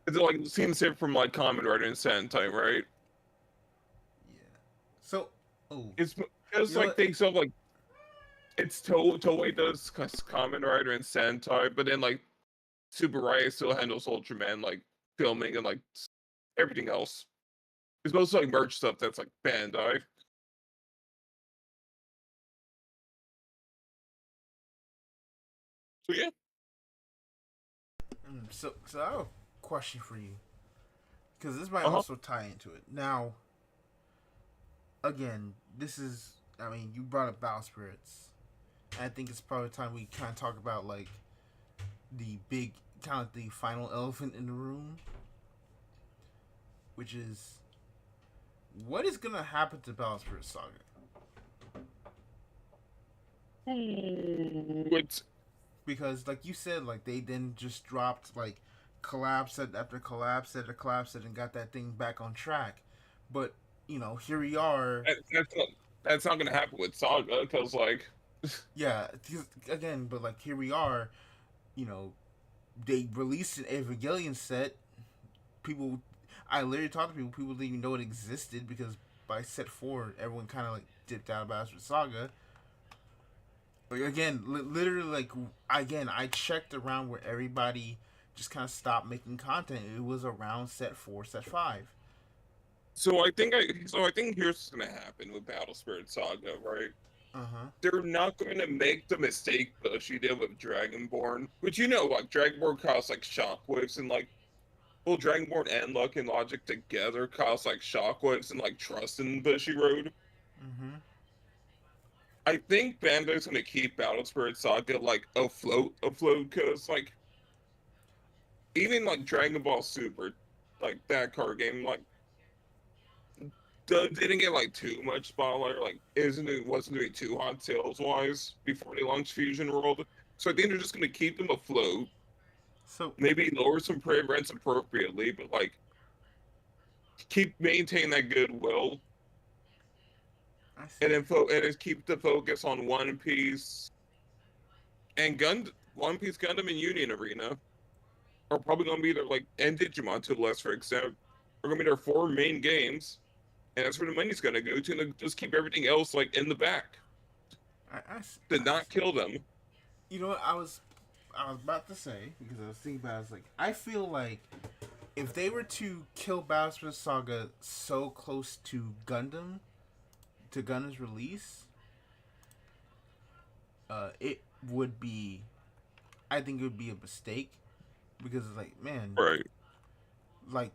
It's like it seems different from like Kamen Rider and Sentai, right? Yeah. So, oh, It's you know like what? they sell like it's Toei does Kamen Rider and Sentai, but then like Super Riot still handles Ultraman like filming and like everything else. It's mostly like merch stuff that's like Bandai. So yeah. So I have a question for you because this might Uh-huh. also tie into it. Now, again, this is. I mean, you brought up Battle Spirits. I think it's probably time we kind of talk about like the big, kind of the final elephant in the room, which is what is gonna happen to Battle Spirit Saga? It's Because, like you said, like they then just dropped like collapse after collapse after collapse and got that thing back on track. But here we are. That's not gonna happen with Saga because like Yeah, again, but like here we are. You know, they released an Evangelion set. People, I literally talked to people. People didn't even know it existed because by set 4, everyone kind of like dipped out about Astro Saga. Like again, literally, like again, I checked around where everybody just kind of stopped making content. It was around set 4, set 5. so I think here's what's gonna happen with Battle Spirit Saga, right? Uh huh. They're not going to make the mistake Bushi did with Dragonborn, which like Dragonborn costs like shockwaves and like well, Dragonborn and Luck and Logic together cost like shockwaves and like trust in Bushi Road. Mm-hmm. I think Bandai's going to keep Battle Spirit Saga like afloat, because like even like Dragon Ball Super, like that card game, like didn't get like too much spotlight, like wasn't doing too hot sales wise before they launched Fusion World. So I think they're just gonna keep them afloat, So maybe lower some rents appropriately, but like keep maintain that goodwill, I see. and then and just keep the focus on One Piece and One Piece Gundam and Union Arena are probably gonna be their like and Digimon to a lesser extent are gonna be their 4 main games, and that's where the money's gonna go to, and just keep everything else like in the back. Did not kill them. You know what I was about to say because I was thinking about it, I was like I feel like if they were to kill Battle Saga so close to Gundam's release, it would be I think it would be a mistake because it's like man, Right. like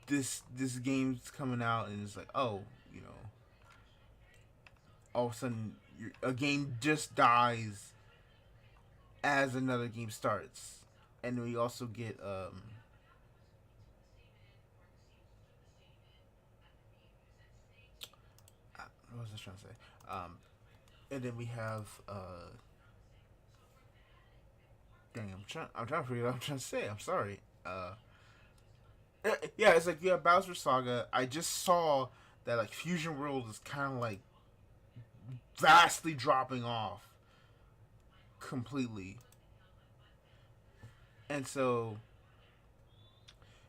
this game's coming out and it's like oh all of a sudden a game just dies as another game starts, and we also get what was I trying to say? And then we have dang, I'm trying to figure out what I'm trying to say. I'm sorry. Yeah, it's like you have Bowser Saga. I just saw that like Fusion World is kind of like vastly dropping off completely, and so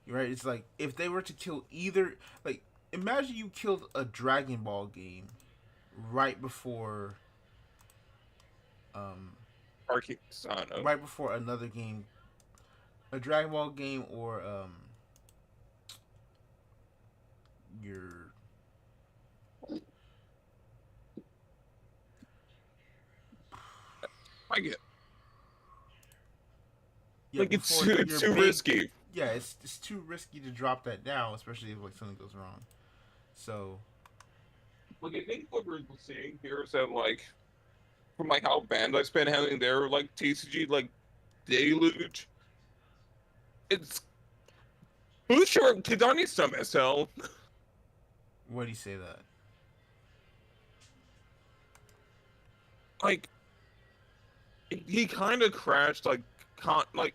you're right. It's like if they were to kill either, like imagine you killed a Dragon Ball game right before um Arcane Sano. right before another game, a Dragon Ball game or your I get yeah like it's before it's your too big risky. yeah it's too risky to drop that now, especially if like something goes wrong. So Like I think what we're seeing here is that like from like how Bandai's been handling their like TCG like deluge, it's who's sure Kidani's some SL. what do you say that? Like he kind of crashed like like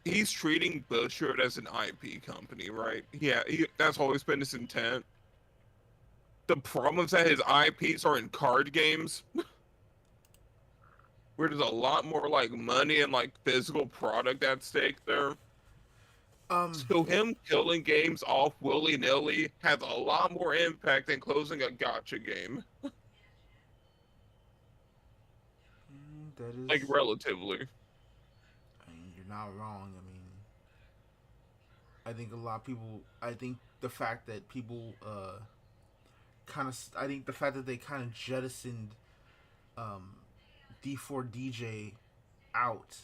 he's treating Bushiroad as an IP company, right? Yeah, that's always been his intent. The problem is that his IPs are in card games, where there's a lot more like money and like physical product at stake there. Um, So him killing games off willy nilly has a lot more impact than closing a gotcha game, that like is. relatively. I mean, you're not wrong. I mean, I think a lot of people. I think the fact that people kind of. I think the fact that they kind of jettisoned um, D4DJ out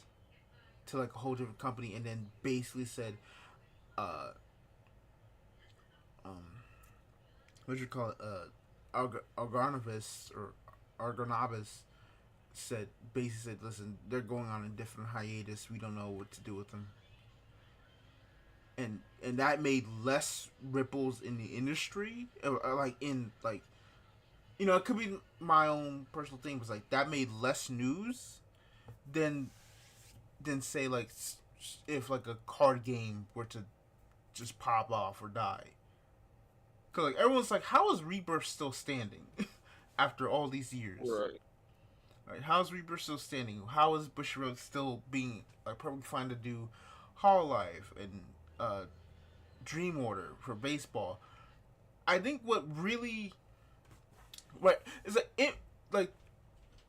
to like a whole different company, and then basically said, uh, um, what do you call it? Argonavis or Argonavis said basically said, listen, they're going on a different hiatus. We don't know what to do with them. And that made less ripples in the industry, like in like it could be my own personal thing, but like that made less news than say like if like a card game were to just pop off or die. Cause like everyone's like, how is Rebirth still standing after all these years? Right. Right? How is Rebirth still standing? How is Bushiroad still being like perfectly fine to do Hololive and Dream Order for baseball? I think what really right is that it like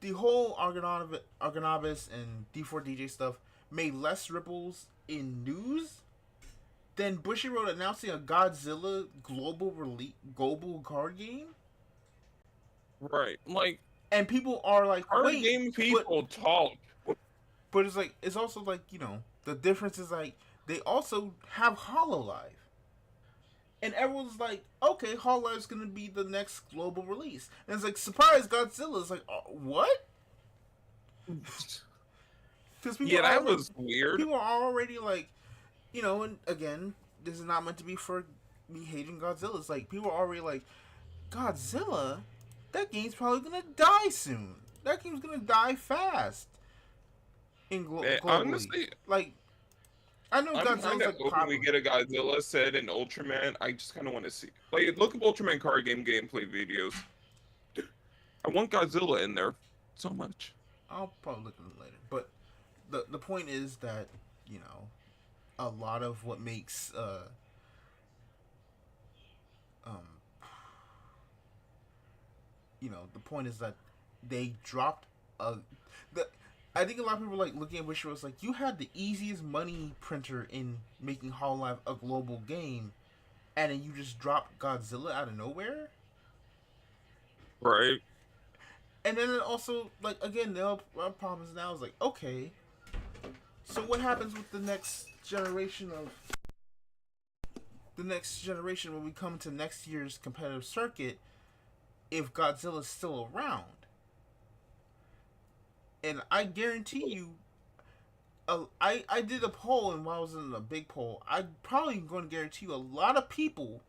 the whole Argonavis and D4DJ stuff made less ripples in news than Bushiroad announcing a Godzilla global card game. Right. Like, And people are like, card wait, game but people talk. but it's like it's also like the difference is like they also have Hololive, and everyone's like, okay, Hololive's gonna be the next global release, and it's like surprise Godzilla. It's like what? Because Yeah, that was weird. people are already like, and again, this is not meant to be for me hating Godzilla. It's like people are already like, Godzilla, that game's probably gonna die soon. That game's gonna die fast. Globally, Honestly, like I know I'm kind Godzilla's of like hoping we popular. get a Godzilla set in Ultraman. I just kind of want to see. Like, look at Ultraman card game gameplay videos. I want Godzilla in there so much. I'll probably look at it later. But the point is that you know a lot of what makes um the point is that they dropped a the I think a lot of people like looking at Wishrow was like you had the easiest money printer in making Hololive a global game, and then you just dropped Godzilla out of nowhere. Right. And then it also like again the problem is now is like okay, so what happens with the next generation when we come to next year's competitive circuit if Godzilla's still around? And I guarantee you, I did a poll, and while I was in a big poll, I probably going to guarantee you a lot of people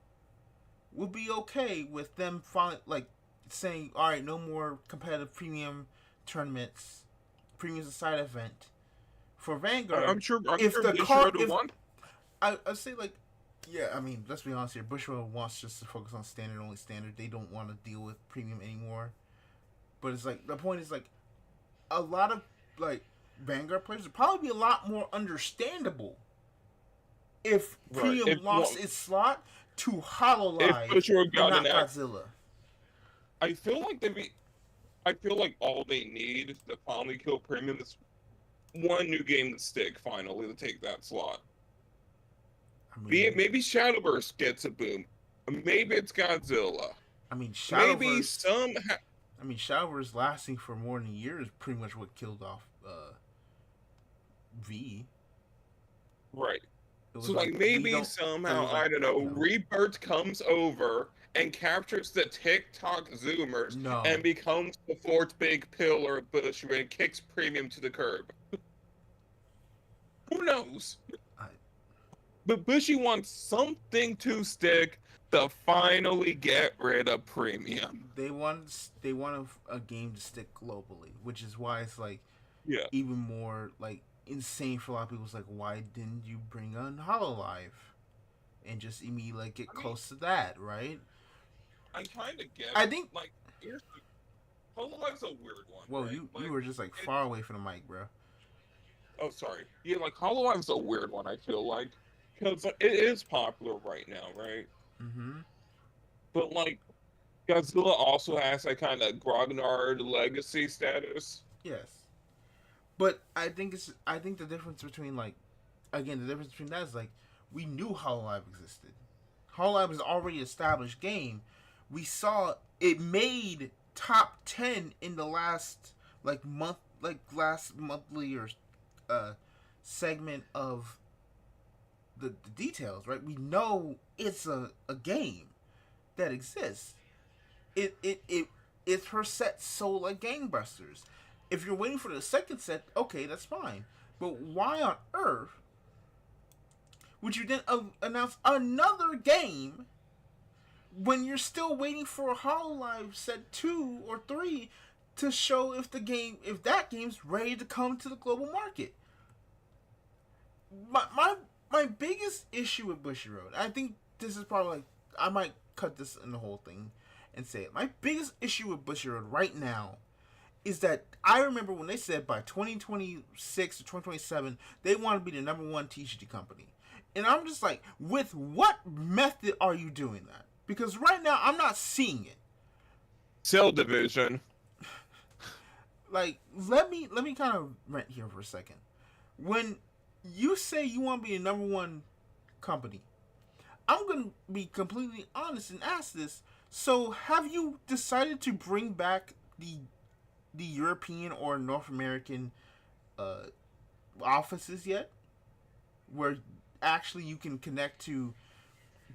would be okay with them finally like saying, all right, no more competitive premium tournaments, premium side event for Vanguard. I'm sure. I'm If sure the car, Bushiroad if won. I say like, yeah, I mean, let's be honest here. Bushiroad wants just to focus on standard only standard. They don't want to deal with premium anymore. But it's like the point is like a lot of like Vanguard players would probably be a lot more understandable if Right. premium lost its slot to If Hololive Bushiroad and got not an act, Godzilla. I feel like they be. I feel like all they need to finally kill premium is one new game to stick finally to take that slot. I Be it mean, maybe Shadowburst gets a boom. Maybe it's Godzilla. I mean Maybe Shadowverse. some. I mean Shadowverse lasting for more than a year is pretty much what killed off V. Right. It was So like like we maybe don't. It somehow was like I don't know, Rebirth comes over and captures the TikTok Zoomers no. and becomes the fourth big pillar of Bushra and kicks premium to the curb. Who knows? I, But Bushy wants something to stick to finally get rid of premium. they want a game to stick globally, which is why it's like Yeah. even more like insane for a lot of people. It's like why didn't you bring on Hololive and just immediately like get I mean, close to that, right? I kind of get I it. think. Like, here's the Hololife's a weird one, Whoa, right? you were just like It, far away from the mic, bro. oh, sorry. Yeah, like Hololife's a weird one. I feel like because it is popular right now, right? Mm-hmm. But like Godzilla also has that kind of grognard legacy status. Yes, but I think the difference between like again the difference between that is like we knew Hololive existed. Hololive was already an established game. We saw it made top 10 in the last last monthly or uh segment of the details, right? We know it's a game that exists. It's her set sold like gangbusters. If you're waiting for the second set, okay, that's fine. But why on earth would you then announce another game when you're still waiting for a Hololive set 2 or 3 to show if that game's ready to come to the global market? My biggest issue with Bushiroad, I think this is probably like, I might cut this in the whole thing and say it. My biggest issue with Bushiroad right now is that I remember when they said by 2026 or 2027 they want to be the number one TCG company. And I'm just like, with what method are you doing that? Because right now I'm not seeing it. Cell division. Like, let me kind of rant here for a second. When you say you want to be the number one company, I'm going to be completely honest and ask this. So, have you decided to bring back the European or North American offices yet? Where actually you can connect to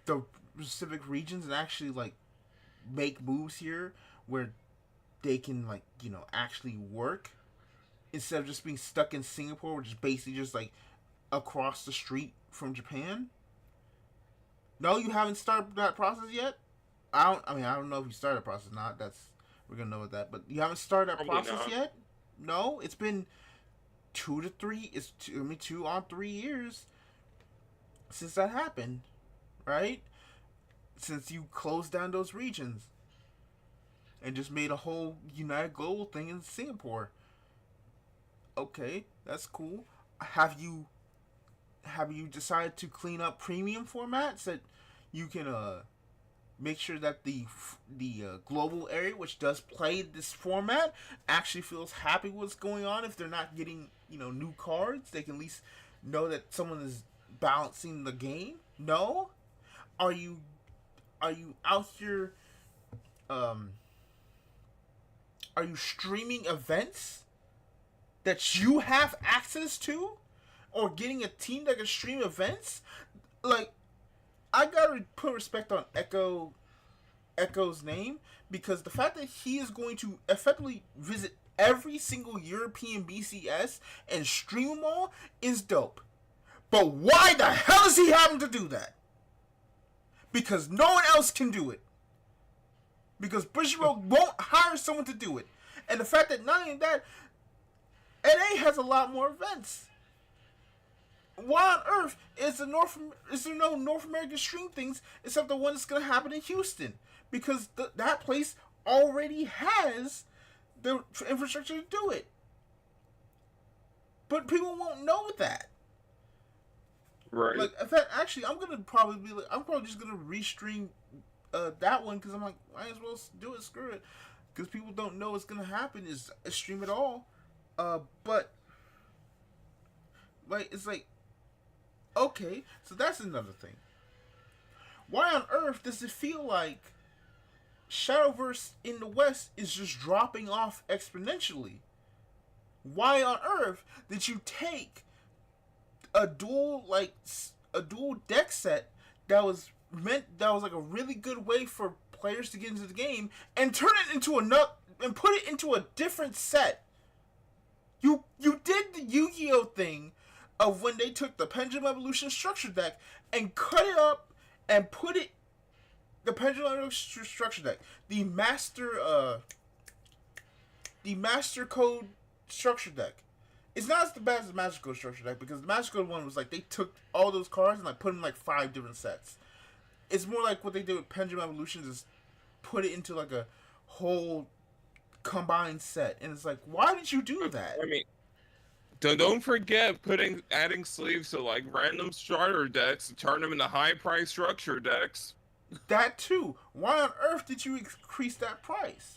the specific regions and actually, like, make moves here where they can, like, actually work instead of just being stuck in Singapore, which is basically just like across the street from Japan. No, you haven't started that process yet. I don't know if you started the process or not. We're gonna know with that. But you haven't started that Probably process not. yet. No, it's been 2 to 3. It's 2 on 3 years since that happened, right? Since you closed down those regions and just made a whole United Global thing in Singapore. Okay, that's cool. Have you decided to clean up premium formats that you can make sure that the global area, which does play this format, actually feels happy with what's going on? If they're not getting new cards, they can at least know that someone is balancing the game. No, are you out here? Are you streaming events that you have access to, or getting a team that can stream events? Like, I gotta put respect on Echo's name, because the fact that he is going to effectively visit every single European BCS and stream them all is dope. But why the hell is he having to do that? Because no one else can do it. Because Bushiroad won't hire someone to do it. And the fact that not only that, NA has a lot more events. Why on earth is there no North American stream things except the one that's going to happen in Houston? Because that place already has the infrastructure to do it. But people won't know that. Right. Like, in fact, actually, I'm probably just gonna restream that one, because I'm like, might as well do it. Screw it, because people don't know what's gonna happen is stream it all. But like, it's like, okay, so that's another thing. Why on earth does it feel like Shadowverse in the West is just dropping off exponentially? Why on earth did you take a dual deck set that was like a really good way for players to get into the game, and turn it into and put it into a different set? You did the Yu-Gi-Oh thing of when they took the Pendulum Evolution structure deck and cut it up and put it the Pendulum Evolution structure deck, the Master Code structure deck. It's not as bad as the Magic Code structure deck, because the Magic Code one was like they took all those cards and like put them in like 5 different sets. It's more like what they did with Pendulum Evolutions is put it into like a whole combined set, and it's like, why did you do that? I mean, don't forget adding sleeves to like random starter decks to turn them into high price structure decks. That too. Why on earth did you increase that price?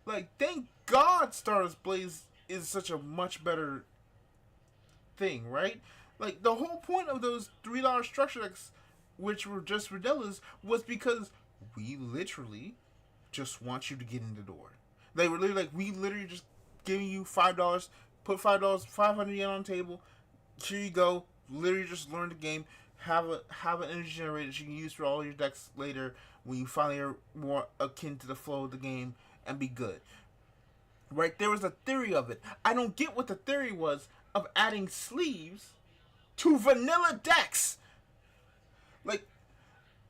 Like, thank God Stardust Blaze is such a much better thing, right? Like, the whole point of those $3 structure decks, which were just vanillas, was because we literally just want you to get in the door. They were literally like, we literally just giving you $5, put $5, 500 yen on the table. Here you go. Literally just learn the game. Have an energy generator that you can use for all your decks later when you finally are more akin to the flow of the game, and be good. Right? There was a theory of it. I don't get what the theory was of adding sleeves to vanilla decks. Like,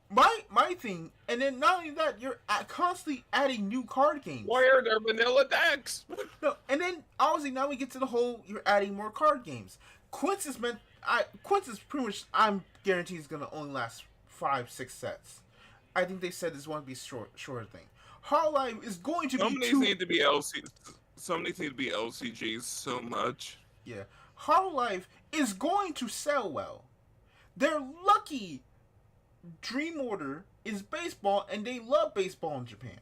my thing, and then not only that, you're constantly adding new card games. Why are there vanilla decks? No, and then obviously now we get to the whole, you're adding more card games. Quince is meant. Quince is pretty much. I'm guaranteed is gonna only last 5-6 sets. I think they said this won't be shorter thing. Hololive is going to Some be of these two. need to be LC. Some of these need to be LCGs so much. Yeah, Hololive is going to sell well. They're lucky. Dream Order is baseball, and they love baseball in Japan.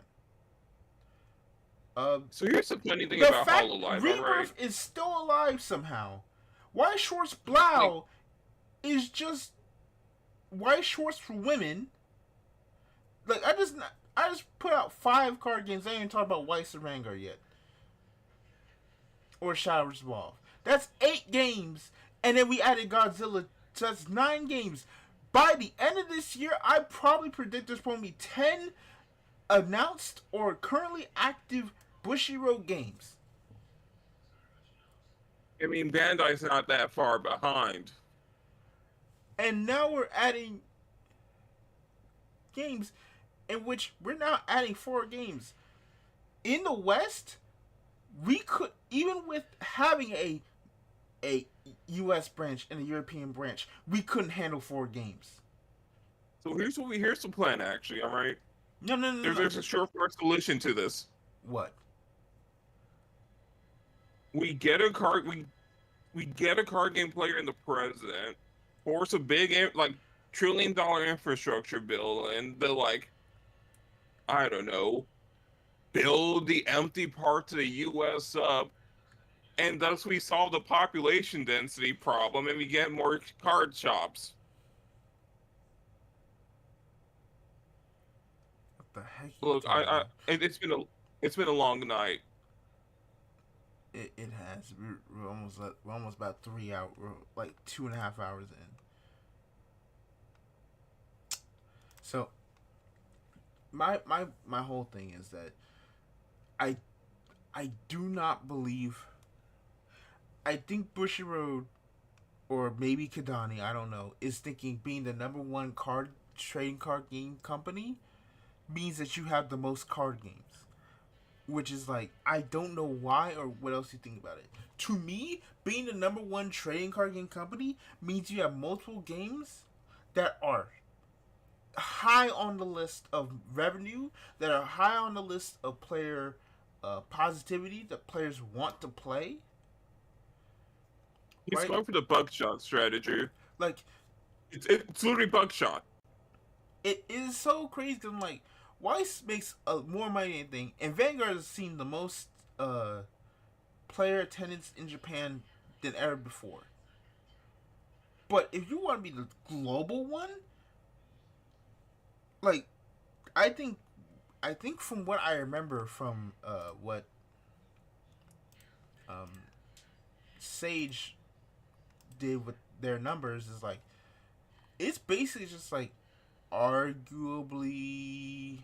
Uh, So here's the funny thing the about fact Hololive, alright? Rebirth is still alive somehow. Why Shorts Like, Blau is just White Shorts for women. Like I just put out 5 card games. I ain't even talked about White Vanguard yet, or Showers Evolve. That's 8 games, and then we added Godzilla. So that's 9 games. By the end of this year, I probably predict there's probably 10 announced or currently active Bushiroad games. I mean, Bandai's not that far behind. And now we're adding games in which we're now adding 4 games. In the West, we could, even with having a US branch and a European branch, we couldn't handle 4 games. So here's the plan, actually, alright? No, no, no, no. There's a surefire solution to this. What? We get a card game player in the president, force a big like $1 trillion infrastructure bill, and the like, I don't know, build the empty parts of the U.S. up, and thus we solve the population density problem, and we get more card shops. What the heck? Look, it's been a long night. It has. We're almost about 3 hours. We're like 2.5 hours in. So my whole thing is that I I do not believe. I think Bushiroad or maybe Kadani, I don't know, is thinking being the number one trading card game company means that you have the most card games. Which is like, I don't know why or what else you think about it. To me, being the number one trading card game company means you have multiple games that are high on the list of revenue, that are high on the list of player positivity, that players want to play. He's Right? going for the buckshot strategy. Like, It's literally buckshot. it is so crazy because I'm like, Weiss makes more money than anything, and Vanguard has seen the most player attendance in Japan than ever before. But if you want to be the global one, like, I think, from what I remember from what um, Sage did with their numbers is like, it's basically just like arguably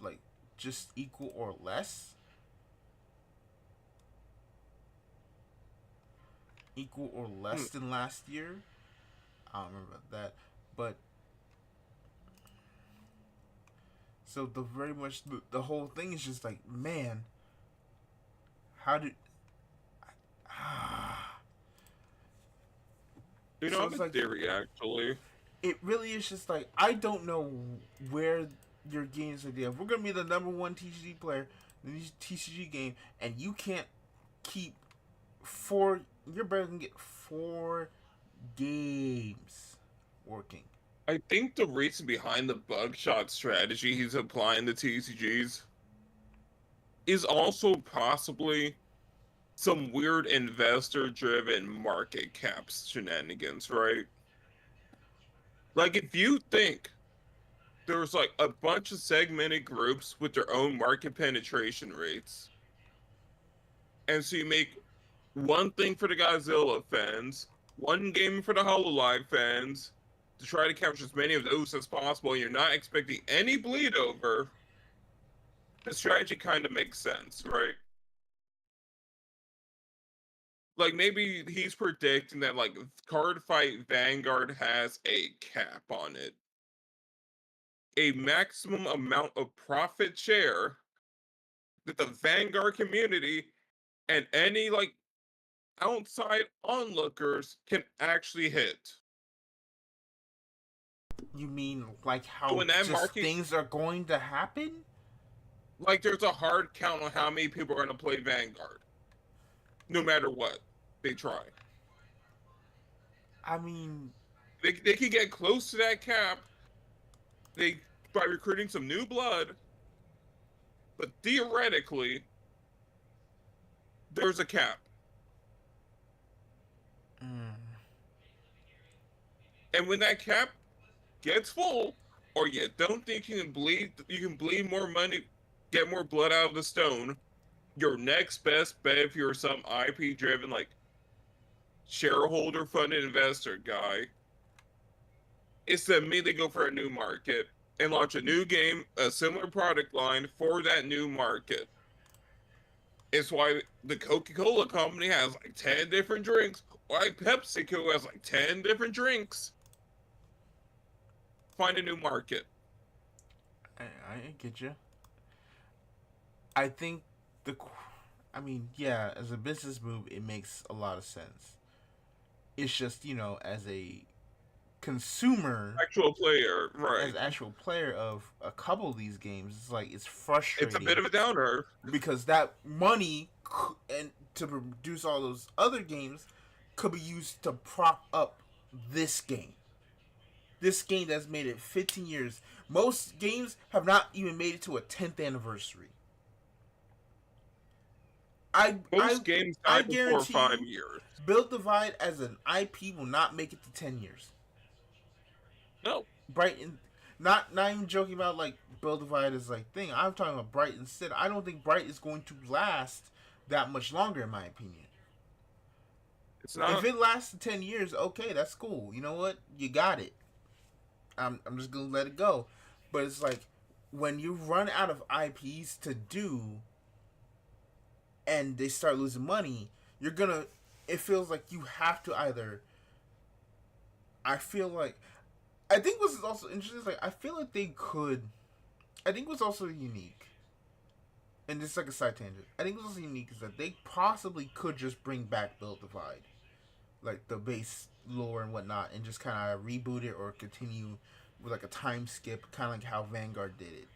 like just equal or less. Equal or less than last year. I don't remember that. But so the whole thing is just like, man, how did You know, so I have it's a like, theory, actually. it really is just like, I don't know where you're getting this idea. If we're gonna be the number one TCG player in the TCG game, and you can't keep 4, you're better than get 4 games working. I think the reason behind the bugshot strategy he's applying to TCGs is also possibly some weird investor-driven market caps shenanigans, right? Like, if you think there's like a bunch of segmented groups with their own market penetration rates, and so you make one thing for the Godzilla fans, one game for the Hololive fans, to try to capture as many of those as possible, and you're not expecting any bleed over, the strategy kind of makes sense, right? Like, maybe he's predicting that like Card Fight Vanguard has a cap on it, a maximum amount of profit share that the Vanguard community and any like outside onlookers can actually hit. You mean like So how when that just market, things are going to happen? like, there's a hard count on how many people are going to play Vanguard, no matter what they try. I mean, They can get close to that cap. They by recruiting some new blood, but theoretically, there's a cap. mm, And when that cap gets full, or you don't think you can bleed more money, get more blood out of the stone, your next best bet if you're some IP driven, like, shareholder funded investor guy, is to immediately go for a new market and launch a new game, a similar product line for that new market. It's why the Coca-Cola company has like 10 different drinks, why PepsiCo has like 10 different drinks. Find a new market. I get you. I think the, I mean, yeah, as a business move, it makes a lot of sense. It's just as a consumer, Actual player, as right. an actual player of a couple of these games, it's like it's It's a bit frustrating of a downer. because that money and to produce all those other games could be used to prop up this game. This game that's made it 15 years. Most games have not even made it to a 10th anniversary. I I Most games I die before guarantee 5 you, years. Build Divide as an IP will not make it to 10 years. No. Brighton, not even joking about like Build Divide is like thing. I'm talking about Bright instead. I don't think Bright is going to last that much longer, in my opinion. It's If not. it lasts 10 years, okay, that's cool. You know what? You got it. I'm just gonna let it go. But it's like when you run out of IPs to do, and they start losing money, you're gonna. It feels like you have to either. I feel like. I think what's also interesting is like I feel like they could. I think what's also unique, and this is like a side tangent. I think what's also unique is that they possibly could just bring back Build Divide, like the base lore and whatnot, and just kind of reboot it or continue with like a time skip, kind of like how Vanguard did it.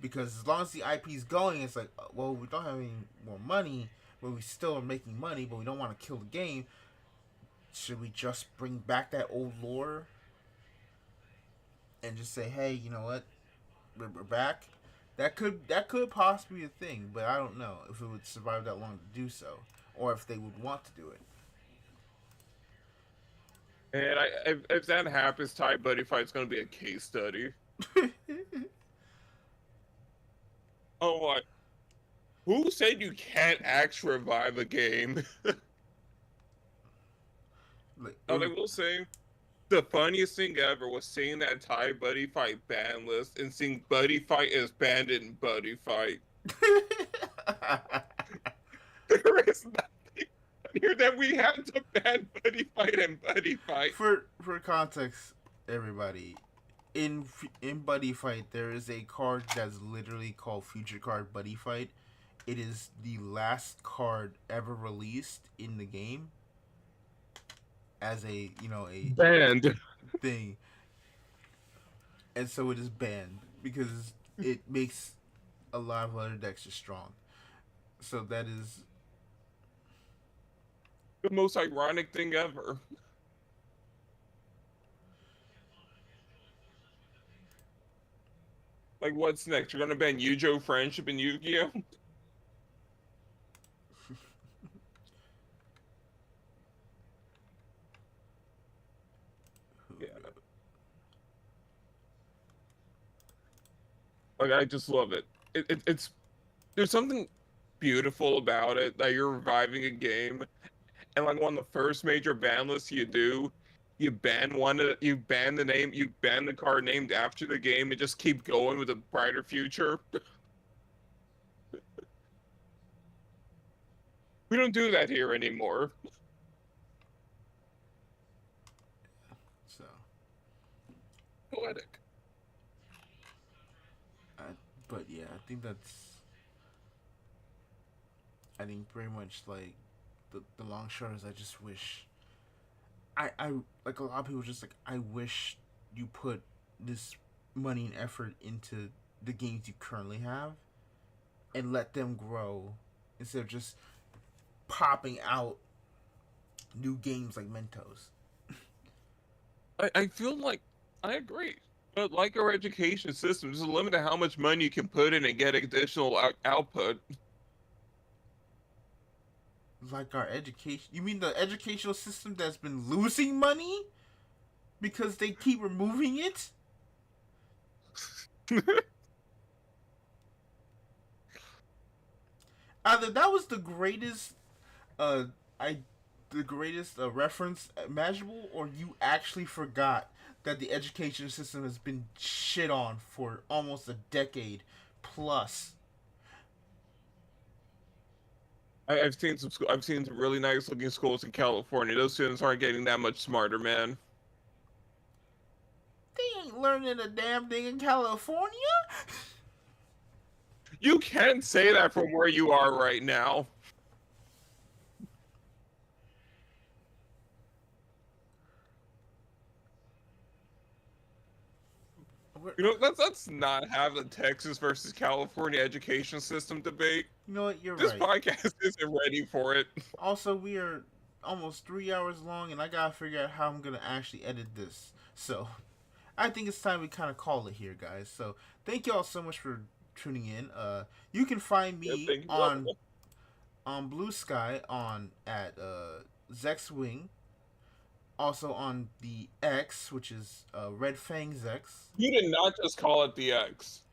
Because as long as the IP is going, it's like, well, we don't have any more money, but we still are making money, but we don't want to kill the game. Should we just bring back that old lore and just say, hey, you know what, we're back? That could possibly be a thing, but I don't know if it would survive that long to do so, or if they would want to do it. And if that happens, Thai Buddy Fight's going to be a case study. Oh, what? Who said you can't actually revive a game? Like, Oh, I will say, the funniest thing ever was seeing that Thai Buddy Fight ban list and seeing Buddy Fight is banned in Buddy Fight. There is nothing here that we had to ban Buddy Fight and Buddy Fight. for context, everybody, in Buddy Fight, there is a card that's literally called Future Card Buddy Fight. It is the last card ever released in the game as a Banned. thing, and so it is banned because it makes a lot of other decks just strong. So that is The most ironic thing ever. Like, what's next? You're gonna ban Yu-Gi-Oh! Friendship and Yu-Gi-Oh? Yeah. Like, I just love it. It's there's something beautiful about it that you're reviving a game, and like one of the first major ban lists you do, you ban the name, you ban the card named after the game, and just keep going with a brighter future. We don't do that here anymore. so. Poetic. I, but yeah, I think pretty much like the long shot is I just wish I like a lot of people just like I wish you put this money and effort into the games you currently have and let them grow instead of just popping out new games like Mentos. I feel like I agree. But like our education system, there's a limit to how much money you can put in and get additional output. Like our education, you mean the educational system that's been losing money because they keep removing it? Either that was the greatest uh I the greatest reference imaginable, or you actually forgot that the education system has been shit on for almost a decade plus. I've seen some I've seen some really nice looking schools in California. Those students aren't getting that much smarter, man. They ain't learning a damn thing in California. You can say that from where you are right now. You know, let's not have the Texas versus California education system debate. You know what? You're This right. podcast isn't ready for it. Also, we are almost 3 hours long, and I gotta figure out how I'm gonna actually edit this. So, I think it's time we kind of call it here, guys. So, thank y'all so much for tuning in. You can find Yeah, me thank you. on Blue Sky on at Zechs Wing. Also on the X, which is Red Fang Zechs. You did not just call it the X.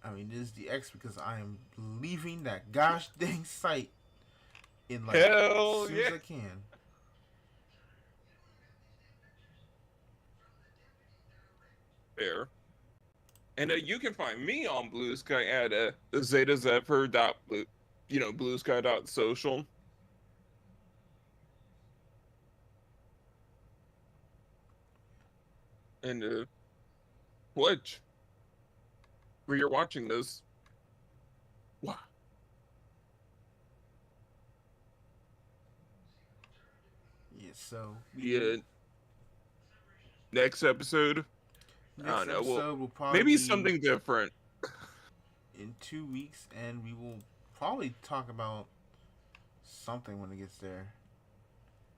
I mean, it is the X because I am leaving that gosh dang site in like as Hell soon yeah. as I can. Fair. And you can find me on Blue Sky at ZetaZephyr dot Bluesky dot social. And Twitch, where you're watching this. Wow. Yeah, so Yeah. Next episode, I next don't know. Well, episode will probably maybe be something different. in 2 weeks, and we will probably talk about something when it gets there.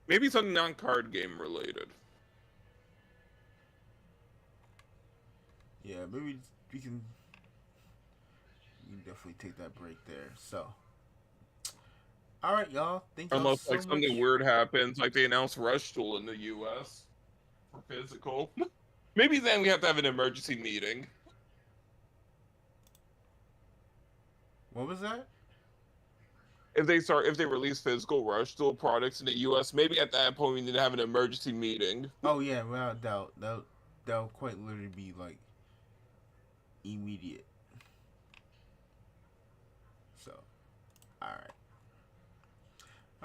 Maybe something non-card game related. Yeah, maybe we can definitely take that break there. So, all right, y'all. Thank y'all Unless so like much. something weird happens, like they announced Rush Tool in the US for physical. Maybe then we have to have an emergency meeting. What was that? If they release physical Rush Tool products in the US, maybe at that point we need to have an emergency meeting. Oh yeah, without doubt, that'll quite literally be like immediate. So, all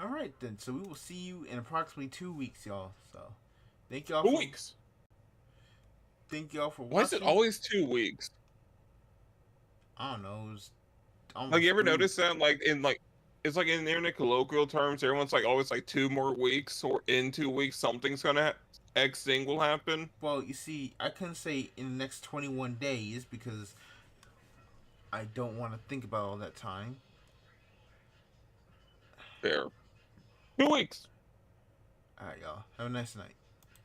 right then. So we will see you in approximately 2 weeks, y'all. So, thank y'all 2 for weeks. thank y'all for Why is it watching. always 2 weeks? I don't know. It was Like, you almost ever 3 weeks. notice that? Like in like it's like in internet colloquial terms, everyone's like always like 2 more weeks, or in 2 weeks something's gonna X thing will happen. Well, you see, I couldn't say in the next 21 days because I don't want to think about all that time. Fair. 2 weeks. All right, y'all. Have a nice night.